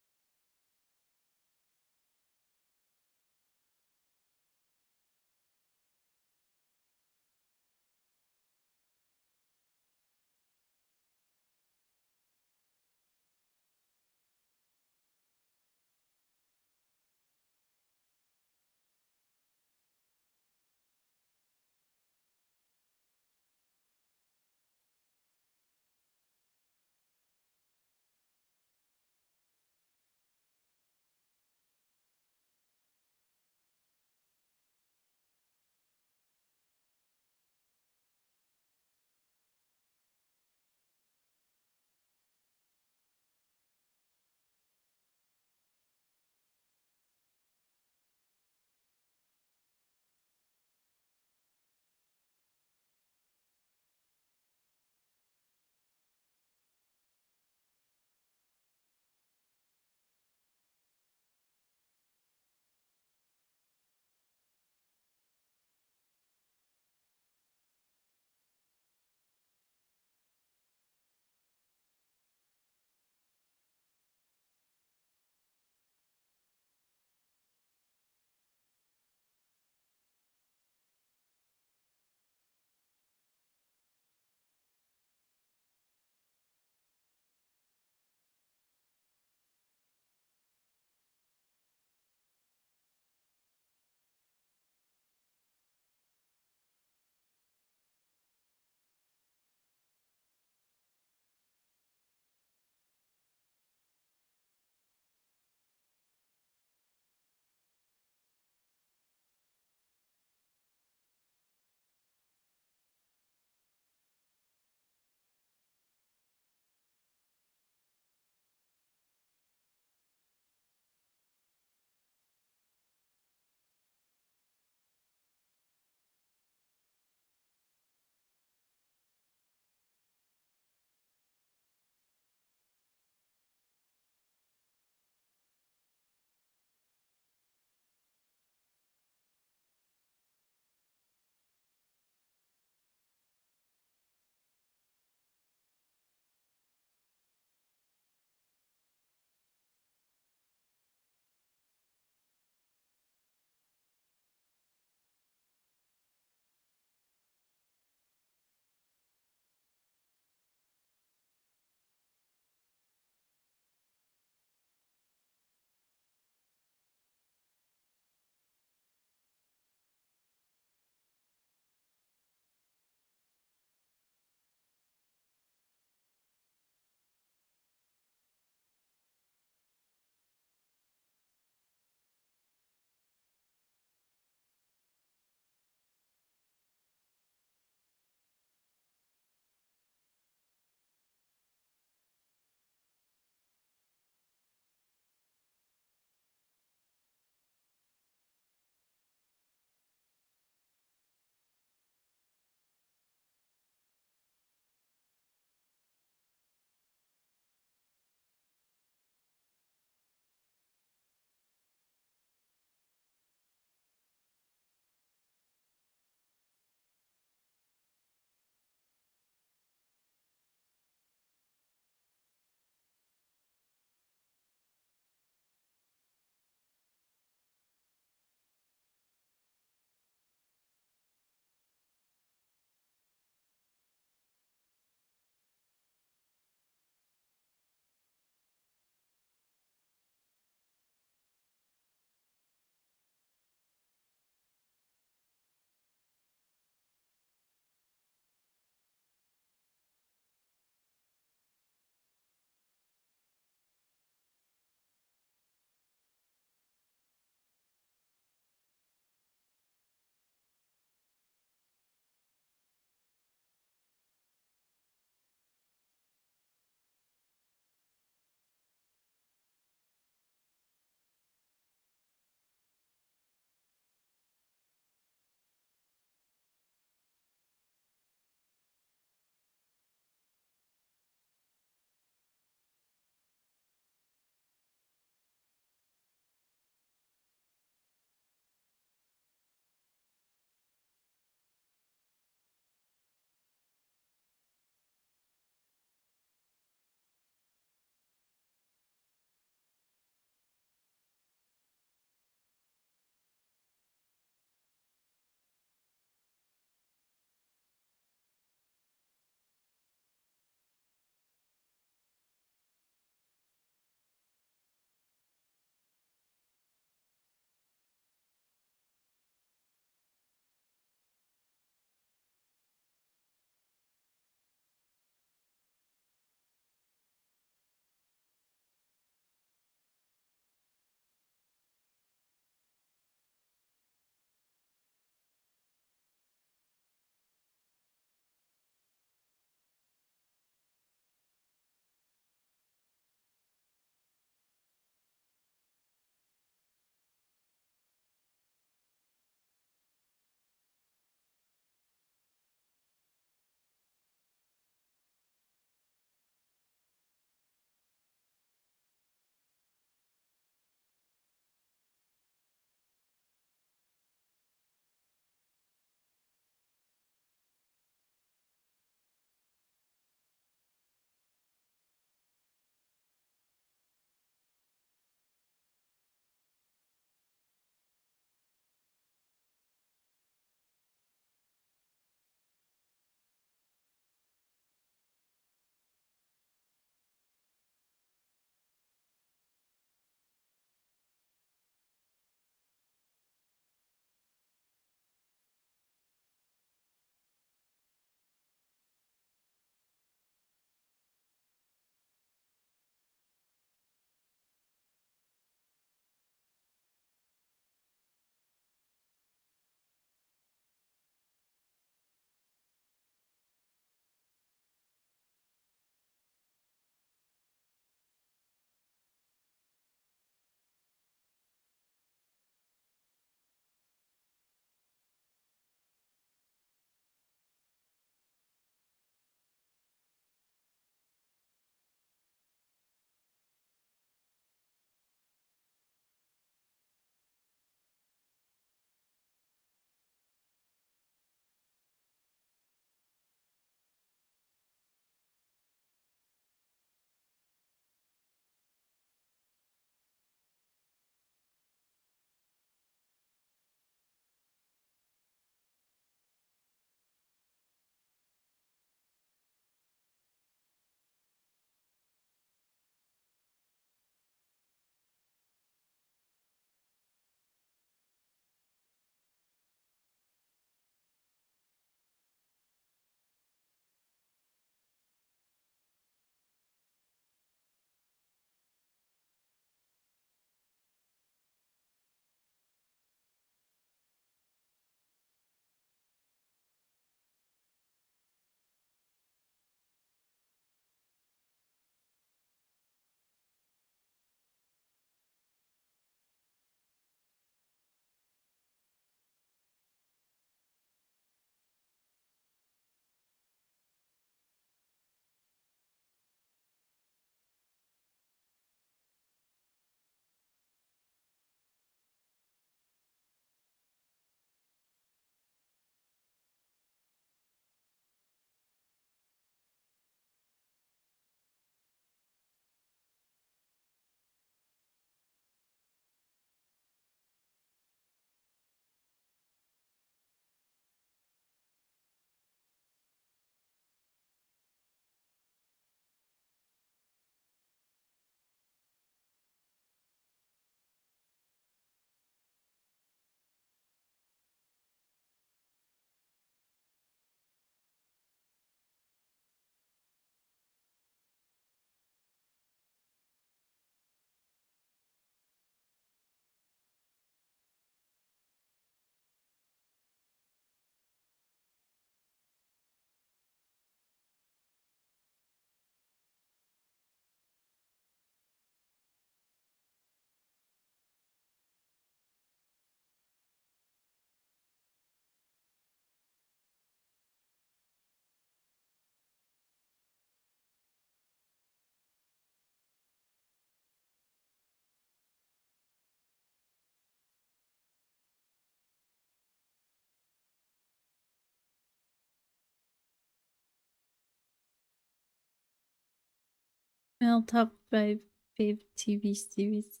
Well, top 5 TV series.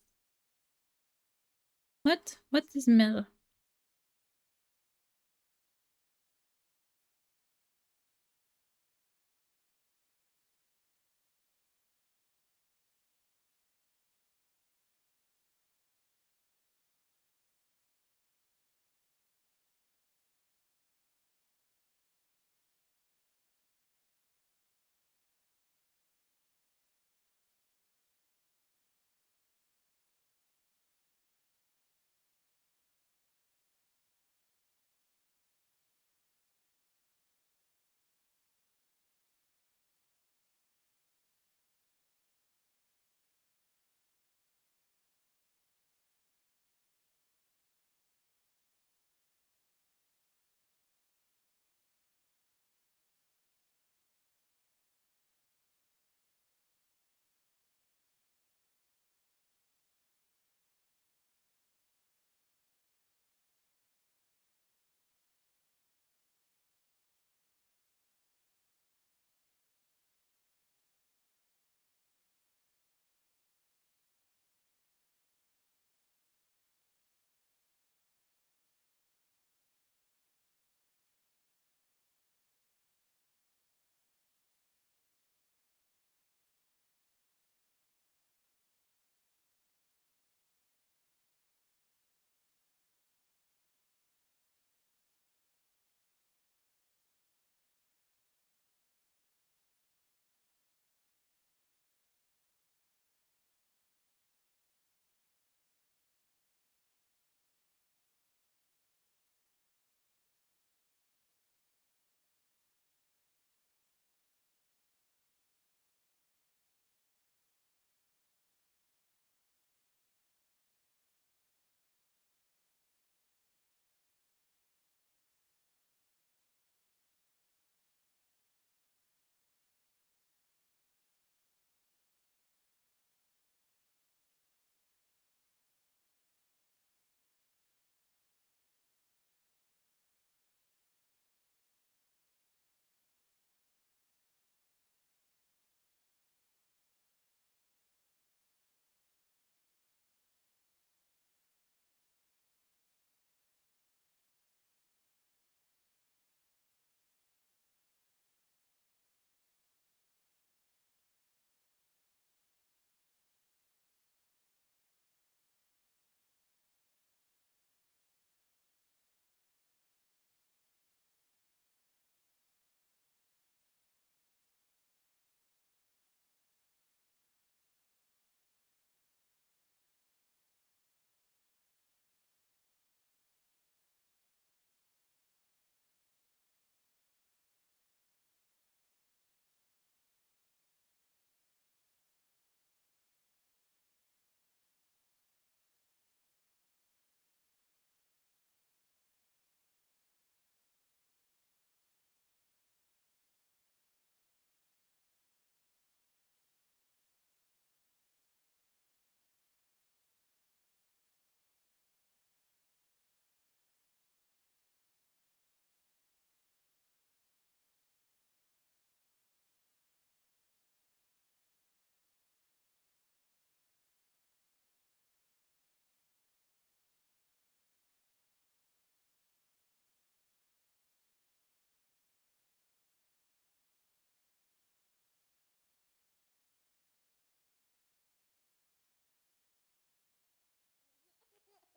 What? What is Mel?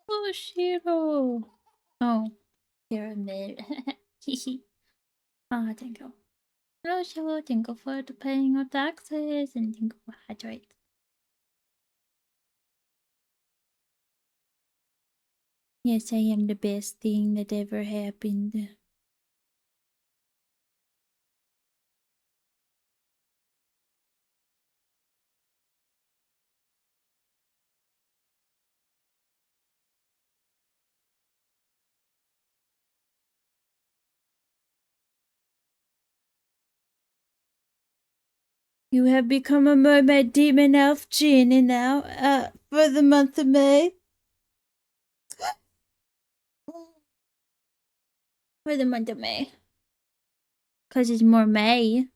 Oh, Shiro! Oh, you're a maid. Ah, thank you. Hello, Shiro. Thank you for the paying your taxes and thank you for hydrate. Yes, I am the best thing that ever happened. You have become a mermaid demon elf genie now, for the month of May. For the month of May. Because it's more May.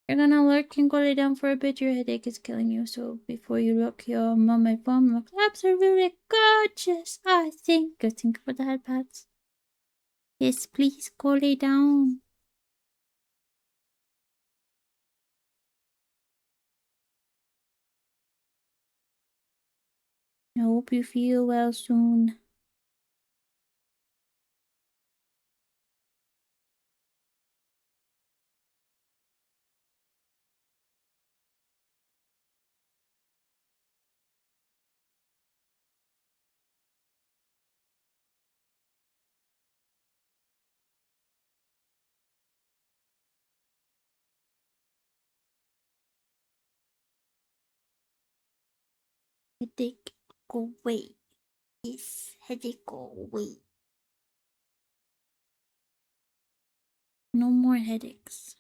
You're gonna lurk and go lay down for a bit. Your headache is killing you. So before you look, your Mermay foam looks absolutely gorgeous. I think. Go think about the head pads. Yes, please go lay down. I hope you feel well soon. Headache, go away. Yes, headache, go away. No more headaches.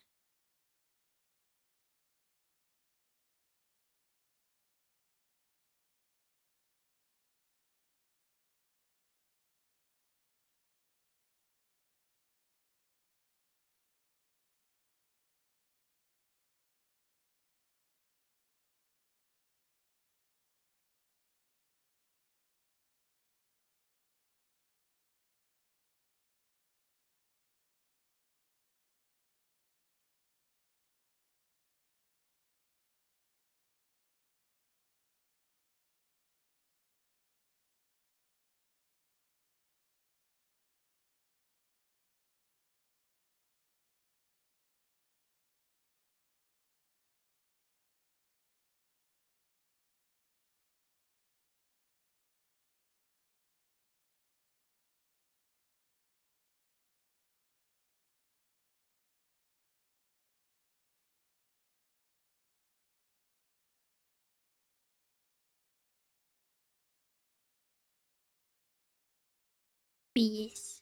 Yes.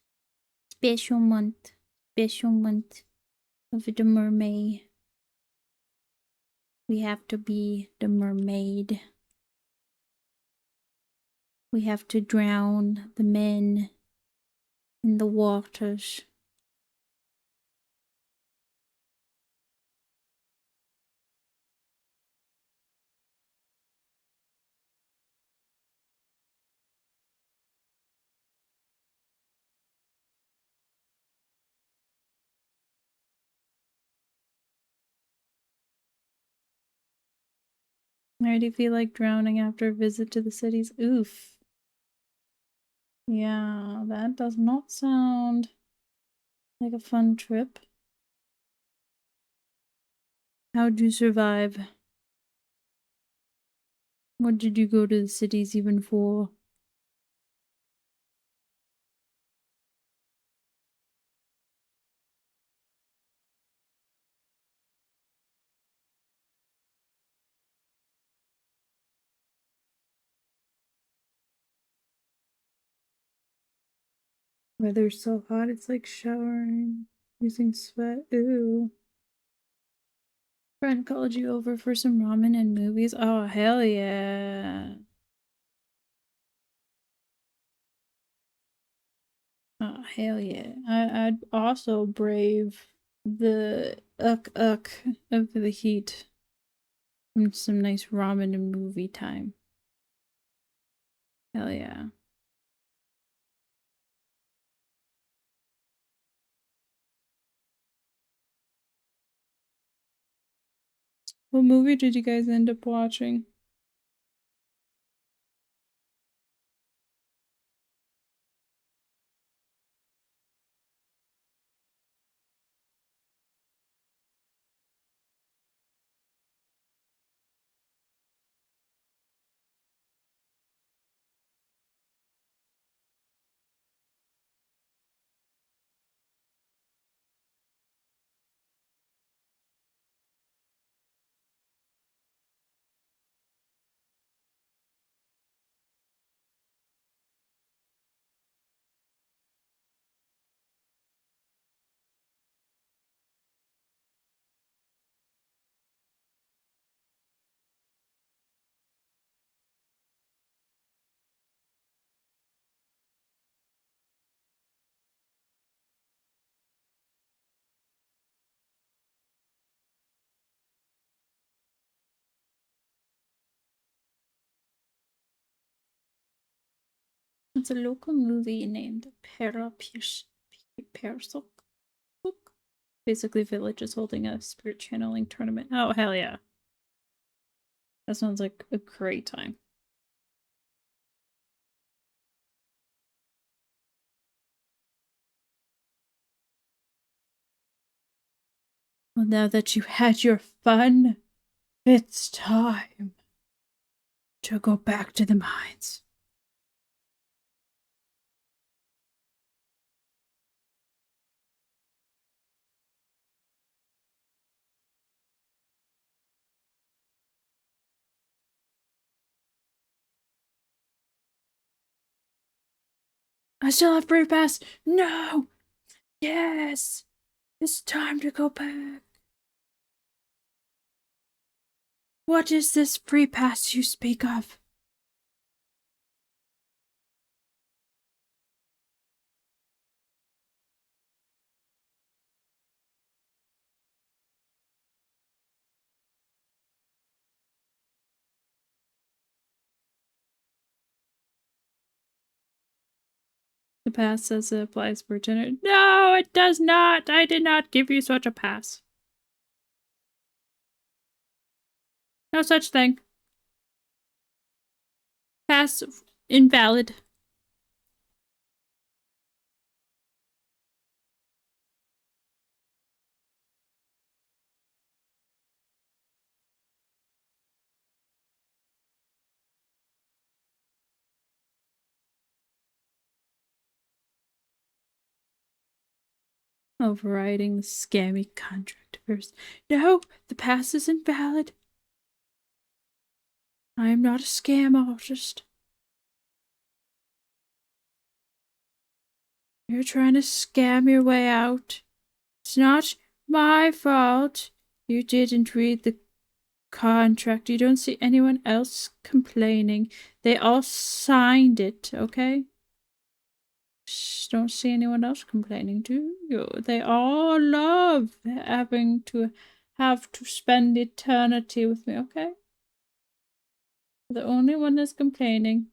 Special month. Special month of the mermaid. We have to be the mermaid. We have to drown the men in the waters. I already feel like drowning after a visit to the cities. Oof. Yeah, that does not sound like a fun trip. How'd you survive? What did you go to the cities even for? Weather's so hot, it's like showering using sweat. Ooh. Friend called you over for some ramen and movies. Oh, hell yeah. Oh, hell yeah. I'd also brave the uck of the heat from some nice ramen and movie time. Hell yeah. What movie did you guys end up watching? It's a local movie named Persok. Basically, Village is holding a spirit channeling tournament. Oh, hell yeah. That sounds like a great time. Well, now that you had your fun, it's time to go back to the mines. I still have free pass. No! Yes! It's time to go back. What is this free pass you speak of? The pass says it applies for dinner. No, it does not. I did not give you such a pass. No such thing. Pass invalid. Overriding the scammy contract first. No, the pass is invalid. I am not a scam artist. You're trying to scam your way out. It's not my fault. You didn't read the contract. You don't see anyone else complaining. They all signed it, okay? Shh, don't see anyone else complaining, do you? They all love having to spend eternity with me, okay? The only one that's complaining.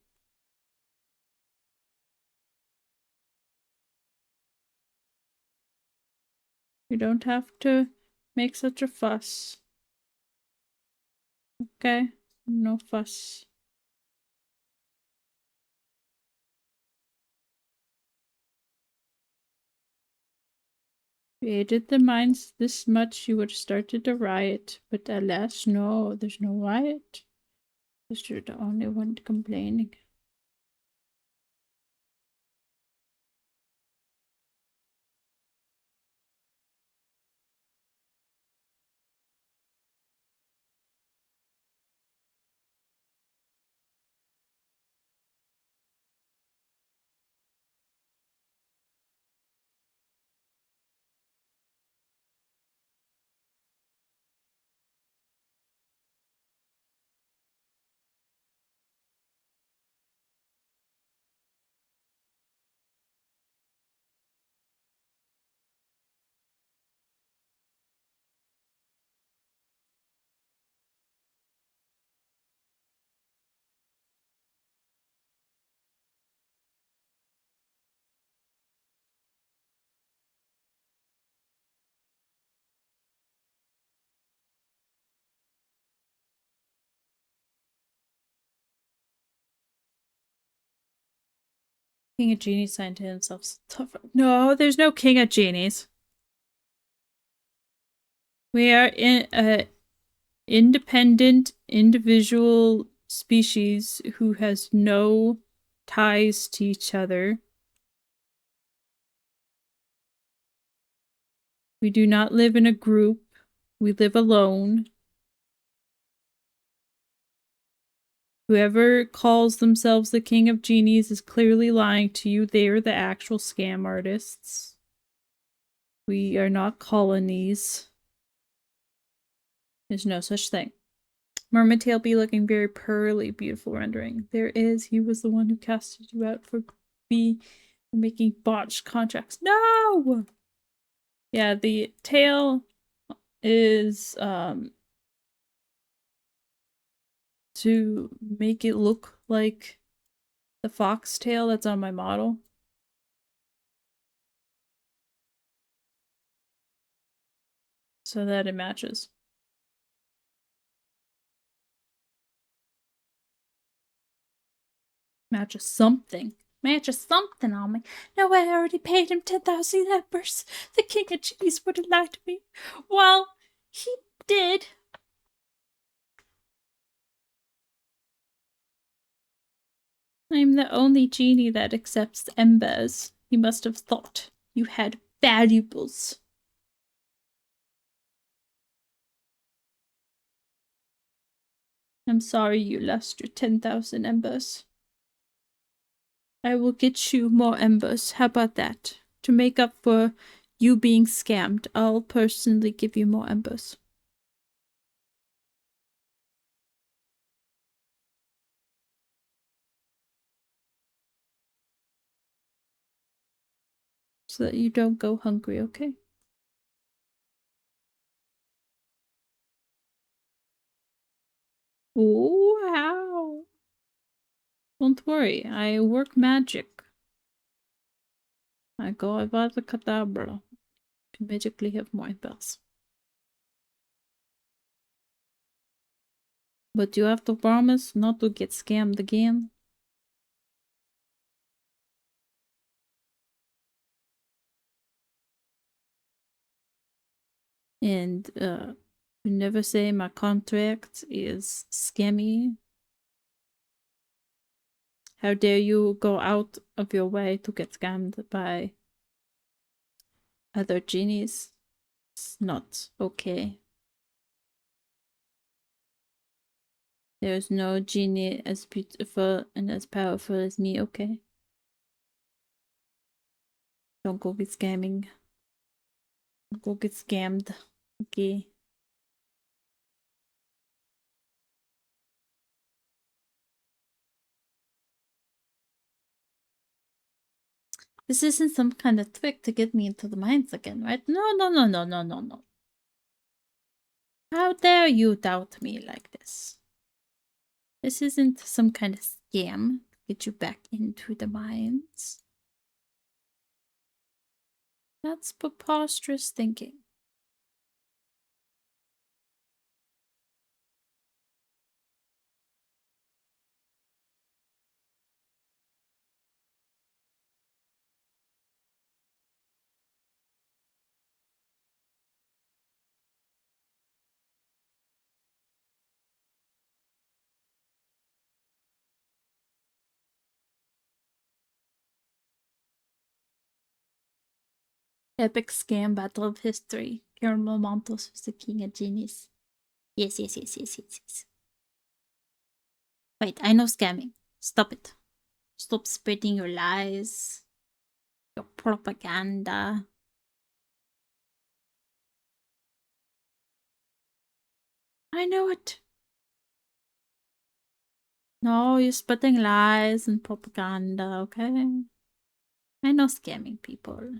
You don't have to make such a fuss. Okay? No fuss. If you hated the mines this much, you would have started a riot. But alas, no, there's no riot. Because you're the only one complaining. King of Genies signed to himself. No, there's no King of Genies. We are in a independent individual species who has no ties to each other. We do not live in a group. We live alone. Whoever calls themselves the King of Genies is clearly lying to you. They are the actual scam artists. We are not colonies. There's no such thing. Mermay tail be looking very pearly, beautiful rendering. There is. He was the one who casted you out for making botched contracts. No! Yeah, the tail is to make it look like the foxtail that's on my model. So that it matches. Matches something. Matches something on me. No, I already paid him 10,000 embers. The king of cheese would have lied to me. Well, he did. I'm the only genie that accepts embers. He must have thought you had valuables. I'm sorry you lost your 10,000 embers. I will get you more embers. How about that? To make up for you being scammed, I'll personally give you more embers. So that you don't go hungry, okay? Oh, wow. Don't worry, I work magic. I go about the cadabra to magically have more embers. But you have to promise not to get scammed again. And you never say my contract is scammy. How dare you go out of your way to get scammed by other genies? It's not okay. There's no genie as beautiful and as powerful as me, okay? Don't go get scamming. Don't go get scammed, okay? This isn't some kind of trick to get me into the mines again, right? No, no, no, no, no, no, no. How dare you doubt me like this? This isn't some kind of scam to get you back into the mines. That's preposterous thinking. Epic scam battle of history. Caramel Montos is the king of genies. Yes, yes, yes, yes, yes, yes. Wait, I know scamming. Stop it. Stop spreading your lies. Your propaganda. I know it. No, you're spreading lies and propaganda, okay? I know scamming people.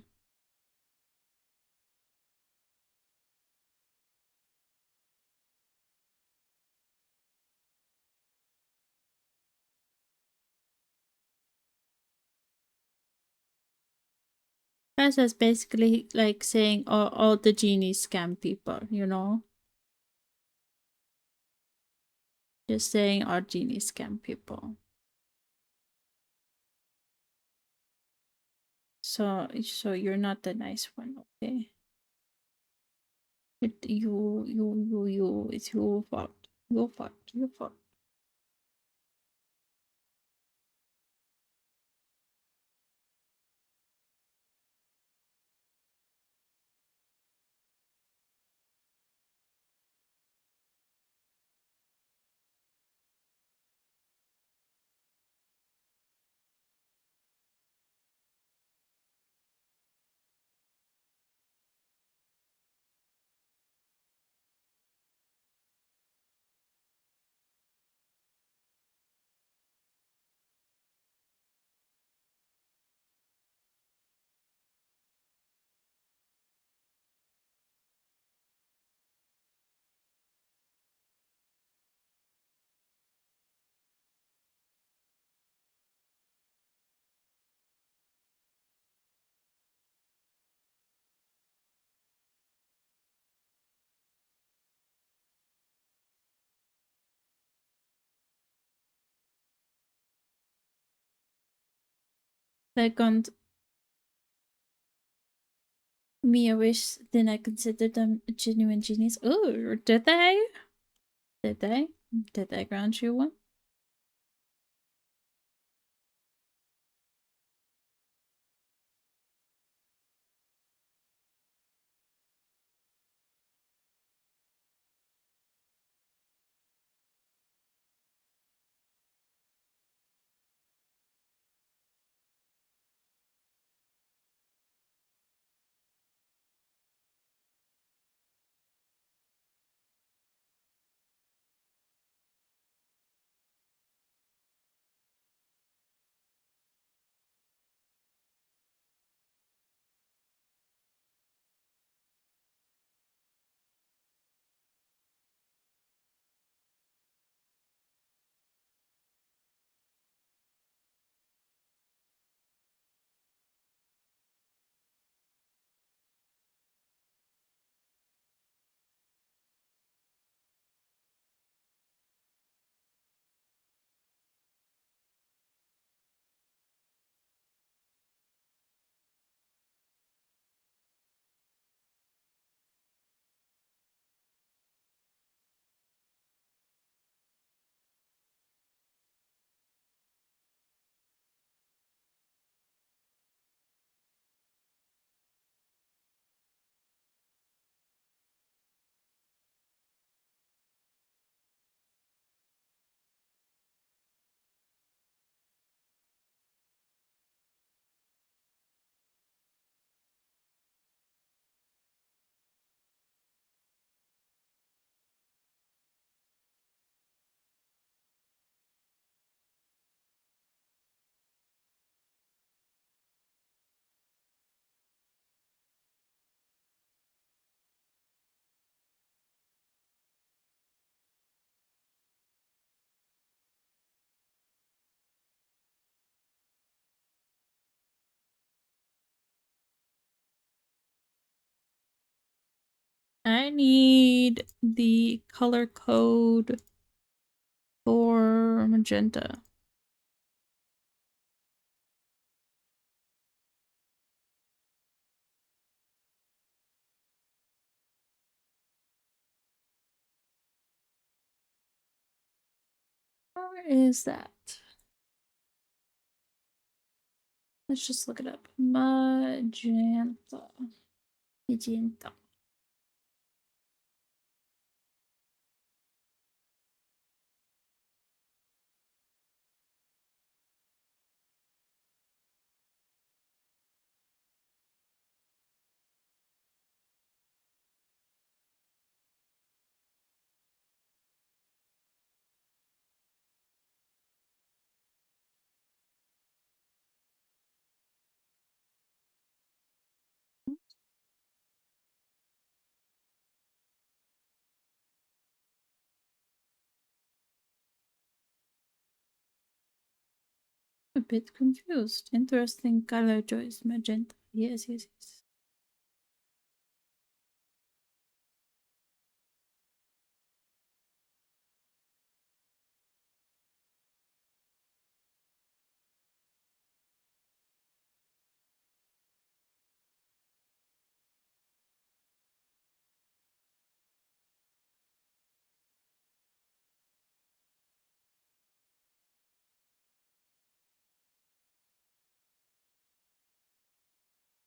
That's just basically like saying all the genies scam people, you know? Just saying our genies scam people. So you're not the nice one, okay? It's your fault. Your fault. Your fault. Like on me, I wish then I considered them a genuine genius. Oh, did they? Did they? Did they grant you one? I need the color code for magenta. Where is that? Let's just look it up. Magenta. Magenta. A bit confused. Interesting color choice. Magenta. Yes, yes, yes.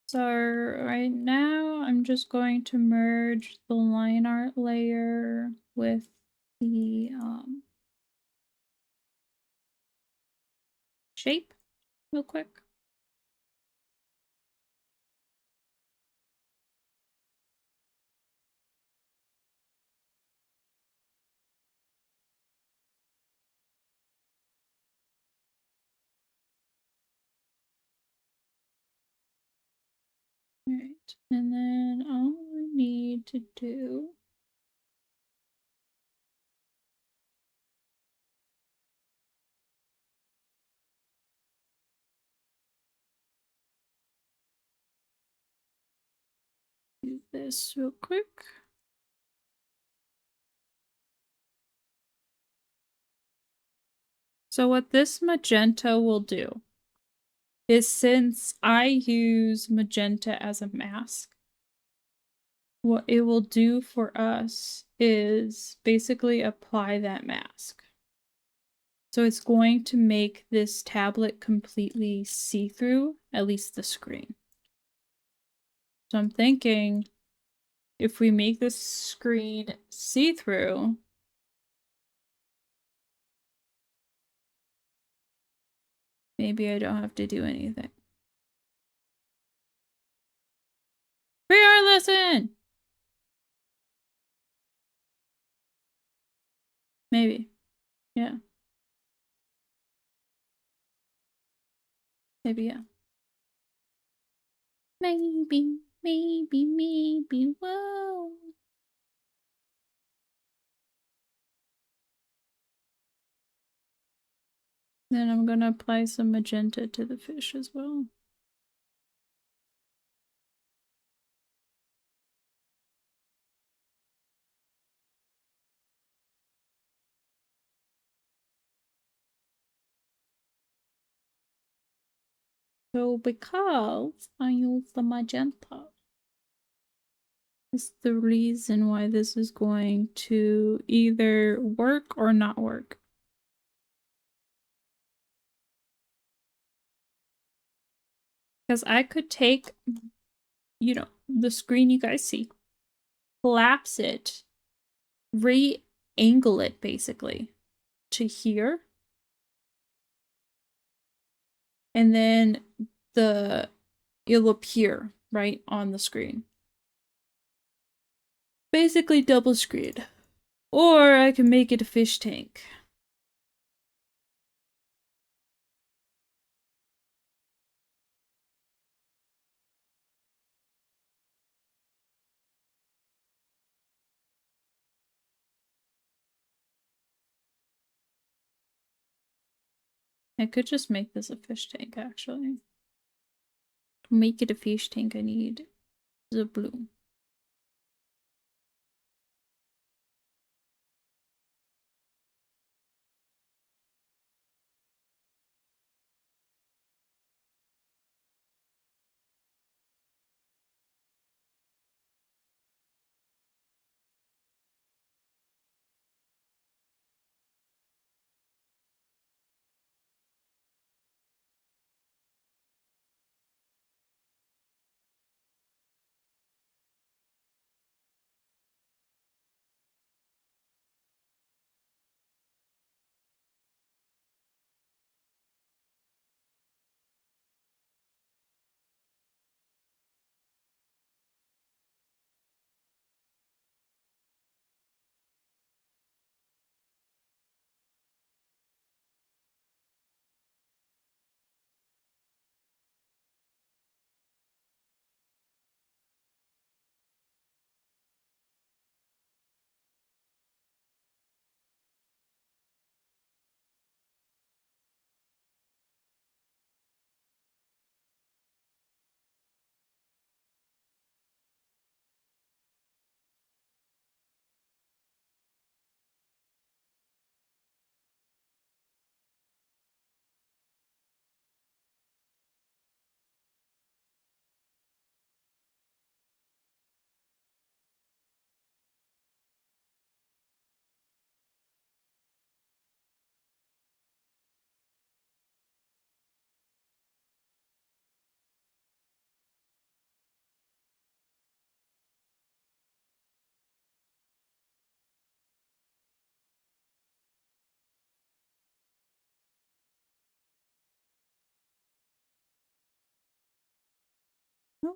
So right now I'm just going to merge the line art layer with the shape real quick. Alright, and then all I need to do is this real quick. So what this magenta will do is since I use magenta as a mask, what it will do for us is basically apply that mask. So it's going to make this tablet completely see-through, at least the screen. So I'm thinking if we make this screen see-through, maybe I don't have to do anything. Pre-art lesson! Maybe. Yeah. Maybe, yeah. Maybe, whoa. Then I'm gonna apply some magenta to the fish as well. So because I use the magenta is the reason why this is going to either work or not work. Because I could take, you know, the screen you guys see, collapse it, re-angle it basically to here, and then it'll appear right on the screen. Basically double screen. Or I can make it a fish tank. I could just make this a fish tank, actually. To make it a fish tank, I need the blue.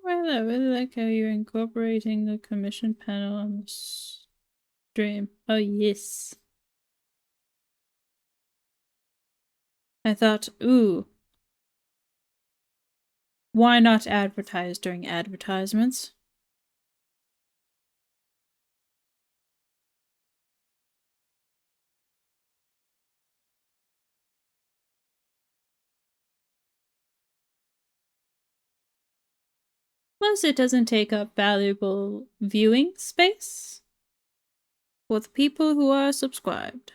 I really like how you're incorporating the commission panel on the stream. Oh, yes. I thought, ooh, why not advertise during advertisements? Plus, it doesn't take up valuable viewing space with people who are subscribed.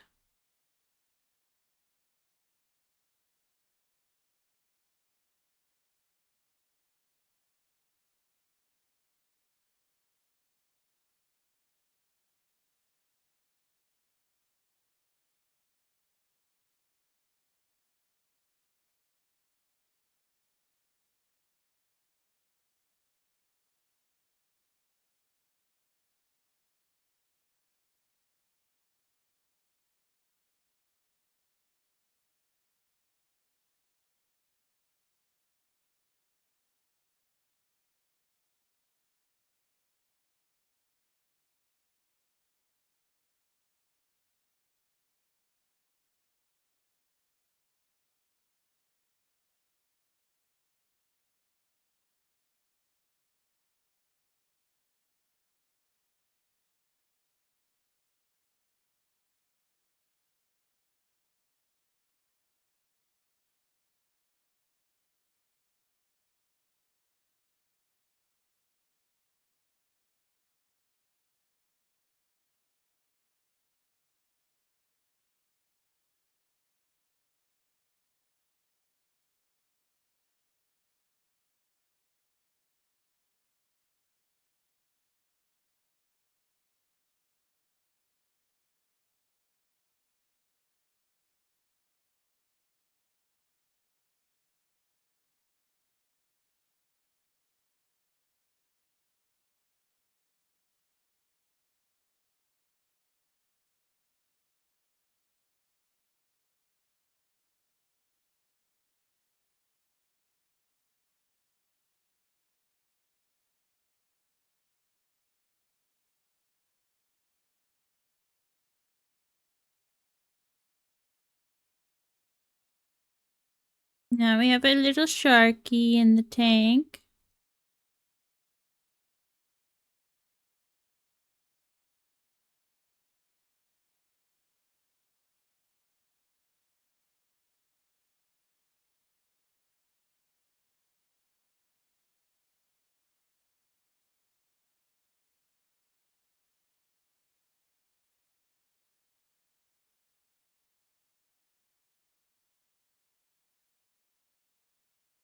Now we have a little sharky in the tank.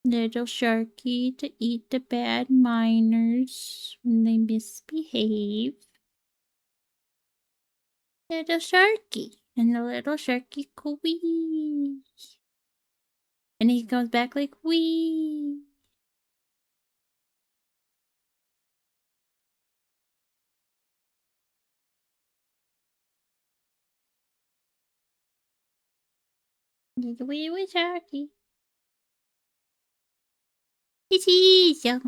Little sharky to eat the bad miners when they misbehave. Little sharky. And the little sharky go wee. And he comes back like wee. Little wee wee sharky. It's easy.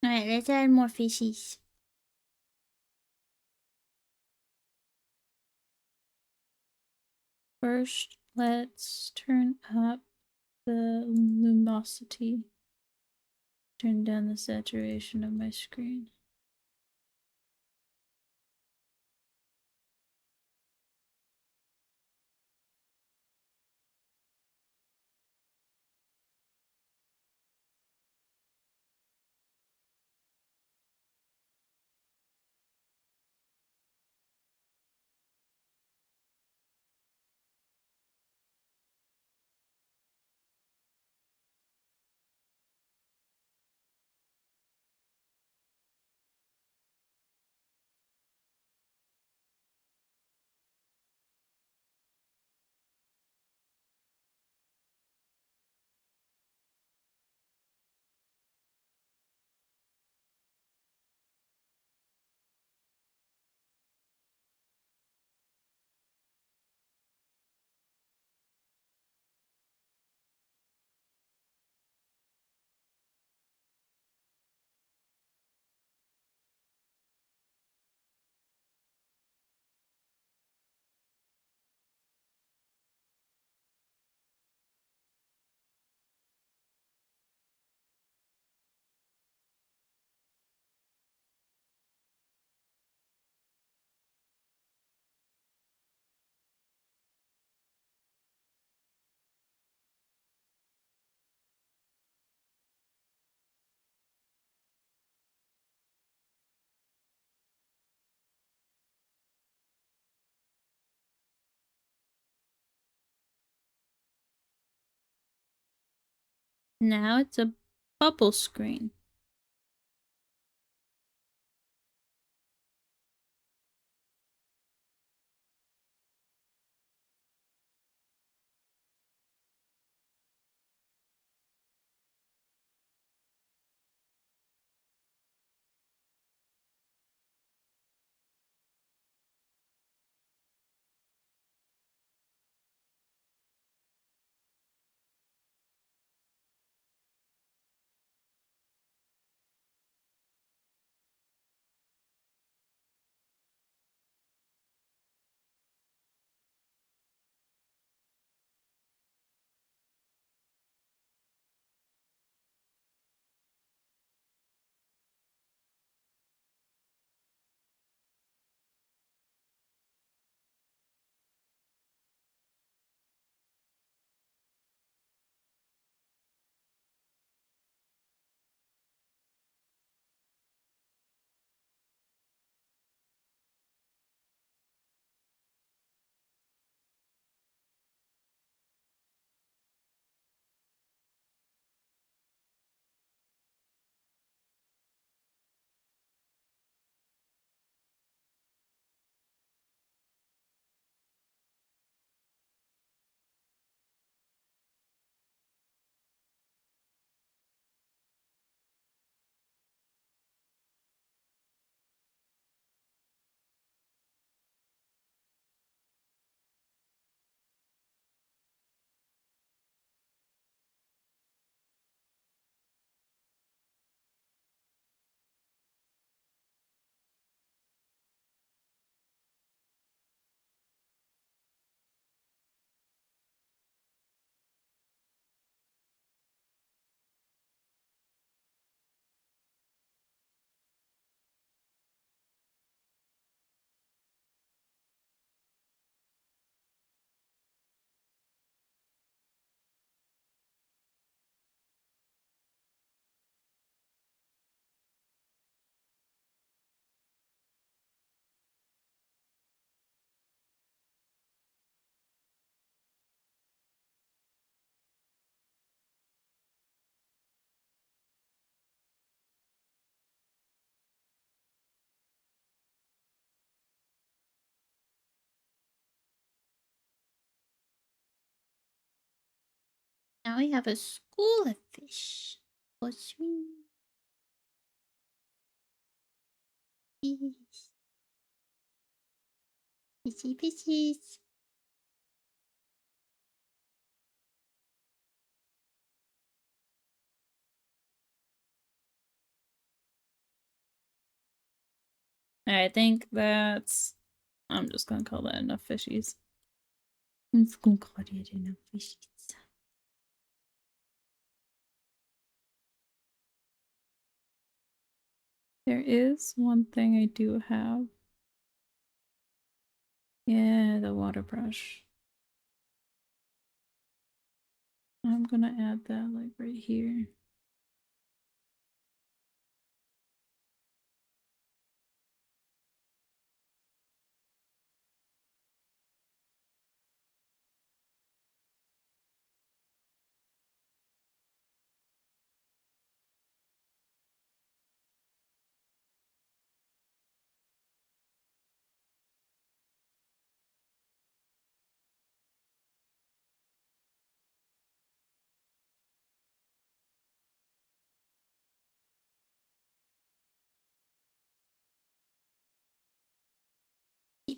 Alright, let's add more fishies. First, let's turn up the luminosity. Turn down the saturation of my screen. Now it's a bubble screen. Now we have a school of fish. Oh, sweet. Fish. Fishy fishies. I think that's... I'm just gonna call that enough fishies. I'm just gonna call it enough fishies. There is one thing I do have. Yeah, the water brush. I'm gonna add that like right here.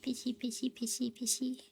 Fishy, fishy, fishy, fishy.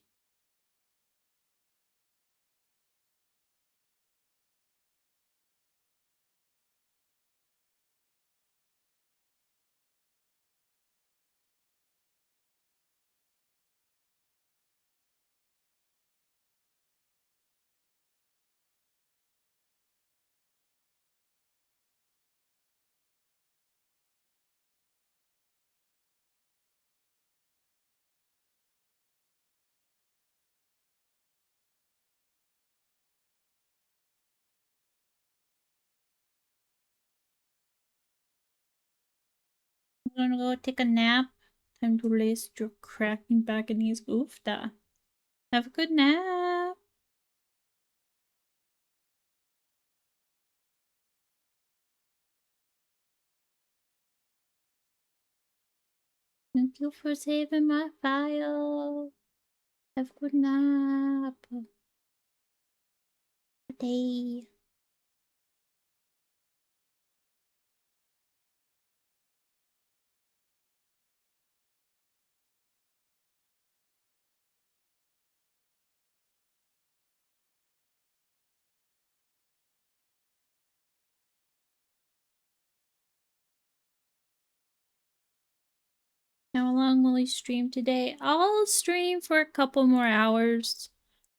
I'm gonna go take a nap. Time to lace your cracking back in these oofda. Have a good nap. Thank you for saving my file. Have a good nap. Good day. How long will he stream today? I'll stream for a couple more hours.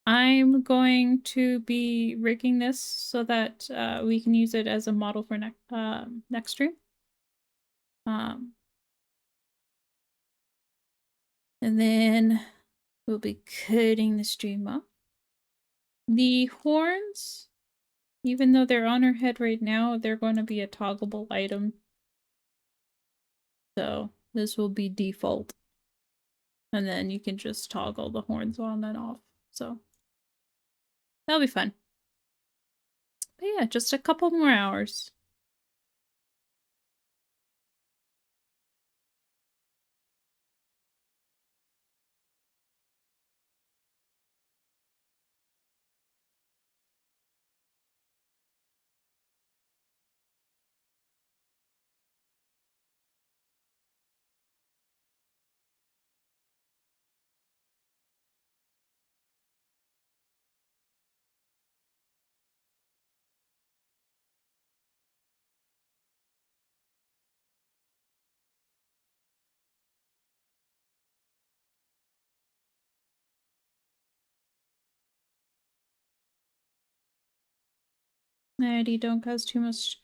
I'm going to be rigging this so that we can use it as a model for next stream. And then we'll be cutting the stream up. The horns, even though they're on her head right now, they're going to be a toggleable item. So this will be default. And then you can just toggle the horns on and off. So that'll be fun. But yeah, just a couple more hours. Alrighty, don't cause too much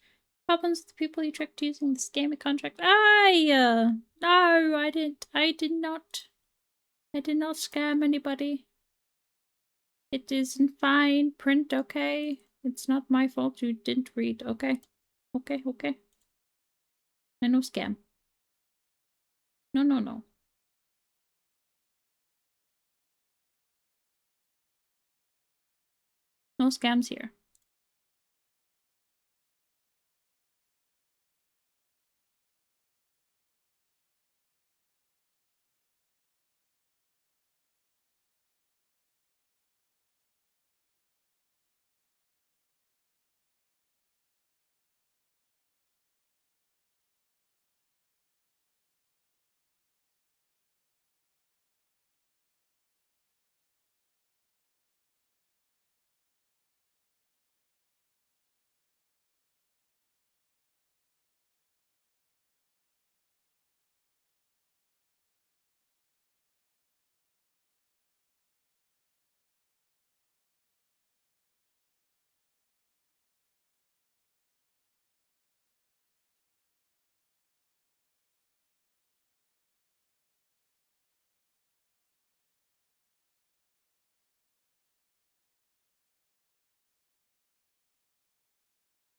problems with the people you tricked using the scammy contract. No, I did not scam anybody. It is in fine print, okay? It's not my fault you didn't read, okay? Okay. And no scam. No. No scams here.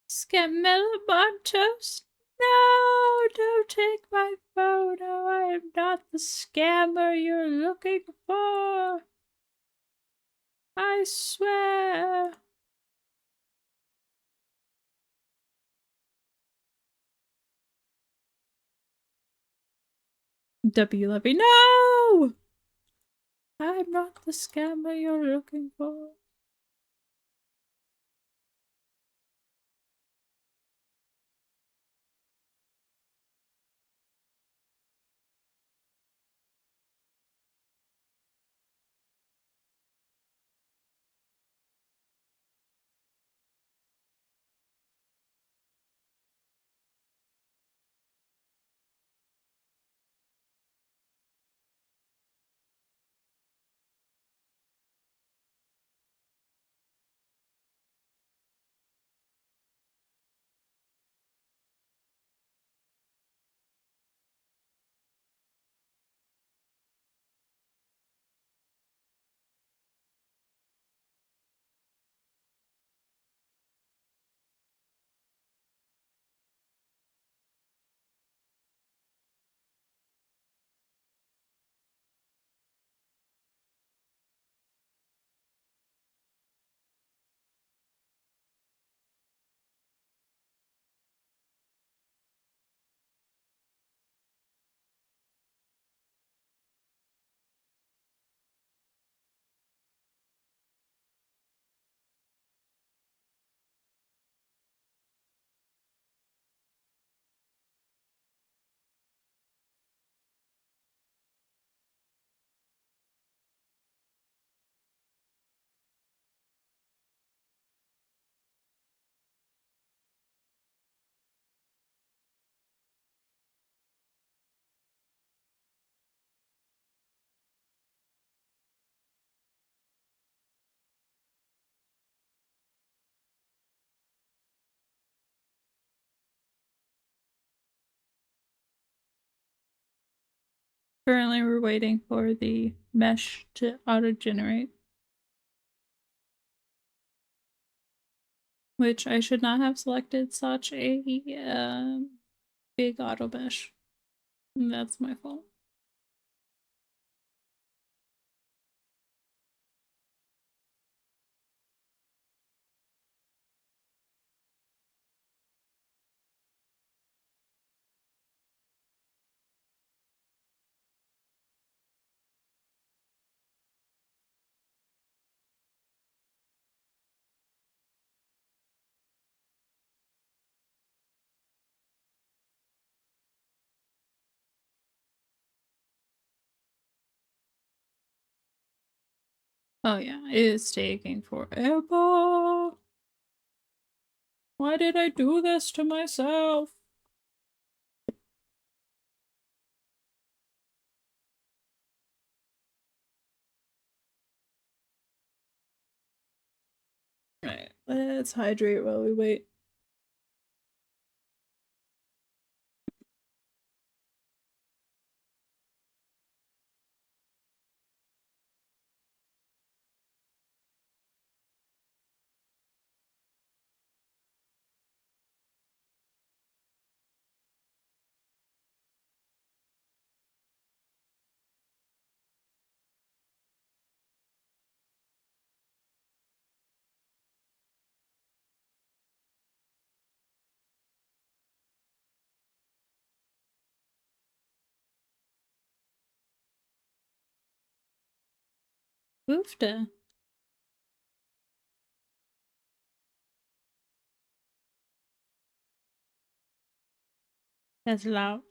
Scamella on toast? No, don't take my photo. I am not the scammer you're looking for. I swear. W. Levy, no! I'm not the scammer you're looking for. Currently, we're waiting for the mesh to auto-generate. Which I should not have selected such a big auto mesh. That's my fault. Oh yeah, it is taking forever. Why did I do this to myself? Right, let's hydrate while we wait. Oofta. That's loud.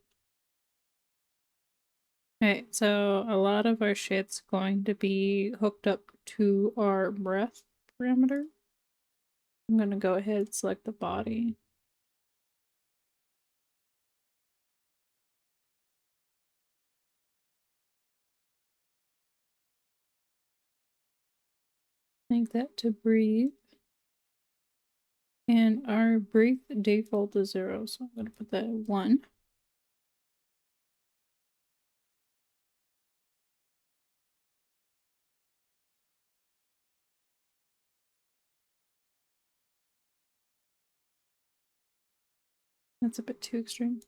Right, so a lot of our shit's going to be hooked up to our breath parameter. I'm gonna go ahead and select the body. Make that to breathe. And our breathe default is 0, so I'm gonna put that at 1. That's a bit too extreme.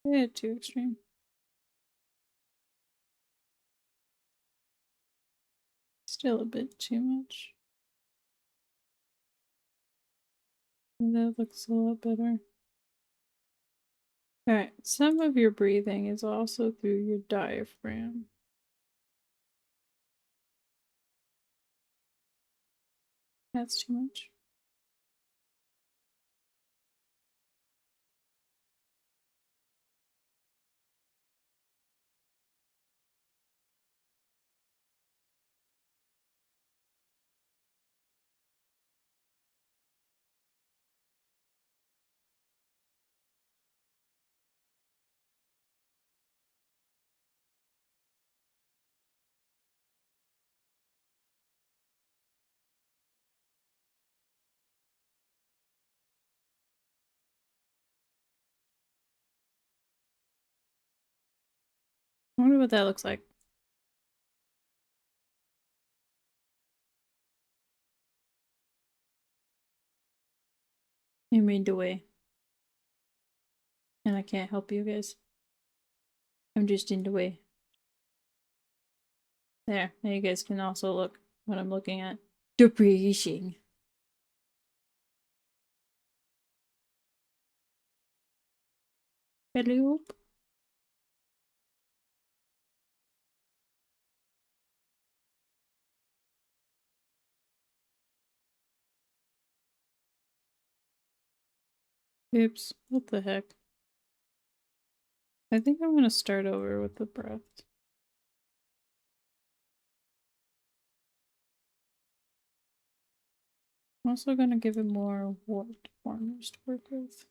Yeah, too extreme. Still a bit too much. That looks a lot better. Alright, some of your breathing is also through your diaphragm. That's too much. I wonder what that looks like. I'm in the way. And I can't help you guys. I'm just in the way. There, now you guys can also look what I'm looking at. The breathing. Hello. Oops, what the heck? I think I'm gonna start over with the breath. I'm also gonna give it more warped corners to work with.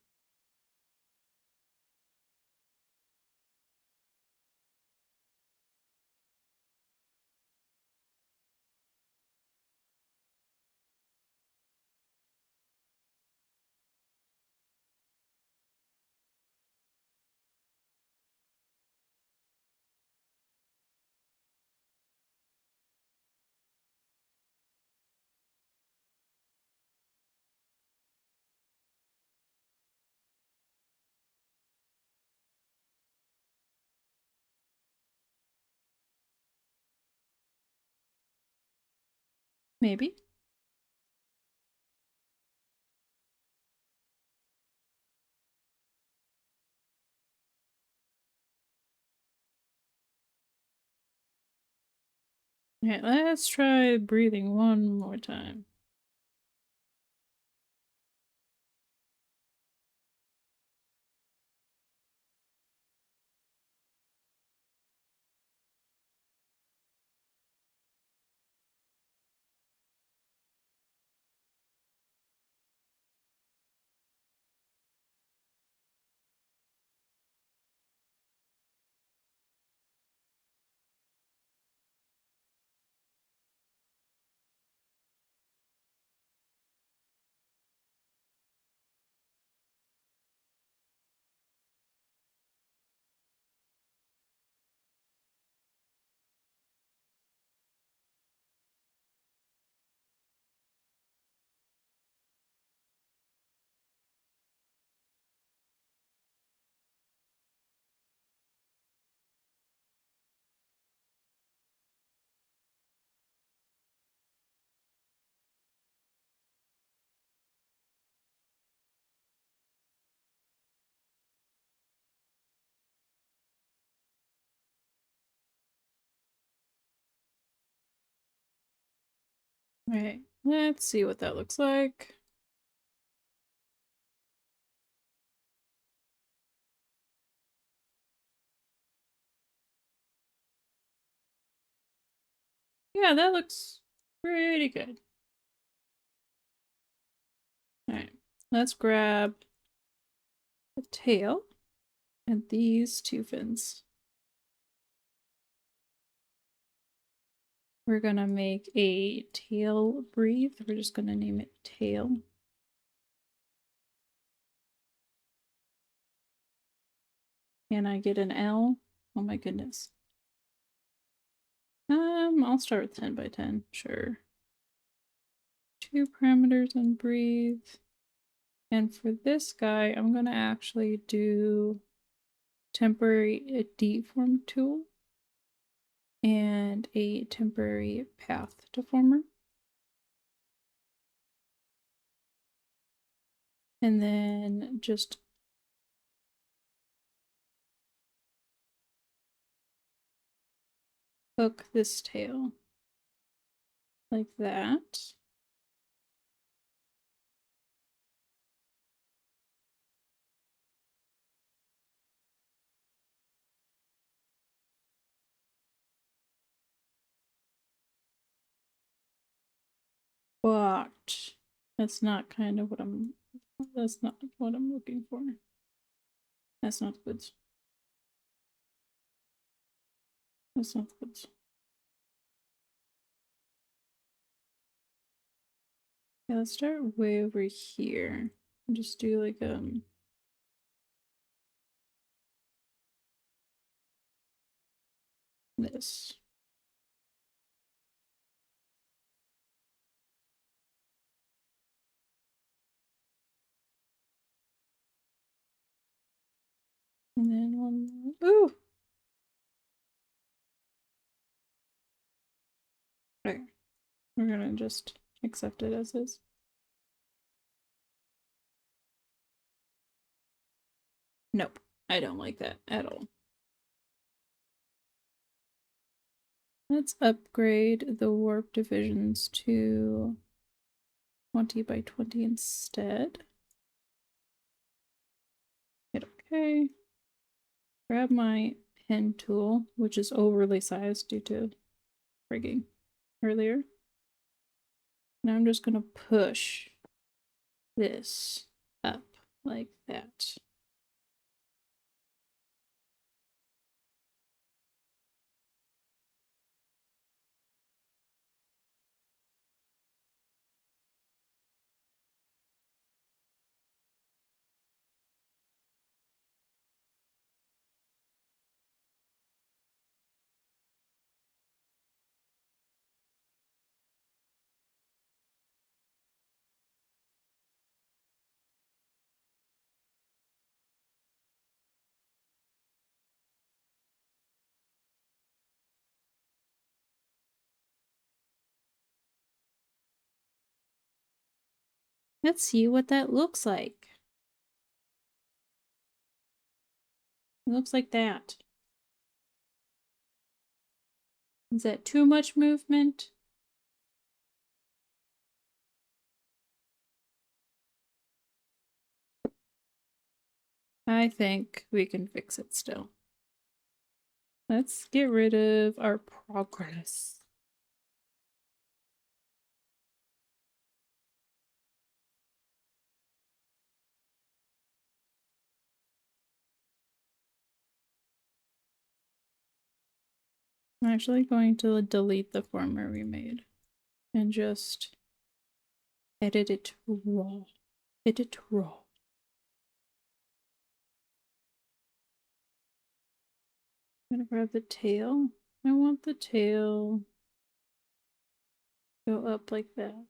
Maybe. Alright, let's try breathing one more time. Alright, let's see what that looks like. Yeah, that looks pretty good. Alright, let's grab the tail and these two fins. We're gonna make a tail breathe. We're just gonna name it tail. Can I get an L? Oh my goodness. I'll start with 10 by 10, sure. 2 parameters and breathe. And for this guy, I'm gonna actually do temporary deform tool and a temporary path deformer. And then just hook this tail like that. But that's not kind of what that's not what I'm looking for. That's not good. That's not good. Yeah, let's start way over here. And just do like this. And then one more. Ooh! Okay. We're gonna just accept it as is. Nope. I don't like that at all. Let's upgrade the warp divisions to 20 by 20 instead. Hit OK. Grab my pen tool, which is overly sized due to rigging earlier. Now I'm just gonna push this up like that. Let's see what that looks like. It looks like that. Is that too much movement? I think we can fix it still. Let's get rid of our progress. I'm actually going to delete the former we made and just edit it raw. Edit raw. I'm gonna grab the tail. I want the tail go up like that.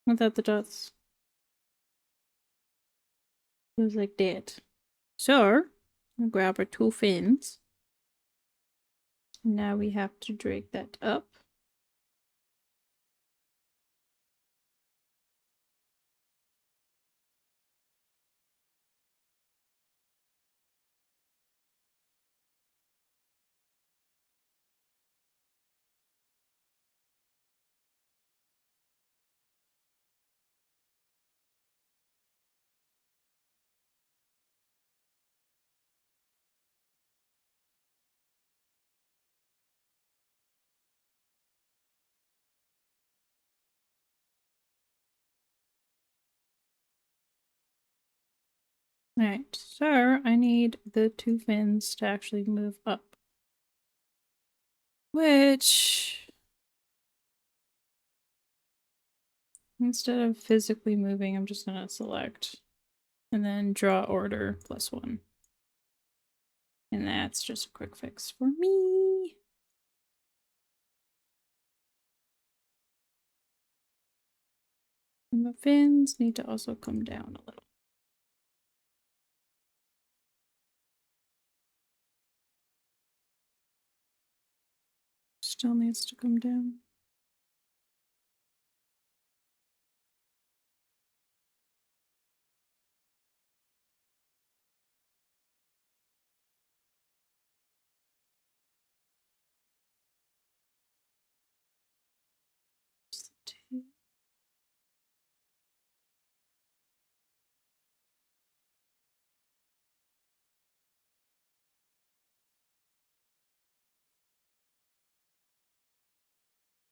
Without the dots. It was like that. So, I'll grab our 2 fins. Now we have to drag that up. Alright, so I need the two fins to actually move up. Which, instead of physically moving, I'm just gonna select and then draw order +1. And that's just a quick fix for me. And the fins need to also come down a little. Still needs to come down.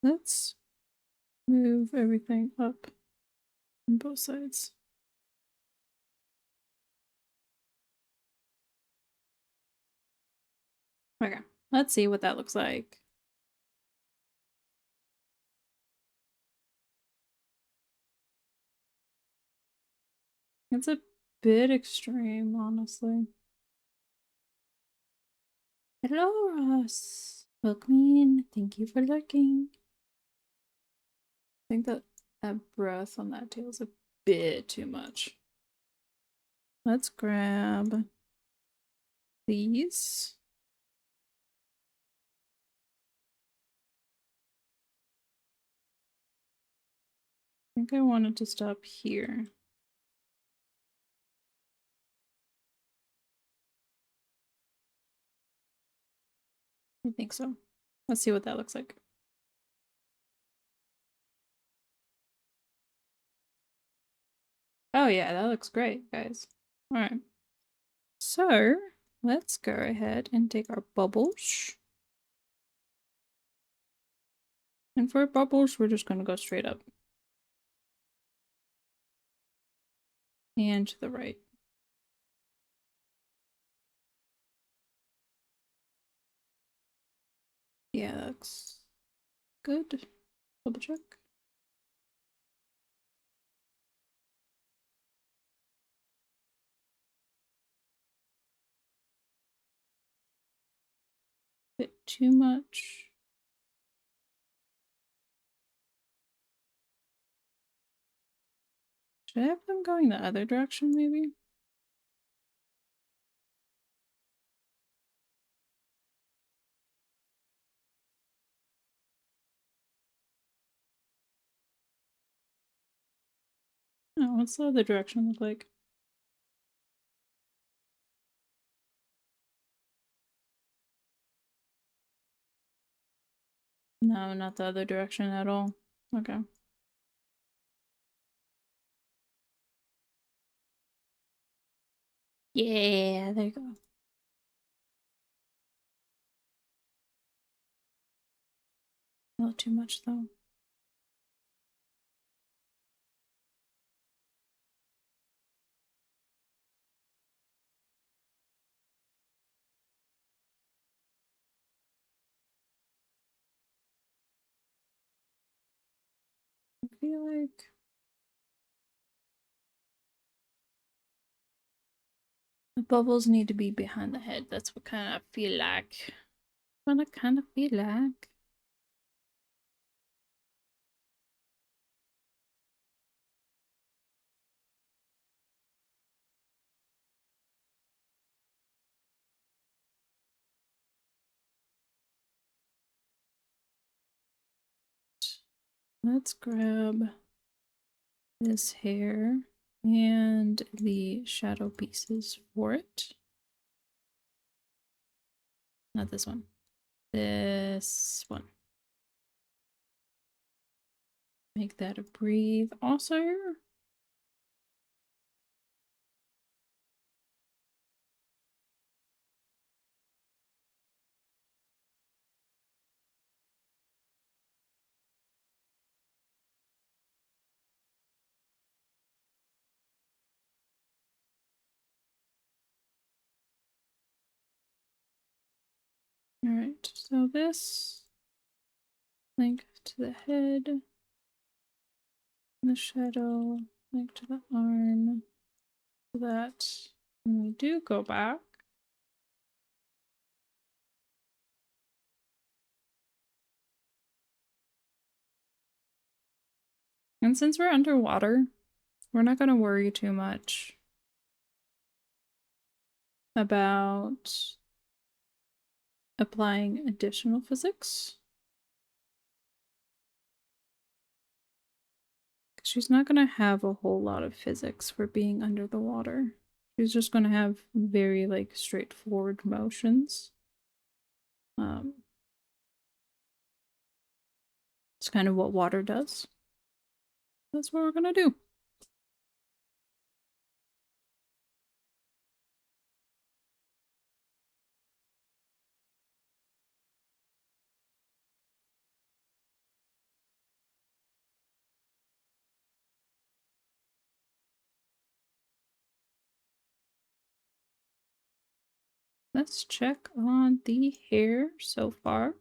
Let's move everything up on both sides. Okay, let's see what that looks like. It's a bit extreme, honestly. Hello, Ross. Welcome in. Thank you for lurking. I think that breath on that tail is a bit too much. Let's grab these. I think I wanted to stop here. I think so. Let's see what that looks like. Oh yeah, that looks great, guys. All right. So let's go ahead and take our bubbles. And for bubbles, we're just going to go straight up. And to the right. Yeah, that looks good. Double check. Bit too much. Should I have them going the other direction, maybe? Oh, what's the other direction look like? No, not the other direction at all. Okay. Yeah, there you go. Not too much, though. I feel like the bubbles need to be behind the head. That's what kind of feel like. What I kind of feel like. Let's grab this hair and the shadow pieces for it. Not this one. This one. Make that a breathe also. Alright, so this link to the head, the shadow, link to the arm, so that when we do go back, and since we're underwater, we're not going to worry too much about applying additional physics. She's not going to have a whole lot of physics for being under the water. She's just going to have very, like, straightforward motions. It's kind of what water does. That's what we're going to do. Let's check on the hair so far.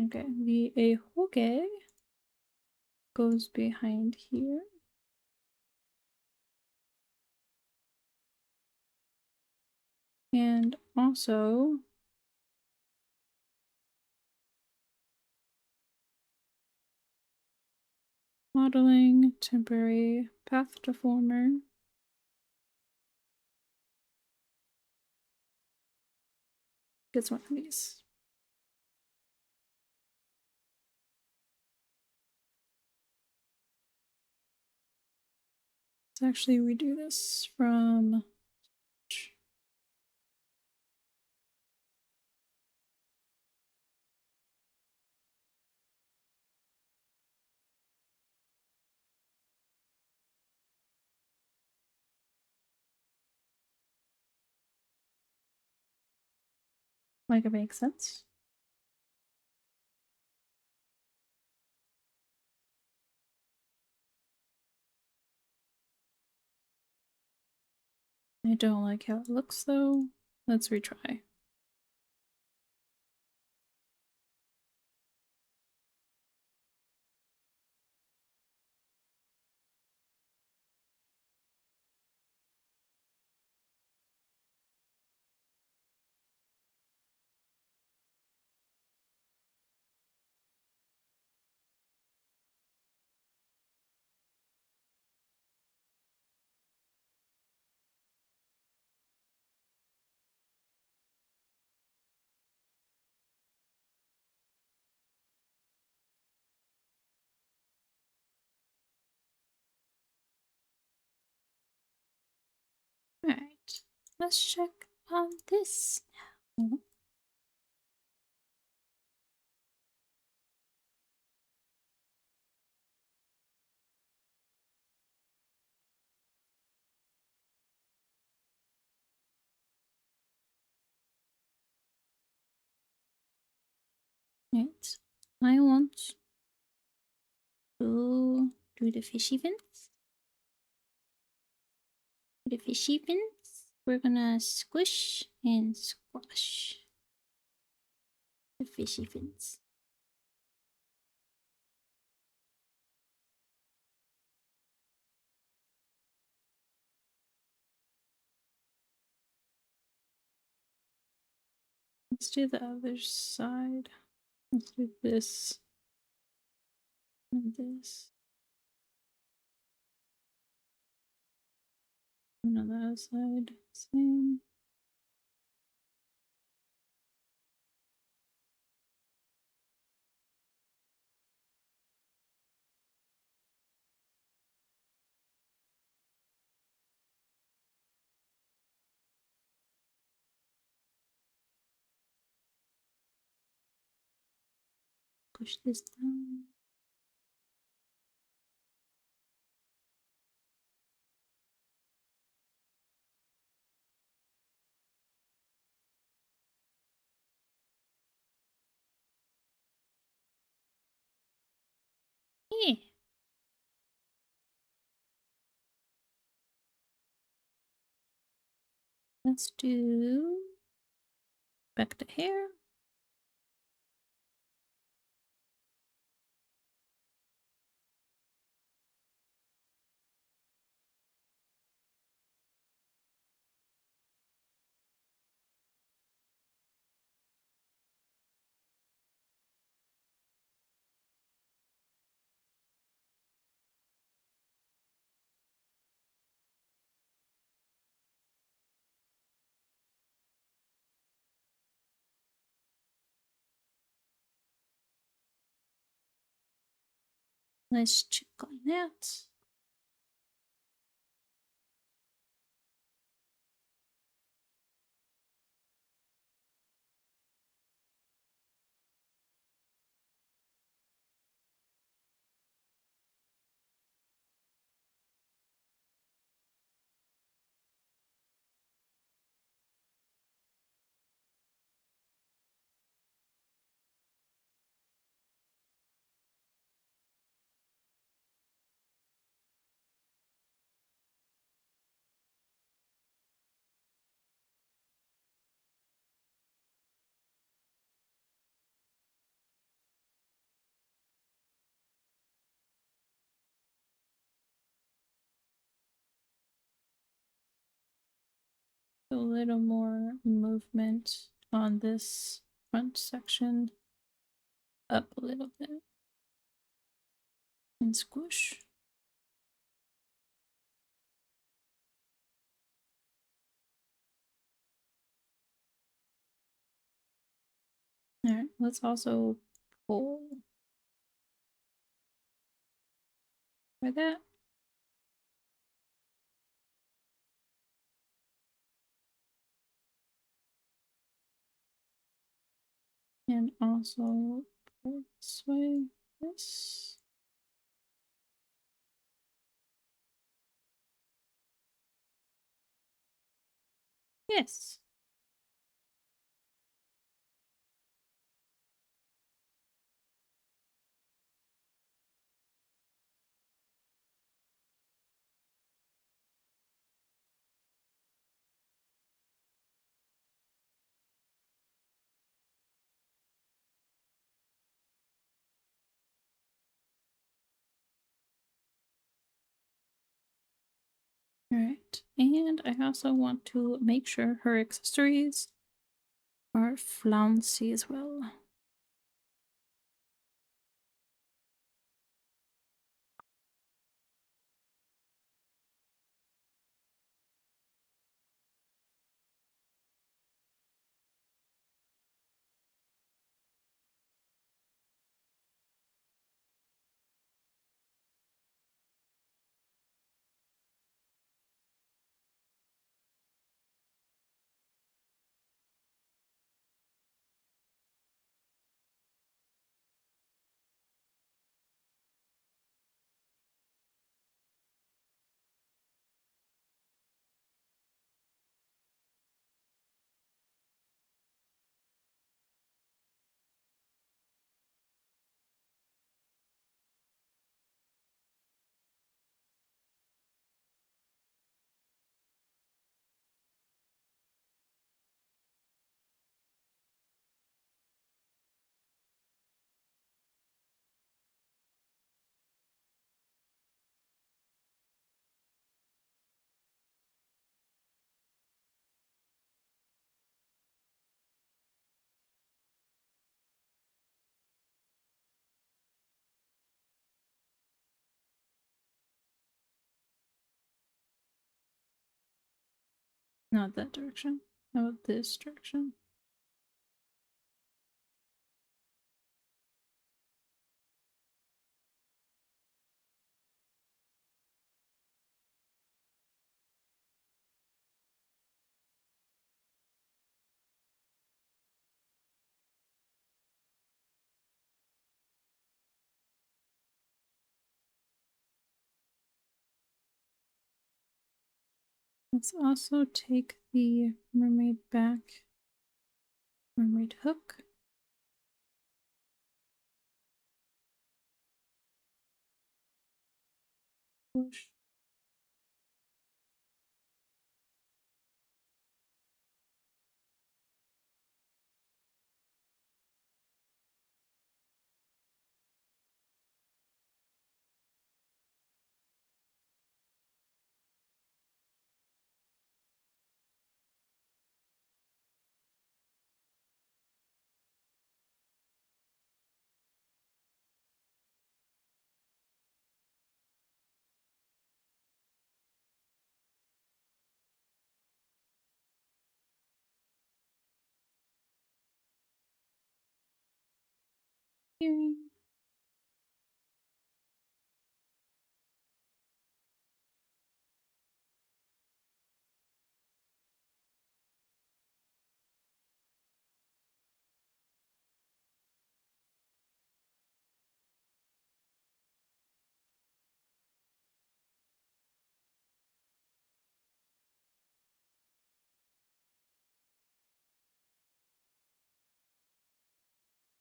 Okay, the ehoge goes behind here. And also modeling temporary path deformer. Gets one of these. Let's actually redo this from like it makes sense. I don't like how it looks though. Let's retry. Alright, let's check on this now. Right, I want to do the fishy fins. The fishy fins, we're gonna squish and squash the fishy fins. Let's do the other side. Let's do this and this. And on the other side, same. Push this down. Yeah. Let's do back to hair. Let's check on that. A little more movement on this front section. Up a little bit. And squish. Alright, let's also pull by that. And also pull this way. This. Yes. Alright, and I also want to make sure her accessories are flouncy as well. Not that direction. How about this direction? Let's also take the mermaid back. Mermaid hook. Push. earring.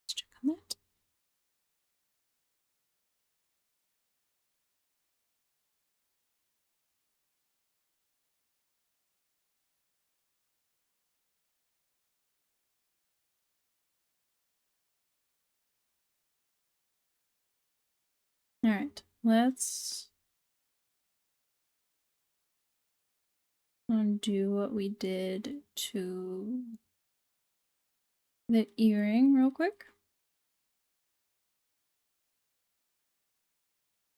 Let's check on that. All right, let's undo what we did to the earring real quick.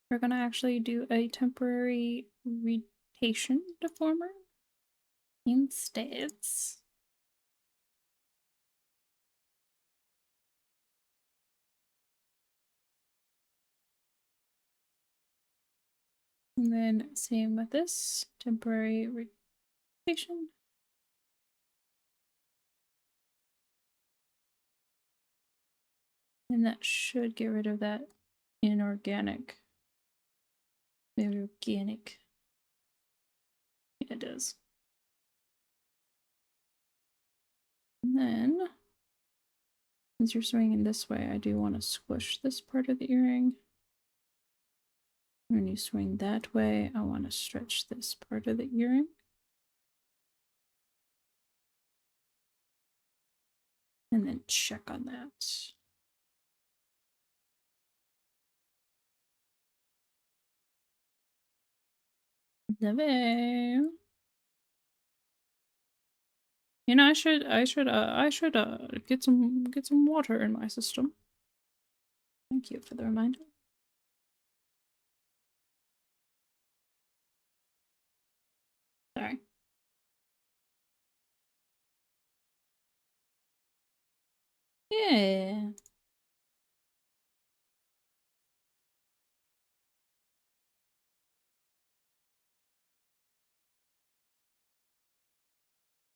We're gonna actually do a temporary rotation deformer instead. And then same with this temporary rotation. And that should get rid of that inorganic. Very organic. Yeah, it does. And then, since you're swinging this way, I do want to squish this part of the earring. When you swing that way, I want to stretch this part of the earring. And then check on that. Lovely. You know, I should get some water in my system. Thank you for the reminder. Sorry. Yeah.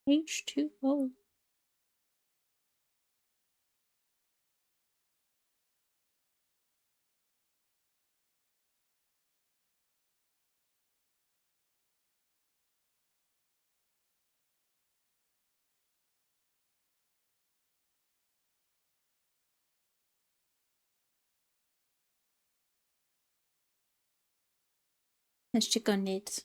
H2O. Let's check on it.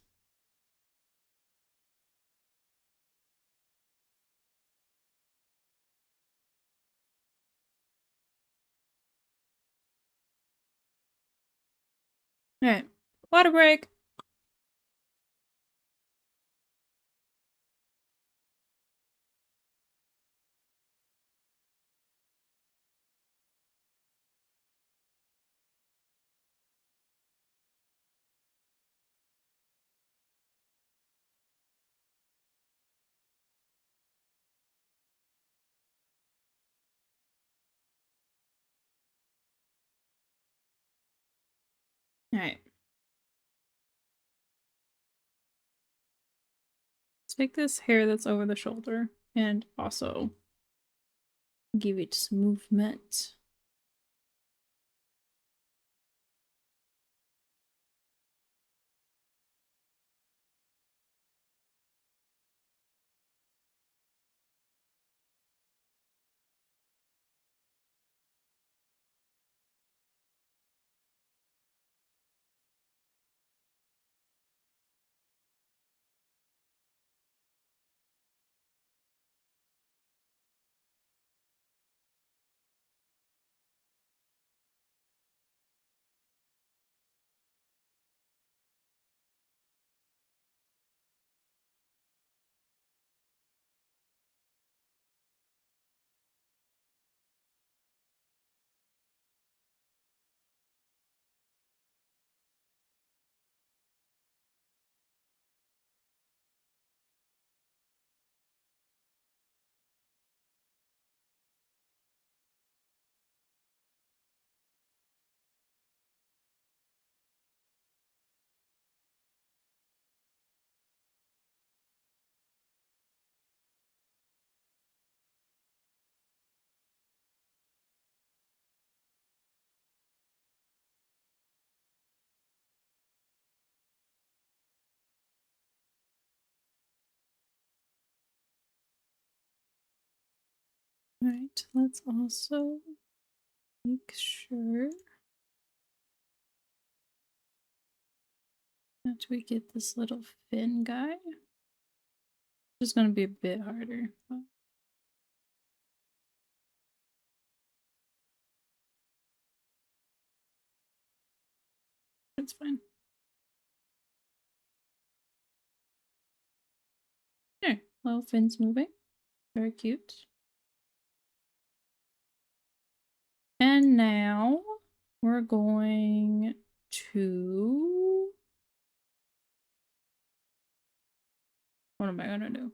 Alright. Water break. Alright. Let's take this hair that's over the shoulder and also give it some movement. Alright, let's also make sure that we get this little fin guy. It's gonna be a bit harder, but it's fine. There, little fins moving. Very cute. And now we're going to... What am I gonna do?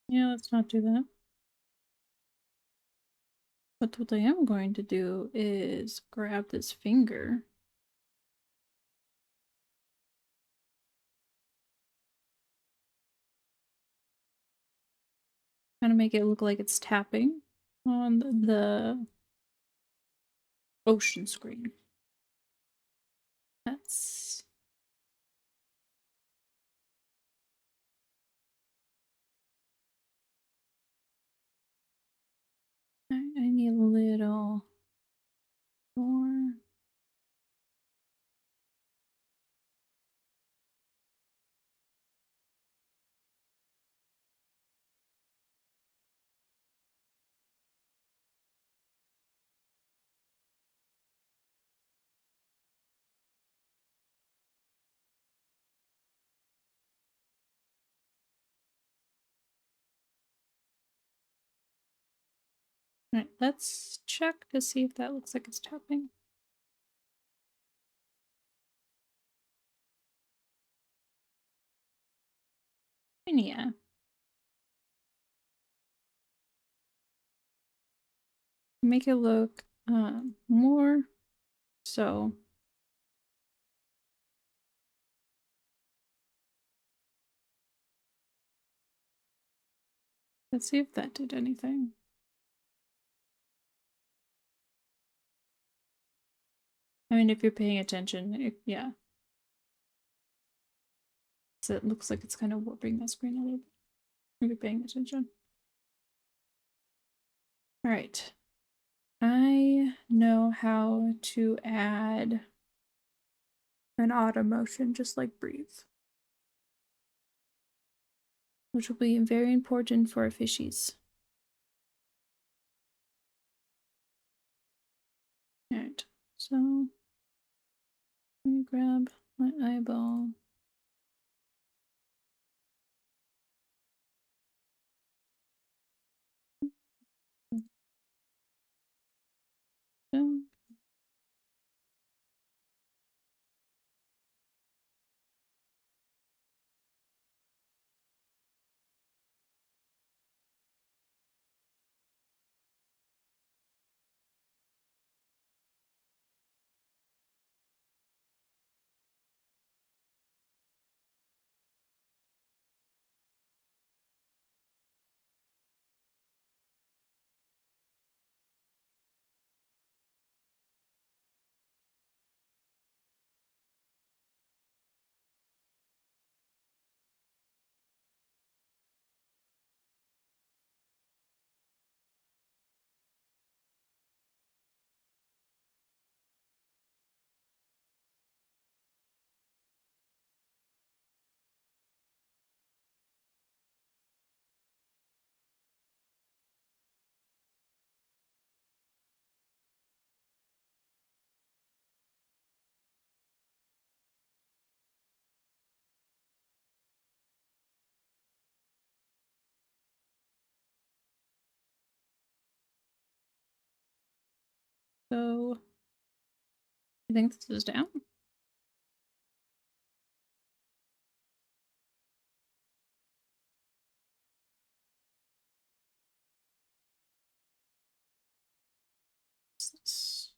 Yeah, let's not do that. But what I am going to do is grab this finger. Kind of make it look like it's tapping on the ocean screen. That's... I need a little more. Alright, let's check to see if that looks like it's tapping. And yeah. Make it look more so. Let's see if that did anything. I mean, if you're paying attention, yeah. So it looks like it's kind of warping the screen a little bit. If you're paying attention. Alright. I know how to add an auto motion, just like breathe. Which will be very important for fishies. Alright, so let me grab my eyeball. Boom. think this is down? What's this?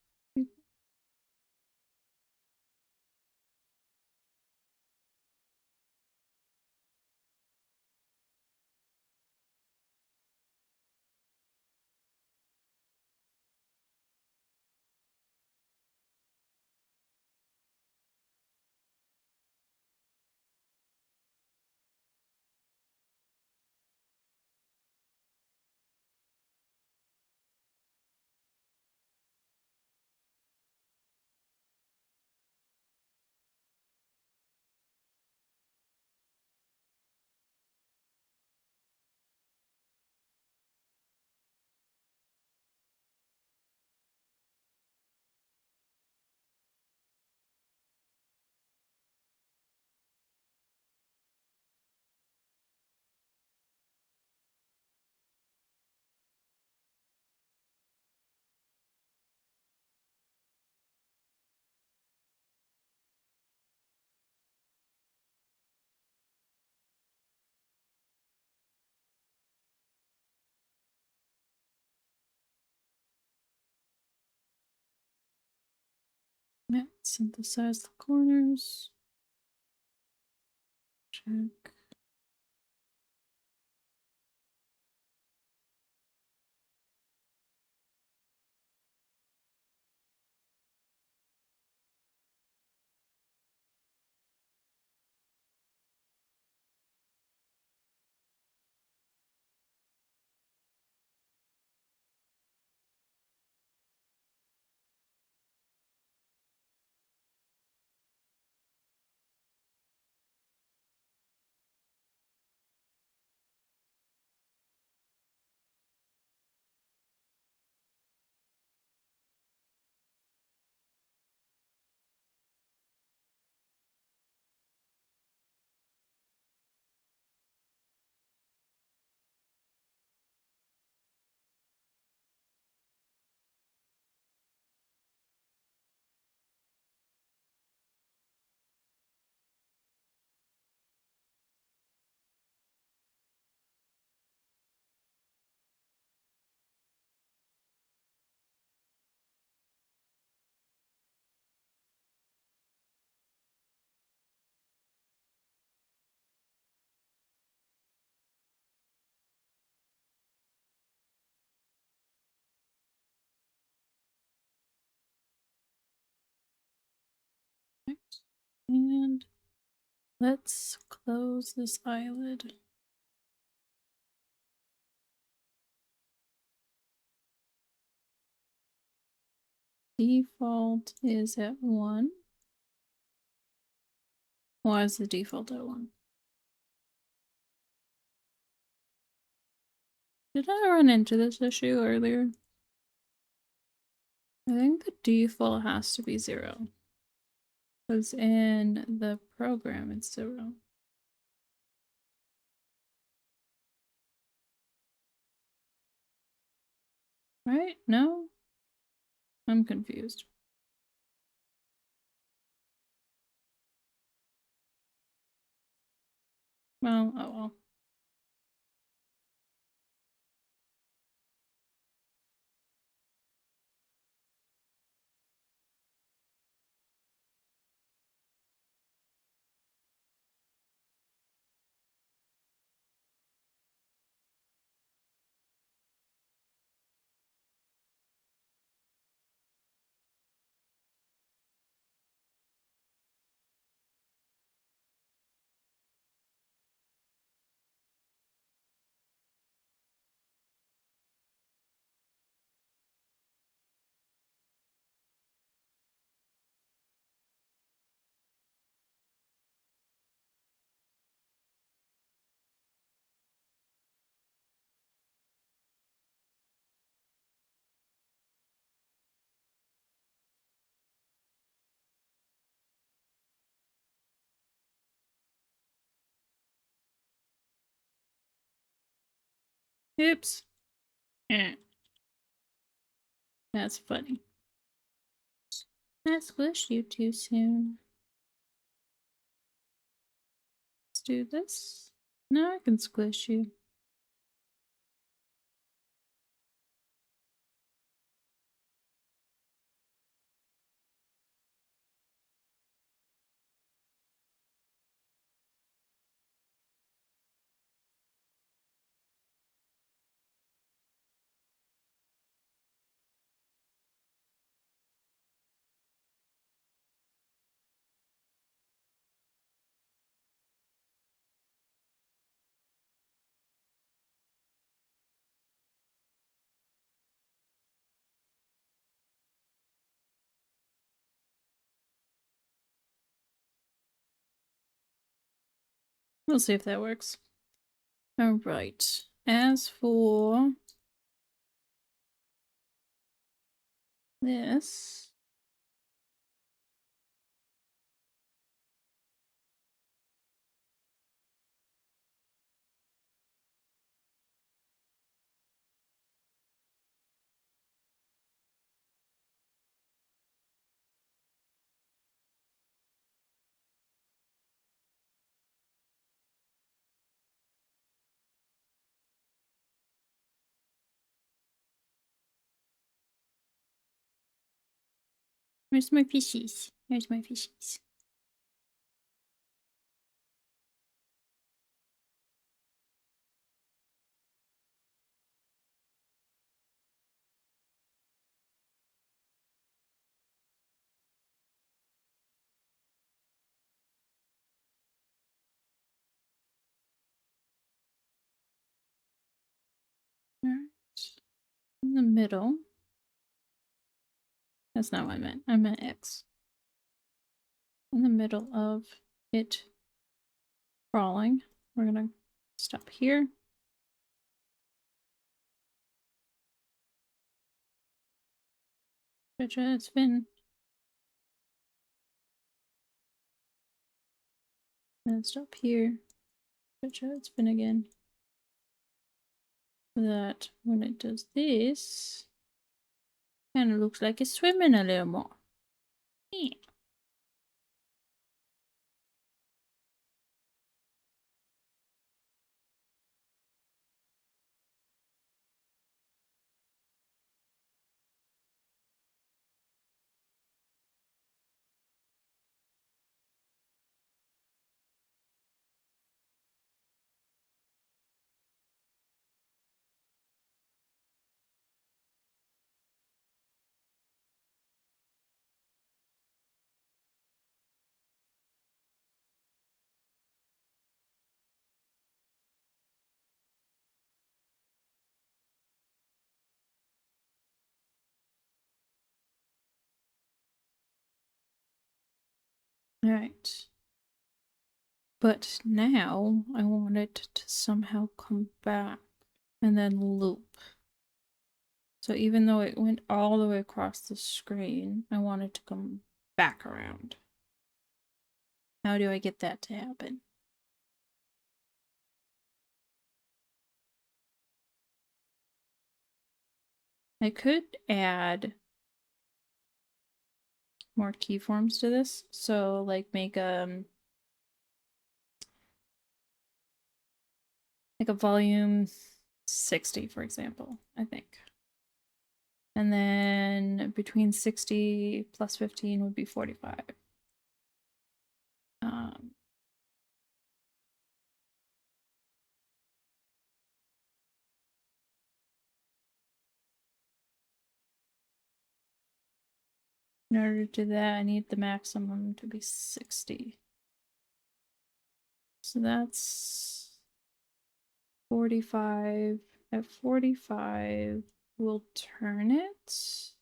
Yeah, synthesize the corners. Check. And let's close this eyelid. Default is at 1. Why is the default at 1? Did I run into this issue earlier? I think the default has to be 0. Because in the program it's 0. Right? No? I'm confused. Well, oh well. Oops. Eh. That's funny. I squished you too soon. Let's do this. Now I can squish you. We'll see if that works. All right. As for this, Where's my fishies? Where's my fishies? all right, in the middle. That's not what I meant. I meant X. In the middle of it crawling, we're gonna stop here. Stretch out its fin. And stop here. Stretch out its fin again. So that when it does this, kind of looks like it's swimming a little more. Yeah. All right. But now I want it to somehow come back and then loop. So even though it went all the way across the screen, I want it to come back around. How do I get that to happen? I could add more keyforms to this. So like make like a volume 60, for example, I think. And then between 60 plus 15 would be 45. In order to do that, I need the maximum to be 60. So that's 45. At 45, we'll turn it.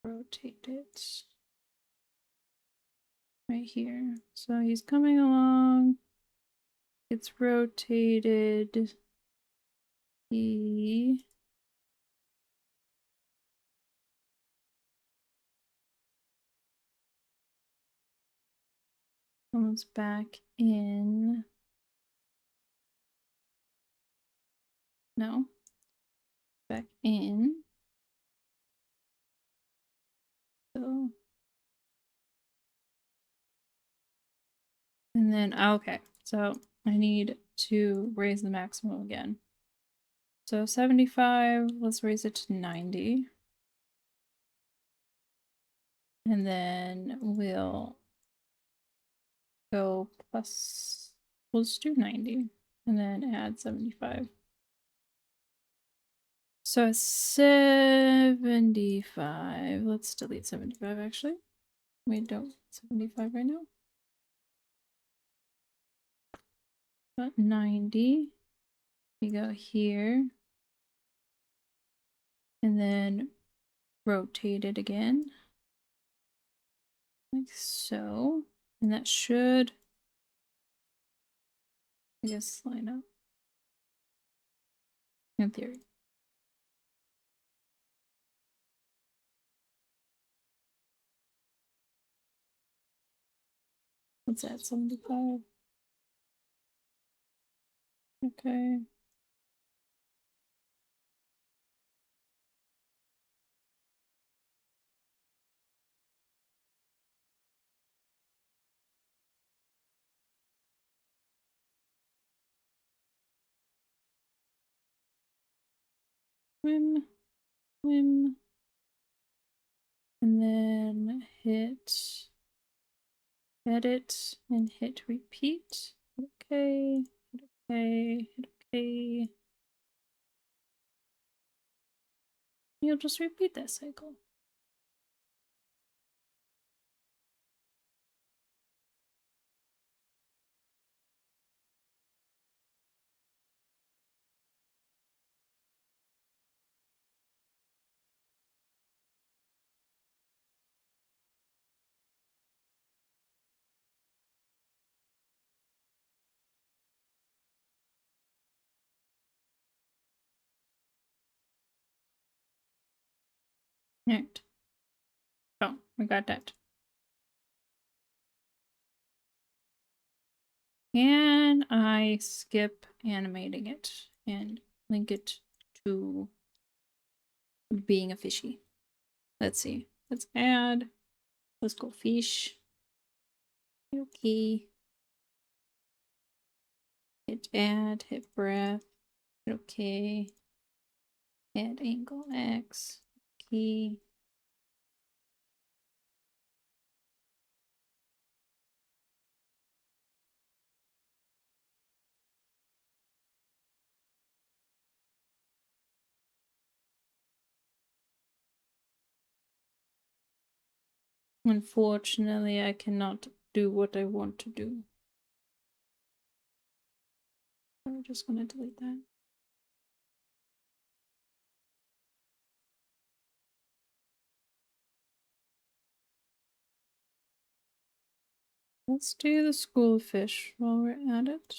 Rotate it. Right here. So he's coming along. It's rotated. He Comes back in. No. Back in. So. And then, okay. So I need to raise the maximum again. So 75, let's raise it to 90. And then we'll go plus, we'll just do 90 and then add 75. So 75, let's delete 75 actually. We don't 75 right now. But 90, we go here. And then rotate it again. Like so. And that should, I guess, line up. In theory. What's that, 75? Okay. Swim, swim. And then hit edit and hit repeat. Okay, hit okay, hit okay. You'll just repeat that cycle. Right. Oh, we got that. Can I skip animating it and link it to being a fishy? Let's see. Let's add. Let's go fish. Okay. Hit add, hit breath. Hit okay. Add angle X. Key. Unfortunately, I cannot do what I want to do. So we're just gonna delete that. Let's do the school of fish while we're at it.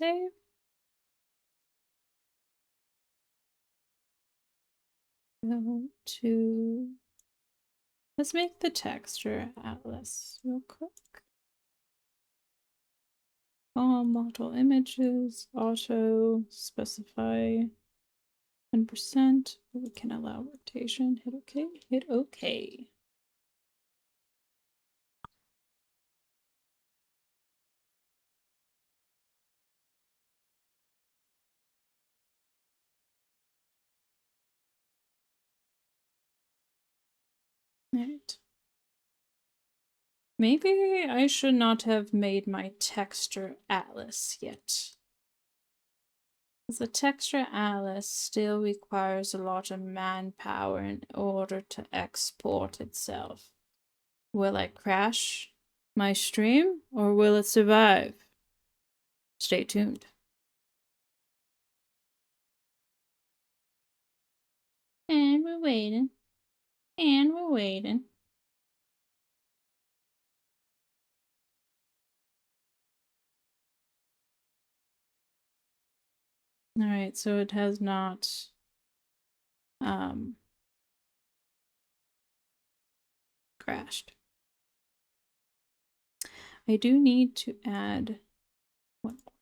Save. Go to... Let's make the texture atlas real quick. Model images, auto, specify 10%, but we can allow rotation. Hit OK, hit OK. Alright. Maybe I should not have made my texture atlas yet. The texture atlas still requires a lot of manpower in order to export itself. Will I crash my stream or will it survive? Stay tuned. And we're waiting. And we're waiting. Alright, so it has not crashed. I do need to add one more.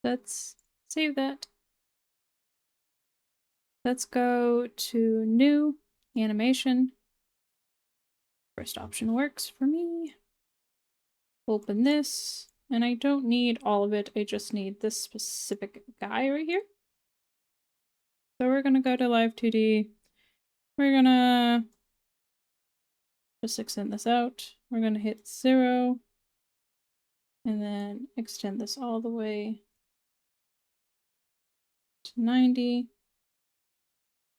Let's save that. Let's go to new animation. First option works for me. Open this, and I don't need all of it. I just need this specific guy right here. So we're gonna go to Live2D. We're gonna just extend this out. We're gonna hit 0 and then extend this all the way to 90.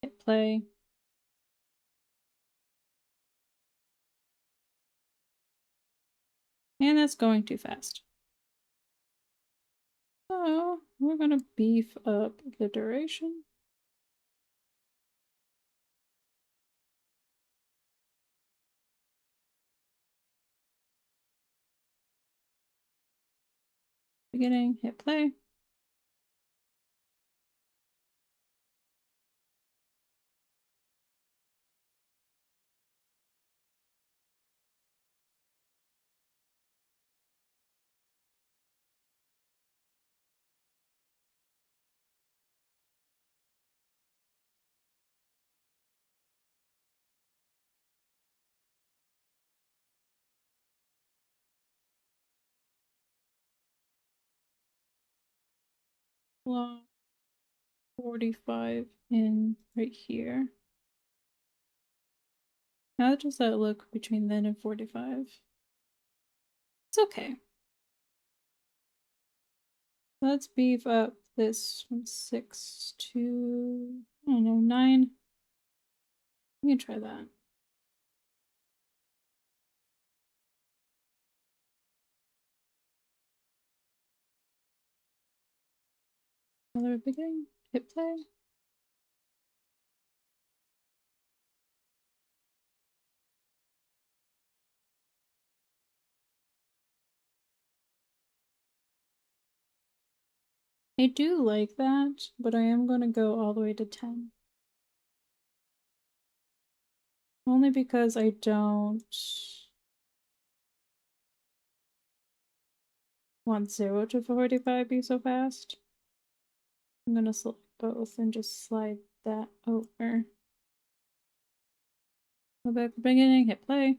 Hit play. And that's going too fast. So we're gonna beef up the duration. Beginning, hit play. Long 45 in right here. How does that look between then and 45? It's okay. Let's beef up this from 6 to, I don't know, 9. We can try that. Another beginning, hit play. I do like that, but I am going to go all the way to 10. Only because I don't want 0 to 45 be so fast. I'm going to select both and just slide that over. Go back to the beginning, hit play.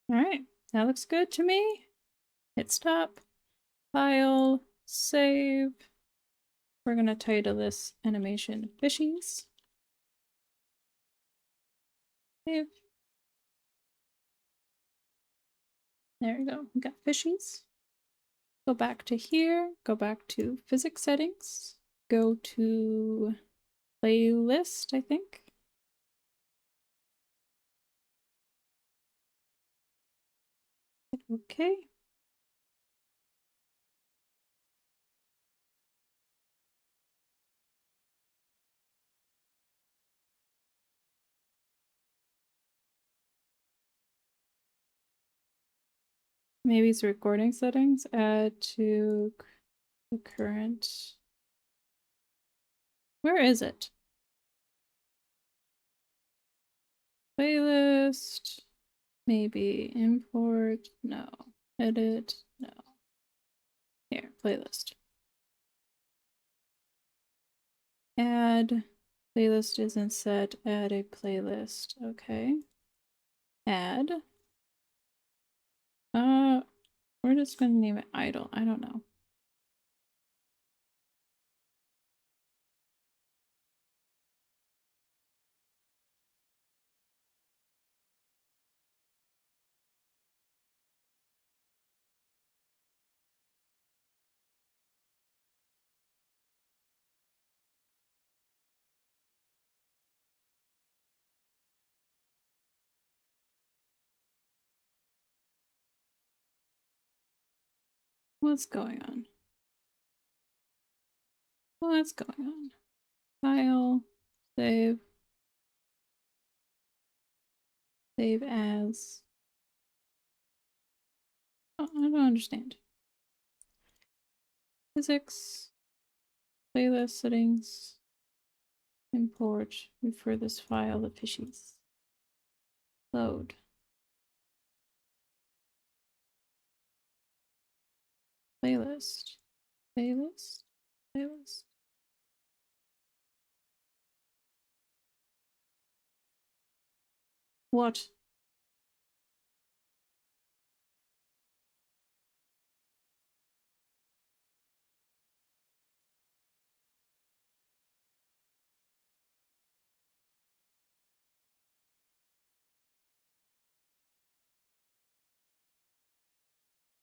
Alright, that looks good to me. Hit stop, file, save. We're gonna title this animation Fishies. Save. There we go, we got Fishies. Go back to here, go back to physics settings, go to playlist, I think. Okay. Maybe it's recording settings. Add to the current. Where is it? Playlist. Maybe import. No. Edit. No. Here, playlist. Add. Playlist isn't set. Add a playlist. Okay. Add. We're just gonna name it idle. I don't know. What's going on? What's going on? File. Save. Save as. Oh, I don't understand. Physics. Playlist settings. Import. Refer this file to fishies. Load. Playlist. Playlist. Playlist. What?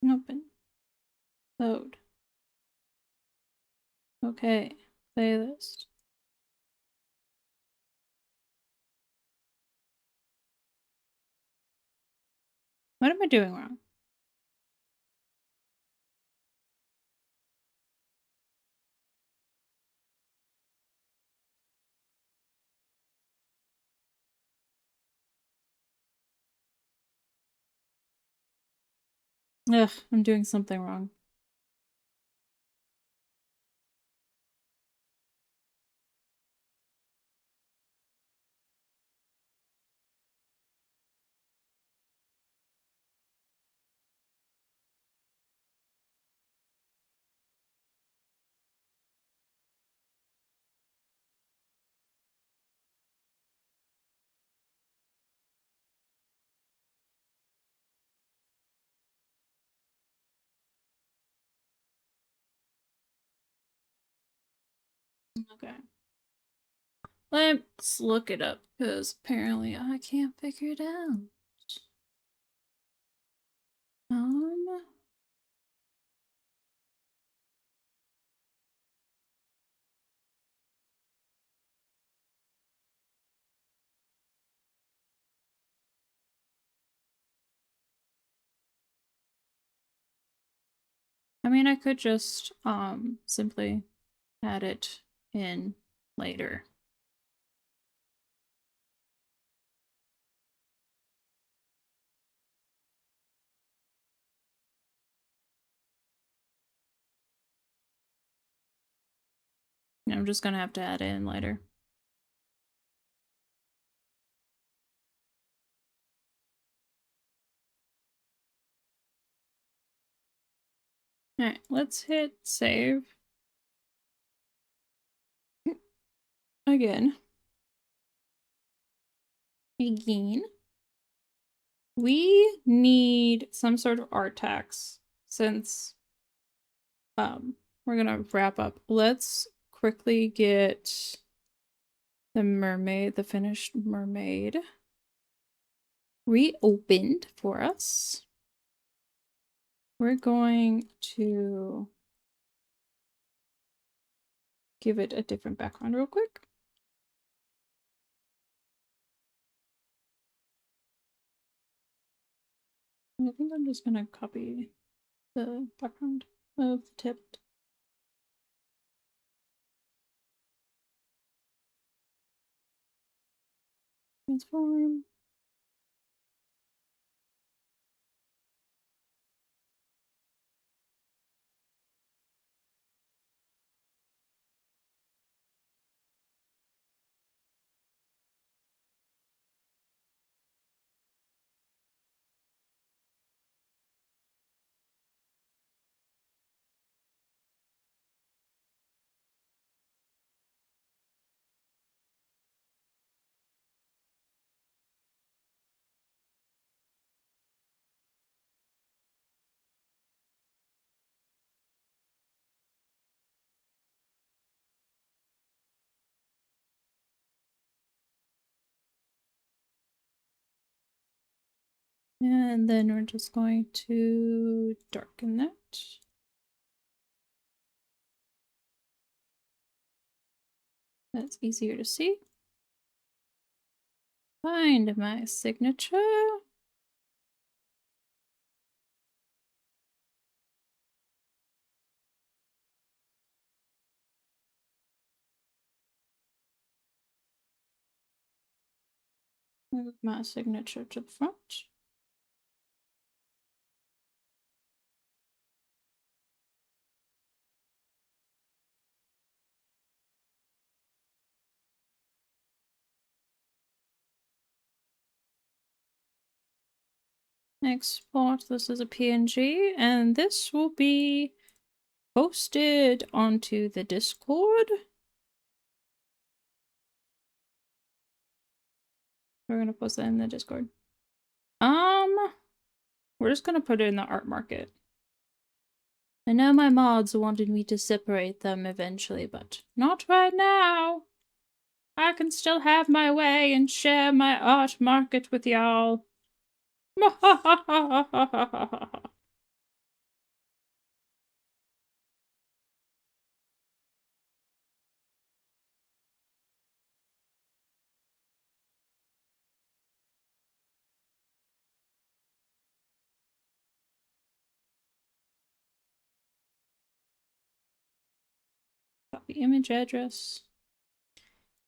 Open. Load. Okay. Playlist. What am I doing wrong? Ugh, I'm doing something wrong. Okay. Let's look it up, because apparently I can't figure it out. I mean, I could just simply add it in later. I'm just gonna have to add it in later. Alright, let's hit save. Again. We need some sort of art tax since we're gonna wrap up. Let's quickly get the mermaid, the finished mermaid, reopened for us. We're going to give it a different background real quick. I think I'm just gonna copy the background of the tip. Transform. And then we're just going to darken that. That's easier to see. Find my signature. Move my signature to the front. Export this as a PNG, and this will be posted onto the Discord. We're gonna post that in the Discord. We're just gonna put it in the art market. I know my mods wanted me to separate them eventually, but not right now. I can still have my way and share my art market with y'all. Copy image address.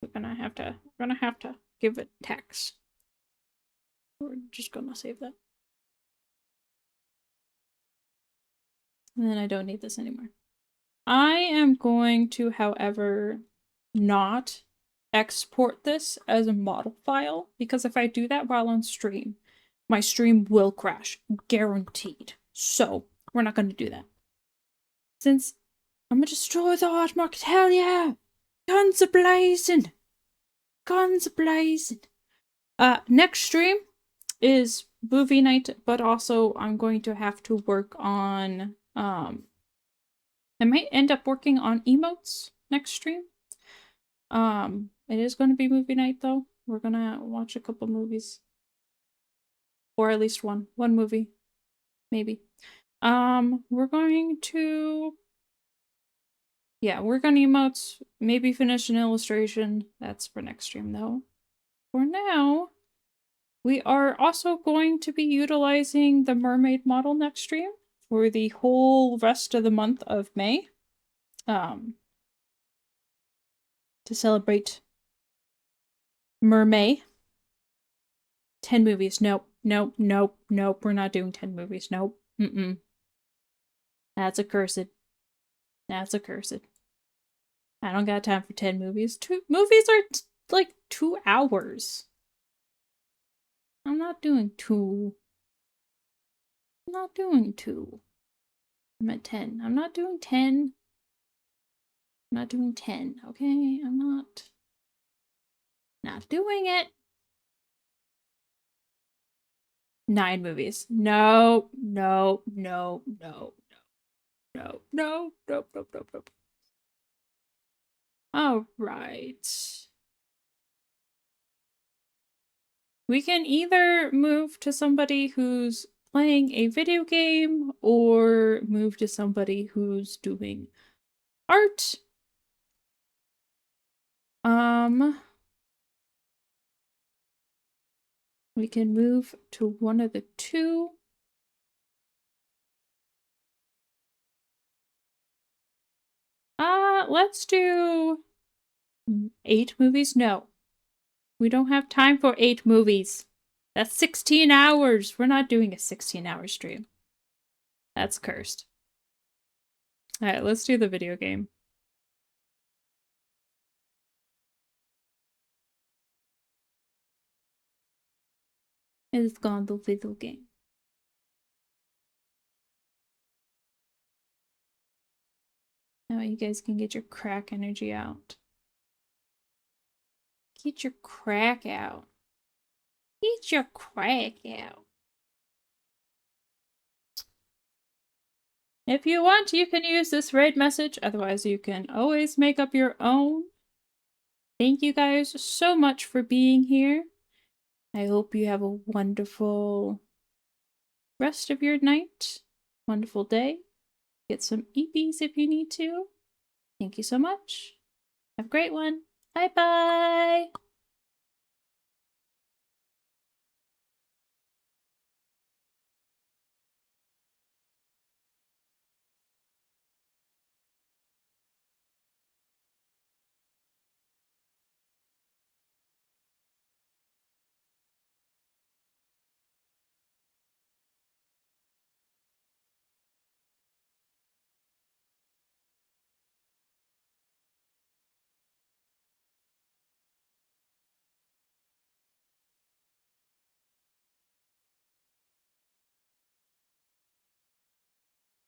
We're gonna have to give it text. We're just gonna save that. And then I don't need this anymore. I am going to, however, not export this as a model file, because if I do that while on stream, my stream will crash, guaranteed. So we're not going to do that. Since I'm gonna destroy the art market, hell yeah! Guns a blazing! Guns a blazing! Next stream is movie night, but also I'm going to have to work on, I might end up working on emotes next stream. It is going to be movie night though. We're gonna watch a couple movies. Or at least one movie. Maybe. We're going to... Yeah, work on emotes, maybe finish an illustration. That's for next stream though. For now, we are also going to be utilizing the mermaid model next stream for the whole rest of the month of May. To celebrate Mermay. 10 movies. Nope. Nope. Nope. Nope. We're not doing 10 movies. Nope. That's accursed. That's accursed. I don't got time for 10 movies. Movies are like 2 hours. I'm not doing 2. I'm not doing 2. I'm at 10. I'm not doing 10. I'm not doing 10, okay? I'm not doing it. 9 movies. No, no, no, no, no, no, no, nope, nope, nope, nope. All right. We can either move to somebody who's playing a video game or move to somebody who's doing art. We can move to one of the two. Let's do 8 movies? No. We don't have time for 8 movies. That's 16 hours. We're not doing a 16-hour stream. That's cursed. Alright, let's do the video game. It's gone the video game. Now you guys can get your crack energy out. Get your crack out. Get your crack out. If you want, you can use this raid message. Otherwise, you can always make up your own. Thank you guys so much for being here. I hope you have a wonderful rest of your night. Wonderful day. Get some EPs if you need to. Thank you so much. Have a great one. Bye-bye.